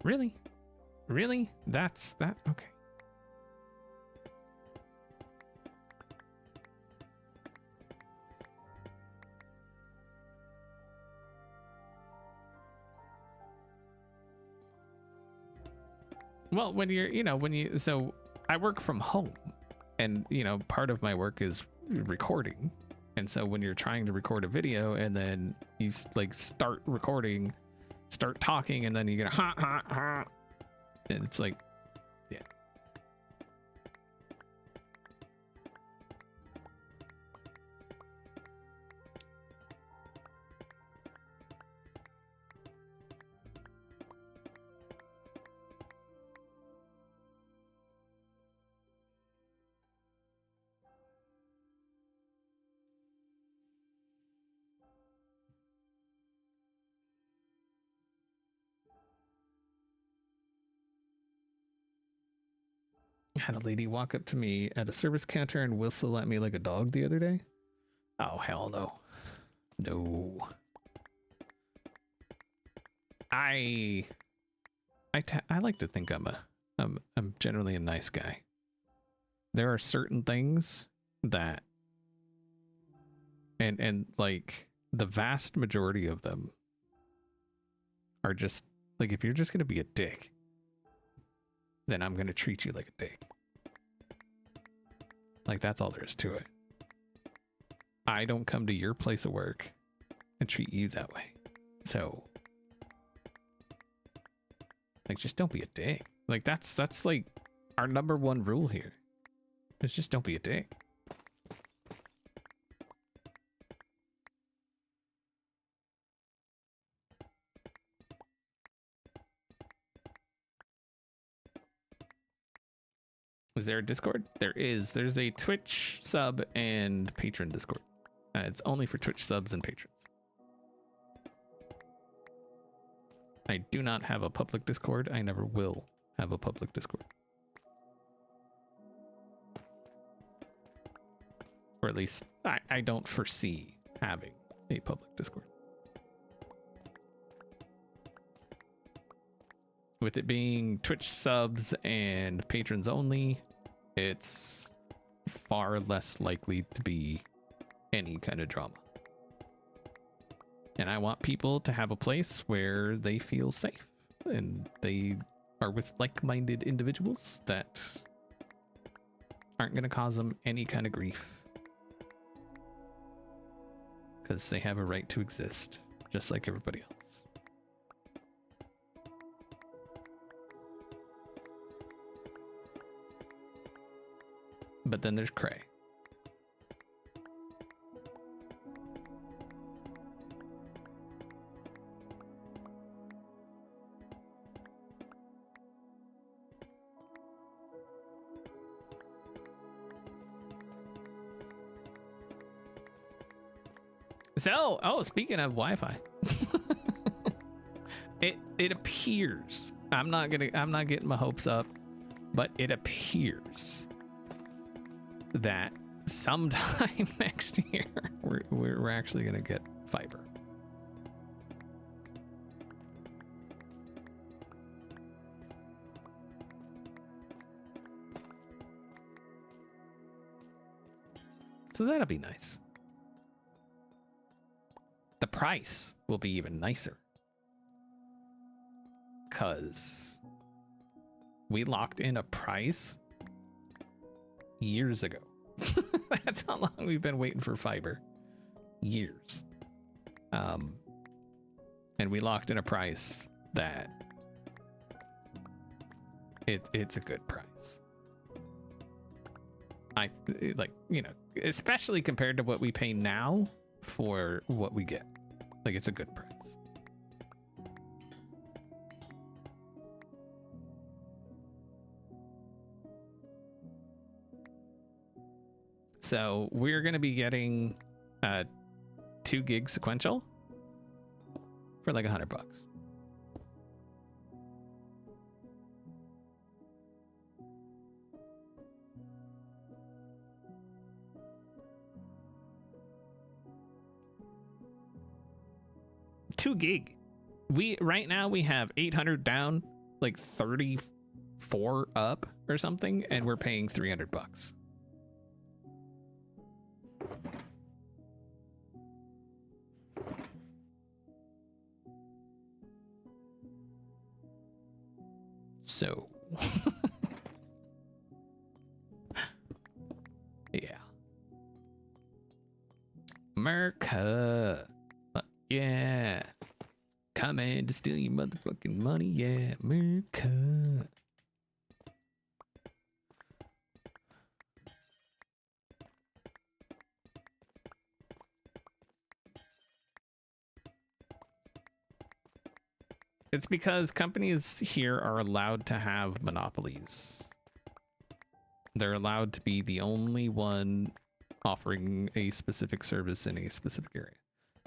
Really? Really? That's that? Okay. Well, when you're, so I work from home and, part of my work is recording. And so when you're trying to record a video and then you like start recording, start talking, and then you get a ha. And it's like, yeah. had a lady walk up to me at a service counter and whistle at me like a dog the other day. Oh, hell no. No. I like to think I'm generally a nice guy. There are certain things that and like the vast majority of them are just like, if you're just going to be a dick, then I'm going to treat you like a dick. Like, that's all there is to it. I don't come to your place of work and treat you that way. So, like, just don't be a dick. Like, that's like our #1 rule here. Is just don't be a dick. Is there a Discord? There is. There's a Twitch sub and patron Discord. It's only for Twitch subs and patrons. I do not have a public Discord. I never will have a public Discord. Or at least I don't foresee having a public Discord. With it being Twitch subs and patrons only, it's far less likely to be any kind of drama. And I want people to have a place where they feel safe and they are with like-minded individuals that aren't going to cause them any kind of grief. Because they have a right to exist, just like everybody else. But then there's Cray. So, oh, speaking of Wi-Fi, it appears, I'm not getting my hopes up, but it appears that sometime next year we're actually gonna get fiber. So that'll be nice. The price will be even nicer, because we locked in a price years ago. That's how long we've been waiting for fiber. Years. And we locked in a price that it's a good price. I like, you know, especially compared to what we pay now for what we get. Like, it's a good price. So we're going to be getting 2 gig sequential for like $100. $2 gig. Right now we have 800 down, like 34 up or something, and we're paying $300. So, yeah. America. Yeah. Coming to steal your motherfucking money. Yeah, America. It's because companies here are allowed to have monopolies. They're allowed to be the only one offering a specific service in a specific area,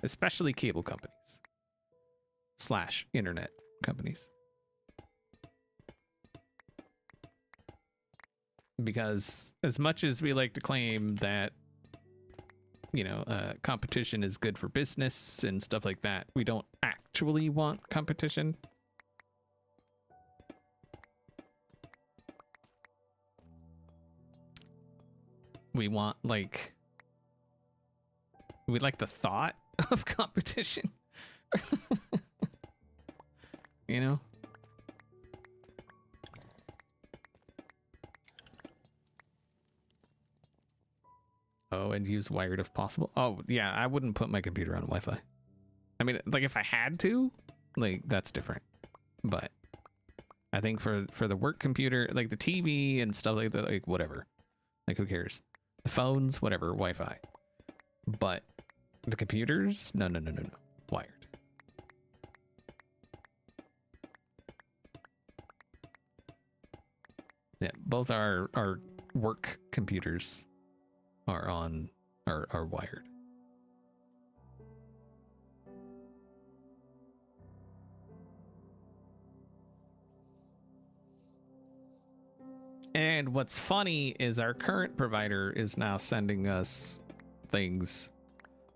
especially cable companies / internet companies. Because as much as we like to claim that, you know, competition is good for business and stuff like that, we don't actually want competition. We want, like, we like the thought of competition. You know? Oh, and use wired if possible. Oh, yeah, I wouldn't put my computer on Wi-Fi. I mean, like, if I had to, like, that's different. But I think for the work computer, like the TV and stuff like that, like, whatever. Like, who cares? The phones, whatever, Wi-Fi. But the computers, no. Wired. Yeah, both our work computers are wired. And what's funny is our current provider is now sending us things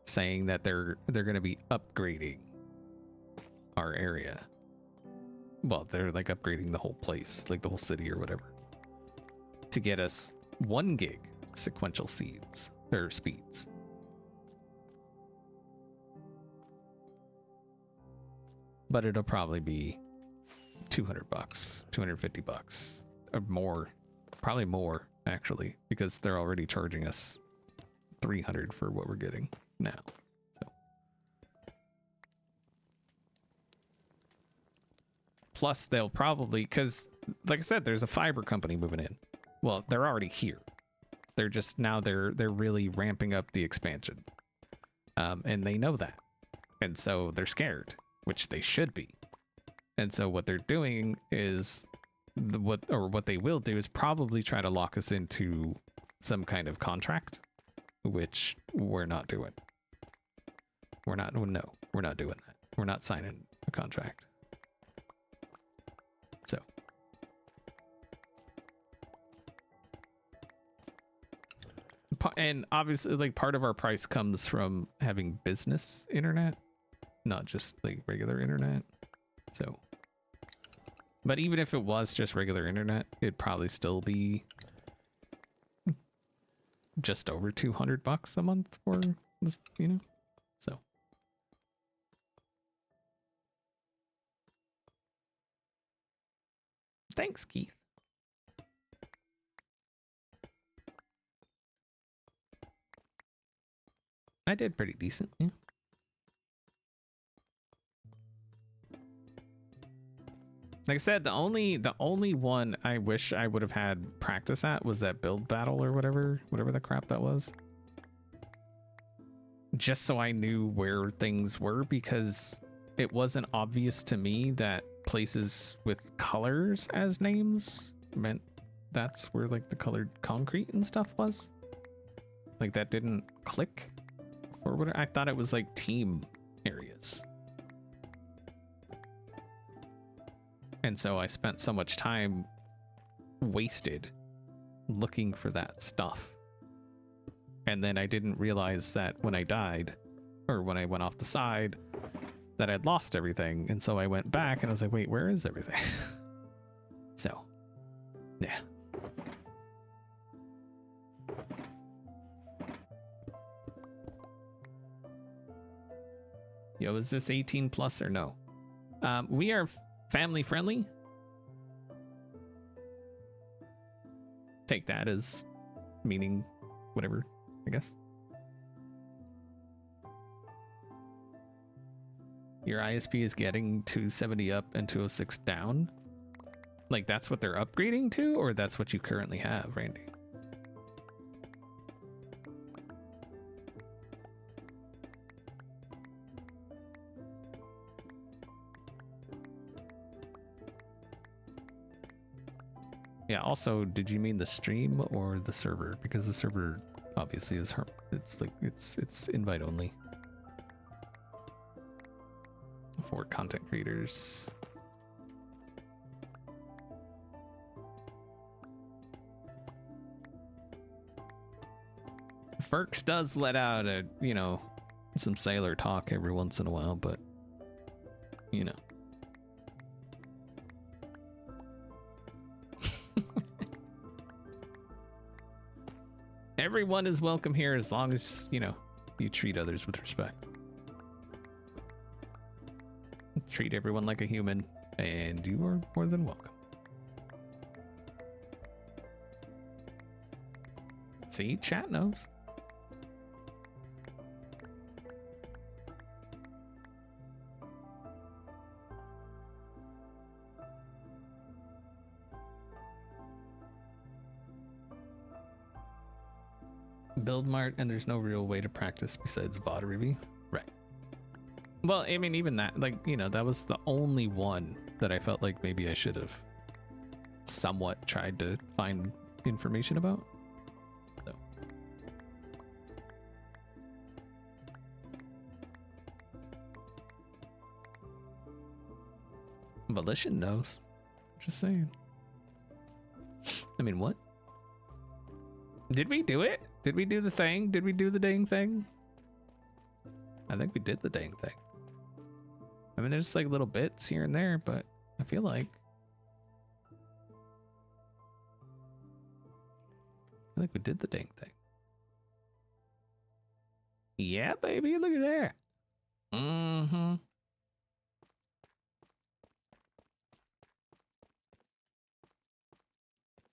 saying that they're going to be upgrading our area. Well, they're like upgrading the whole place, like the whole city or whatever, to get us 1 gig sequential speeds. But it'll probably be $200, $250 or more, probably more actually, because they're already charging us $300 for what we're getting now. So plus they'll probably, because like I said, there's a fiber company moving in. Well, they're already here. They're just now they're really ramping up the expansion, and they know that, and so they're scared, which they should be. And so what they're doing is what they will do is probably try to lock us into some kind of contract, which we're not doing. We're not doing that. We're not signing a contract. So and obviously, like, part of our price comes from having business internet, not just like regular internet. So, but even if it was just regular internet, it'd probably still be just over $200 a month for this, you know. So thanks, Keith. I did pretty decent, yeah. Like I said, the only one I wish I would have had practice at was that build battle or whatever the crap that was. Just so I knew where things were, because it wasn't obvious to me that places with colors as names meant that's where, like, the colored concrete and stuff was. Like, that didn't click. Or what? I thought it was like team areas. And so I spent so much time wasted looking for that stuff. And then I didn't realize that when I died, or when I went off the side, that I'd lost everything. And so I went back and I was like, wait, where is everything? So, yeah. Yo, is this 18 plus or no? We are family friendly. Take that as meaning whatever, I guess. Your ISP is getting 270 up and 206 down? Like, that's what they're upgrading to, or that's what you currently have, Randy? Yeah, also, did you mean the stream or the server? Because the server obviously is it's invite only for content creators. Burks does let out a, you know, some sailor talk every once in a while, but, you know. Everyone is welcome here as long as, you know, you treat others with respect. Treat everyone like a human, and you are more than welcome. See, chat knows. Build mart, and there's no real way to practice besides VOD review. Right. Well, I mean, even that, like, you know, that was the only one that I felt like maybe I should have somewhat tried to find information about. So. Volition knows. Just saying. I mean, what? Did we do it? Did we do the thing? Did we do the dang thing? I think we did the dang thing. I mean, there's like little bits here and there, but I feel like we did the dang thing. Yeah, baby, look at that. Mm-hmm.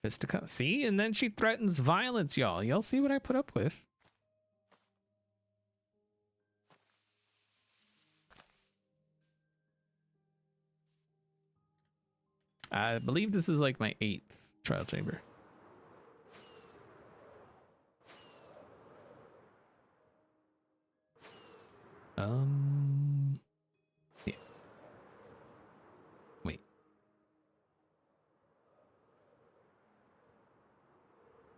Fisticuff. See, and then she threatens violence, y'all. Y'all see what I put up with? I believe this is like my 8th trial chamber. Yeah. Wait.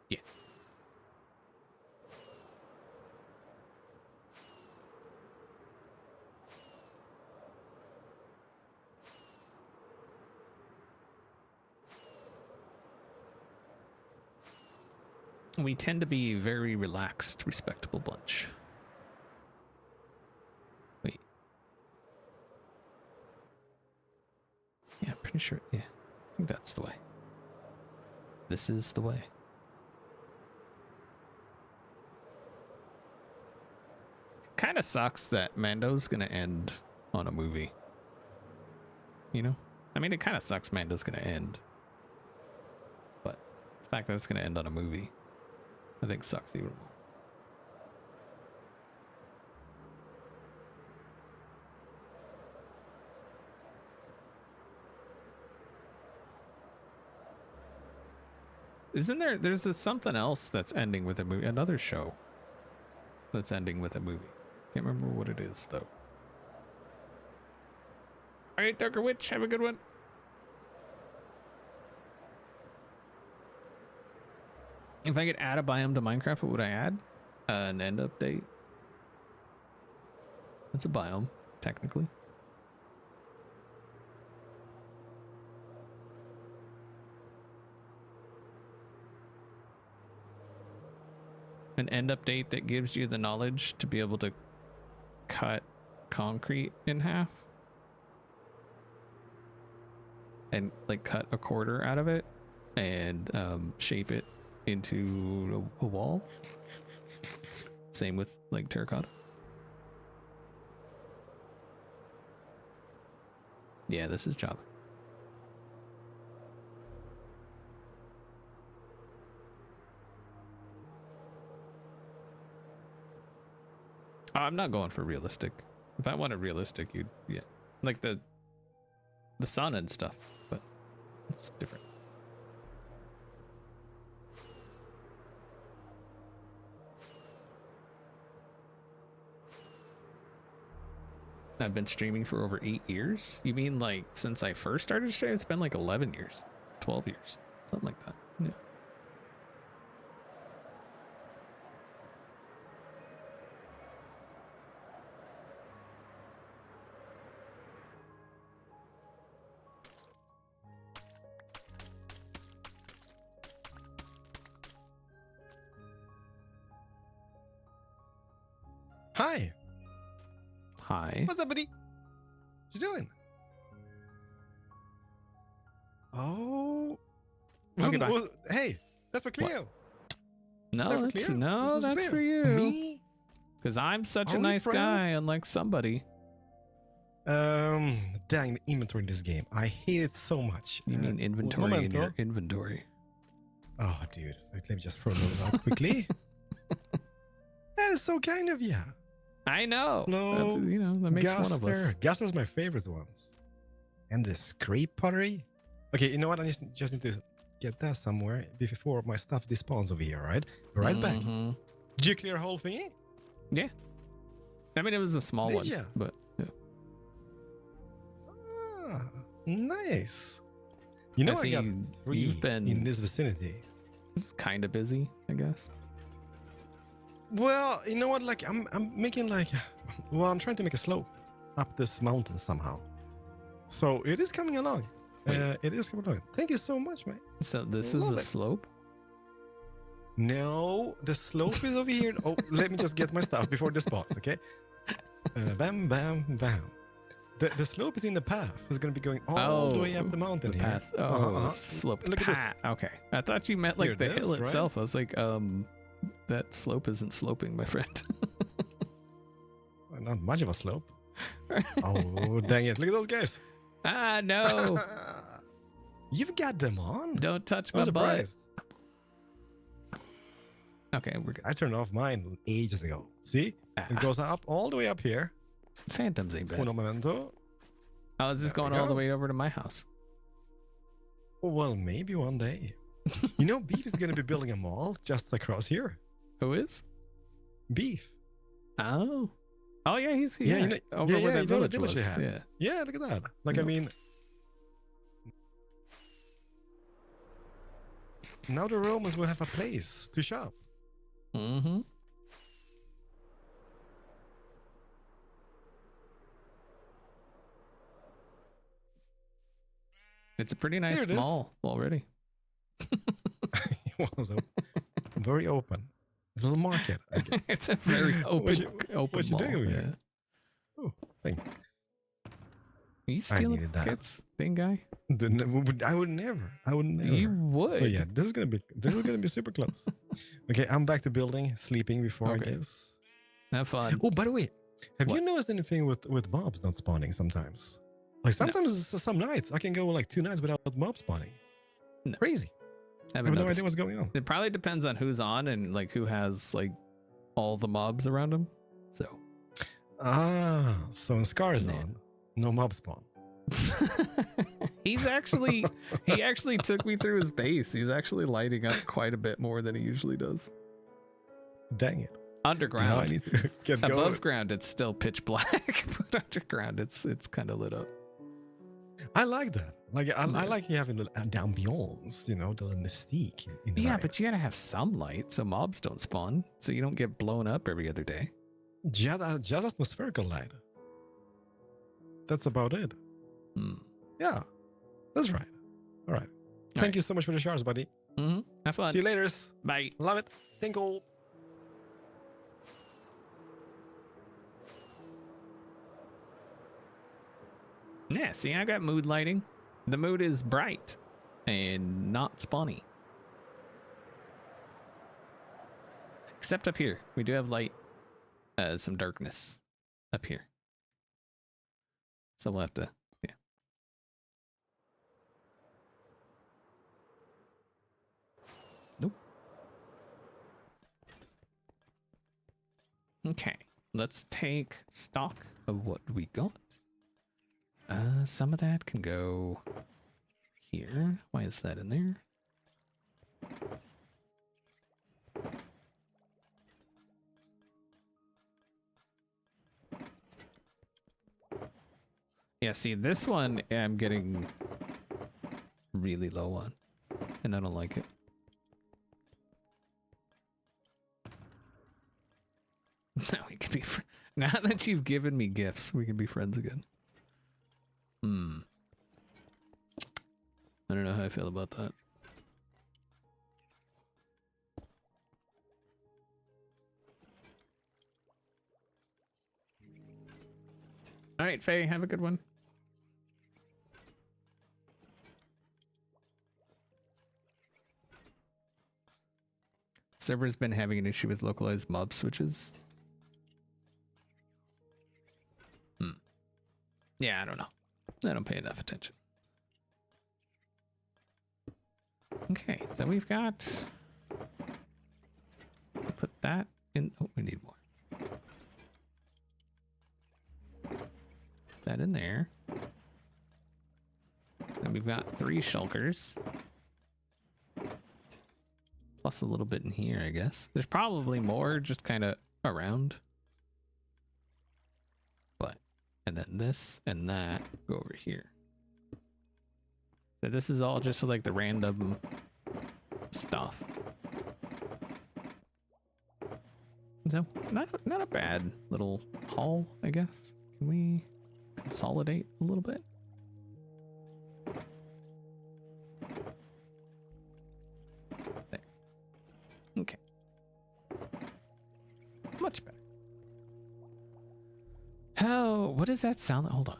Yeah. We tend to be a very relaxed, respectable bunch. Wait. Yeah, pretty sure. Yeah, I think that's the way. This is the way. Kind of sucks that Mando's gonna end on a movie. You know? I mean, it kind of sucks Mando's gonna end. But the fact that it's gonna end on a movie, I think sucks even more. Isn't there's something else that's ending with a movie, another show that's ending with a movie. Can't remember what it is though. All right, Darker Witch, have a good one. If I could add a biome to Minecraft, what would I add? An end update. That's a biome, technically. An end update that gives you the knowledge to be able to cut concrete in half. And like cut a quarter out of it and shape it into a wall. Same with like terracotta. Yeah, this is Java. I'm not going for realistic. If I wanted realistic, you'd like the sun and stuff, but it's different. I've been streaming for over 8 years. You mean like since I first started streaming? It's been like 11 years, 12 years, something like that. Yeah. Hi. Hi. What's up, buddy? What you doing? Oh. Okay, bye. Hey, that's for Cleo. No, that's for Cleo. no, This was that's Cleo. for you. Me? Because I'm such Are a we nice guy, friends? unlike somebody. Dang, the inventory in this game. I hate it so much. You mean inventory in momento. your inventory? Oh, dude. Let me just throw those out quickly. That is so kind of you. I know. Hello, You know, that makes one of us. Gaster's my favorite ones. And the scrape pottery. Okay, you know what? I just need to get that somewhere before my stuff despawns over here, right? Right back. Mhm. Did you clear a whole thingy? Yeah. I mean, it was a small Did one, ya? but yeah. Ah, nice. You know, I got see 3 you've been in this vicinity. kind of busy, I guess. Well, you know what? Like, I'm making like, well, I'm trying to make a slope up this mountain somehow. So it is coming along. Wait. It is coming along. Thank you so much, man. So this is Love a it. slope? No, the slope is over here. Oh, let me just get my stuff before the spots, okay? Bam, bam, bam. The slope is in the path. It's going to be going all the way up the mountain the here. path. Oh, slope. Look at this. Okay. I thought you meant like Here the it is, hill right? itself. I was like, that slope isn't sloping, my friend. Well, not much of a slope. Oh, dang it. Look at those guys. Ah, no. You've got them on. Don't touch I'm my butt. surprised. Okay, we're good. I turned off mine ages ago. See? It goes up all the way up here. Phantoms ain't bad. Uno momento. I was just There we going all the go. way over to my house. Well, maybe one day. You know, Beef is going to be building a mall just across here. Who is? Beef. Oh. Oh, yeah, he's here. Yeah, you know, over yeah, where that you know the village village was. they had. Yeah. Yeah, look at that. Like, Yeah. I mean, now the Romans will have a place to shop. Mm-hmm. It's a pretty nice Here it is. mall already. It was very open. It's a little market, I guess. It's a very open, open what you mall. doing over Yeah. here? Oh, thanks. Are you stealing needed that. buckets, thing guy? I would never. I would never. You would. So yeah, this is gonna be super close. Okay, I'm back to building, sleeping before Okay. I guess. Have fun. Oh, by the way, have What? you noticed anything with mobs not spawning sometimes? Like sometimes some nights I can go like 2 nights without mob spawning. No. Crazy. I Haven't have no noticed. idea what's going on. It probably depends on who's on and like who has like all the mobs around him. So Ah, so when Scar is Yeah. on, no mob spawn. he actually took me through his base. He's actually lighting up quite a bit more than he usually does. Dang it. Now I Underground. need to get going. Above ground it's still pitch black, but underground it's kind of lit up. I like that. Like I like having the ambiance, you know, the mystique in the Yeah, night. but you gotta have some light so mobs don't spawn, so you don't get blown up every other day. Just atmospherical light. That's about it. Hmm. Yeah, that's right. All right. Thank right. you so much for the shards, buddy. Mm-hmm. Have fun. See you later. Bye. Love it. Tinkle. Yeah, see, I got mood lighting. The mood is bright and not spawny. Except up here. We do have light, some darkness up here. So we'll have to, yeah. Nope. Okay, let's take stock of what we got. Some of that can go here. Why is that in there? Yeah, see, this one I'm getting really low on, and I don't like it. Now we can be now that you've given me gifts, we can be friends again. I don't know how I feel about that. night, Faye. Have a good one. Server's been having an issue with localized mob switches. Yeah, I don't know. I don't pay enough attention. Okay, so we've got... Put that in... Oh, we need more. That in there. Then we've got 3 shulkers. Plus a little bit in here, I guess. There's probably more just kind of around. But, and then this and that go over here. So this is all just like the random stuff. So, not a bad little haul, I guess. Can we consolidate a little bit? There. Okay. Much better. Oh, what does that sound like? Hold on.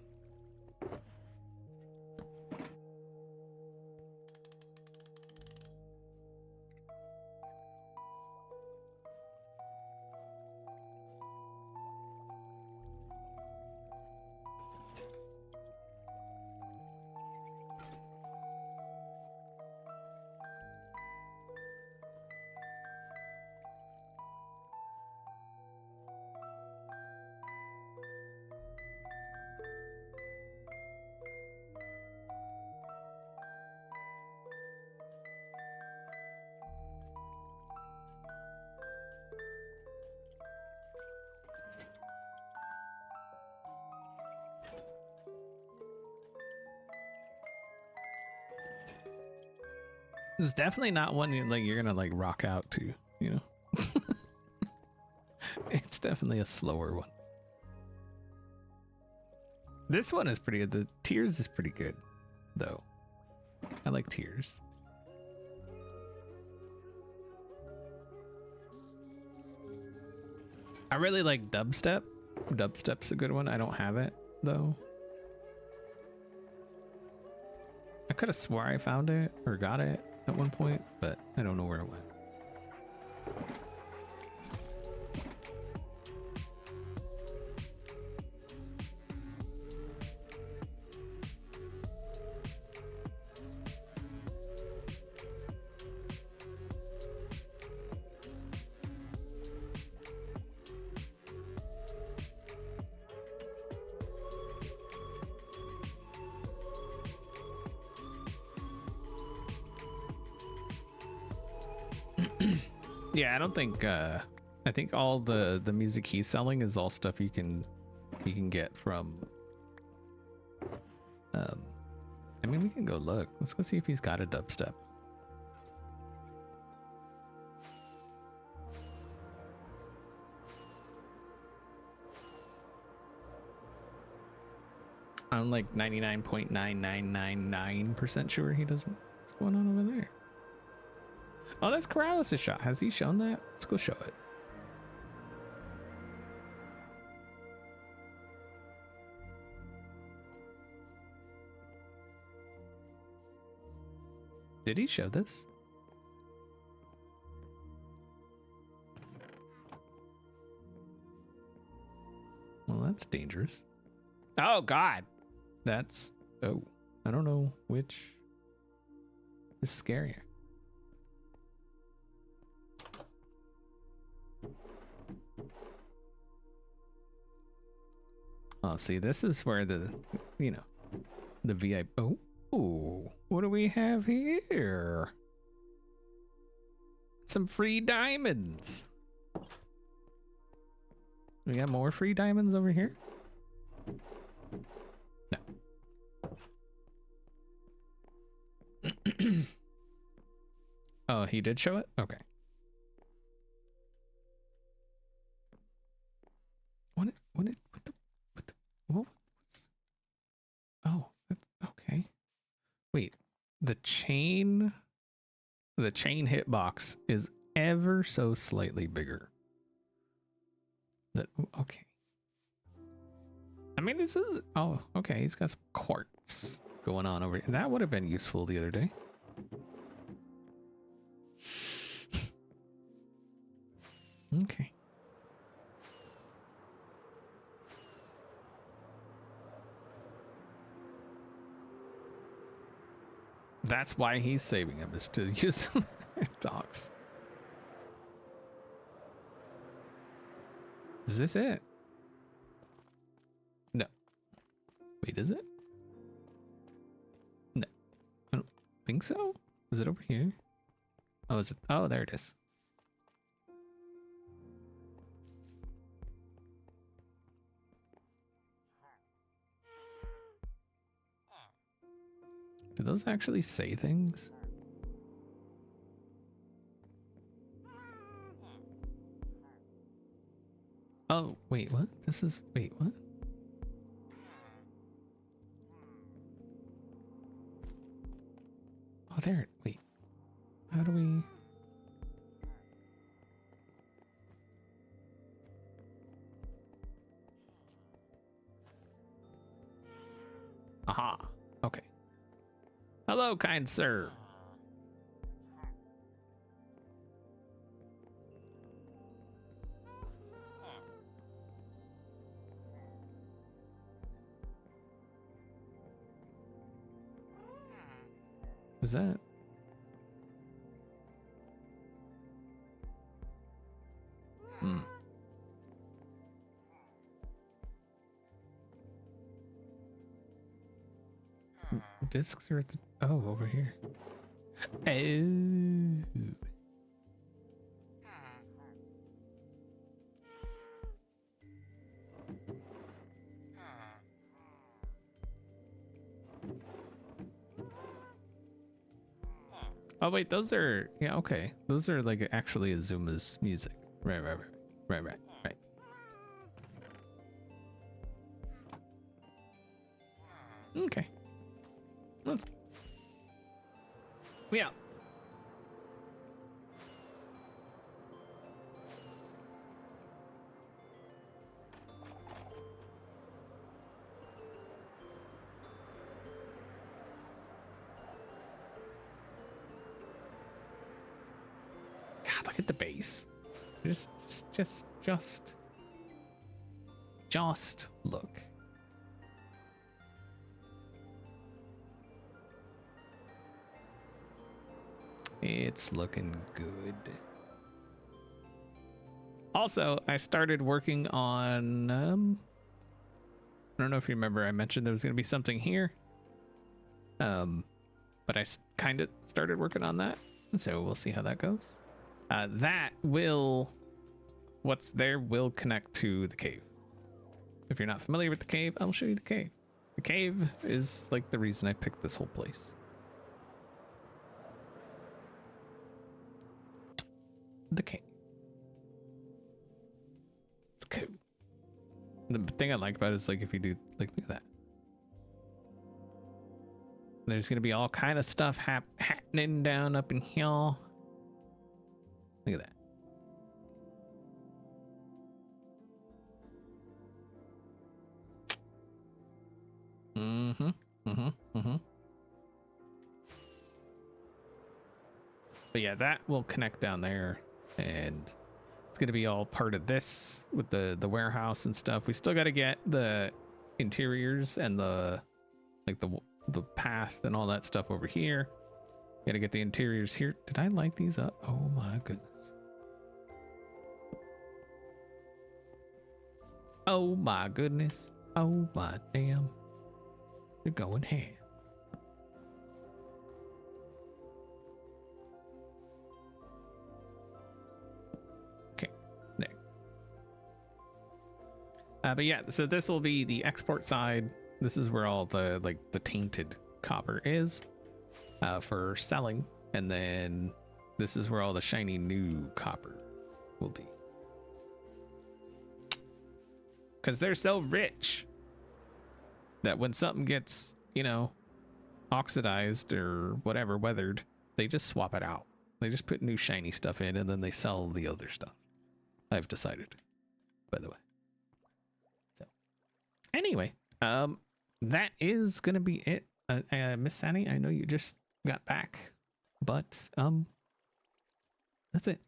It's definitely not one you're gonna like rock out to, you know. It's definitely a slower one. This one is pretty good. The Tears is pretty good, though. I like Tears. I really like Dubstep. Dubstep's a good one. I don't have it, though. I could have swore I found it or got it at one point, but I don't know where it went. Yeah, I don't think I think all the music he's selling is all stuff you can get from I mean, we can go look. Let's go see if he's got a dubstep. I'm like 99.9999% sure he doesn't. What's going on over there? Oh, that's Corrales' shot. Has he shown that? Let's go show it. Did he show this? Well, that's dangerous. Oh, God. That's... Oh, I don't know which is scarier. Oh, see, this is where the, you know, the VIP... Oh, ooh, what do we have here? Some free diamonds. We got more free diamonds over here? No. Oh, he did show it? Okay. What the... Oh, okay. Wait, the chain hitbox is ever so slightly bigger. Okay. mean, this is... Oh, okay. He's got some quartz going on over here. That would have been useful the other day. Okay. That's why he's saving him, is to use dogs. Is this it? No. Wait, is it? No. I don't think so. Is it over here? Oh, is it? Oh, there it is. Do those actually say things? Oh, wait, what? This is... Wait, what? Oh, there. Wait. How do we... Aha. Okay. Hello, kind sir. Is that... Hmm. Discs are at the... Oh, over here. Oh. Oh wait, those are... Yeah, okay. Those are like actually Azuma's music. Right. Okay. Let's... We out. God, look at the base. Just look. It's looking good. Also, I started working on, I don't know if you remember, I mentioned there was going to be something here. But I kind of started working on that. So we'll see how that goes. That will, what's there will connect to the cave. If you're not familiar with the cave, I'll show you the cave. The cave is like the reason I picked this whole place. The cave. It's cool. The thing I like about it is like if you do like look at that. There's gonna be all kind of stuff happening down up in here. Look at that. But yeah, that will connect down there, and it's gonna be all part of this with the warehouse and stuff. We still got to get the interiors and the path and all that stuff over here. Got to get the interiors here. Did I light these up? Oh my goodness. Oh my goodness. Oh my damn. You're going ham. Okay, there. But yeah, so this will be the export side. This is where all the the tainted copper is for selling, and then this is where all the shiny new copper will be. Because they're so rich that when something gets, you know, oxidized or whatever, weathered, they just swap it out. They just put new shiny stuff in, and then they sell the other stuff. I've decided, by the way. So, Anyway, that is gonna be it. Miss Sandy, I know you just got back, but that's it.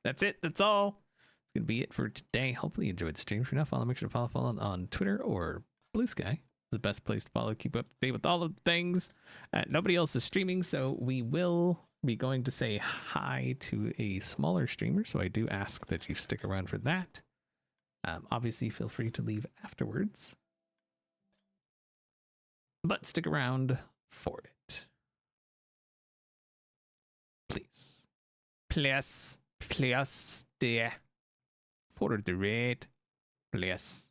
That's it. That's all. It's gonna be it for today. Hopefully you enjoyed the stream. If you're not following, make sure to follow on Twitter or Blue Sky. It's the best place to follow. Keep up to date with all of the things. Nobody else is streaming, so we will be going to say hi to a smaller streamer. So I do ask that you stick around for that. Obviously, feel free to leave afterwards, but stick around for it, please. Please, dear. For the rate, please.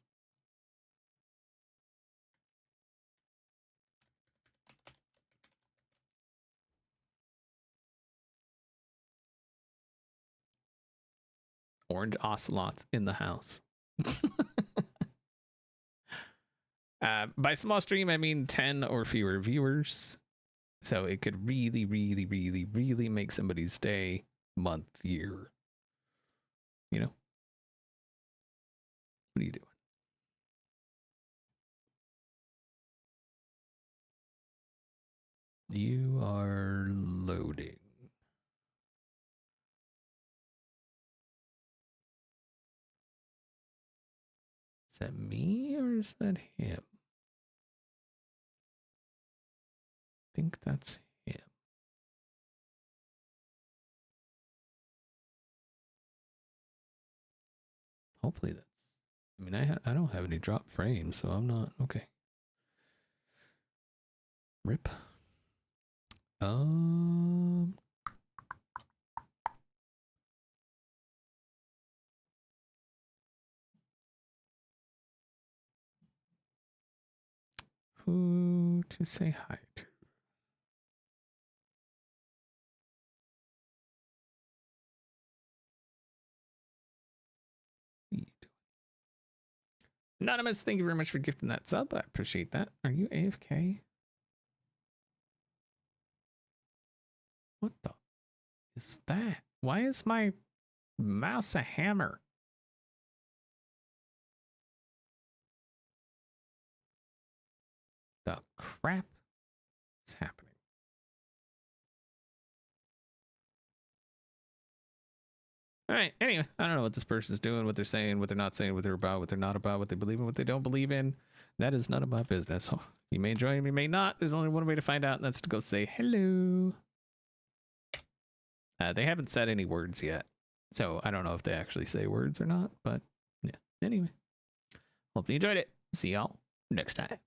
Orange ocelots in the house. By small stream, I mean 10 or fewer viewers. So it could really, really, really, really make somebody's day, month, year. You know? What are you doing? You are loading. Is that me or is that him? I think that's him. Hopefully that's. I mean, I don't have any drop frames, so I'm not okay. Rip. Who to say hi to? Anonymous, thank you very much for gifting that sub. I appreciate that. Are you AFK? What the is that? Why is my mouse a hammer? The crap is happening? All right. Anyway, I don't know what this person's doing, what they're saying, what they're not saying, what they're about, what they're not about, what they believe in, what they don't believe in. That is none of my business. So you may enjoy him, you may not. There's only one way to find out, and that's to go say hello. They haven't said any words yet, so I don't know if they actually say words or not. But yeah. Anyway, hope you enjoyed it. See y'all next time.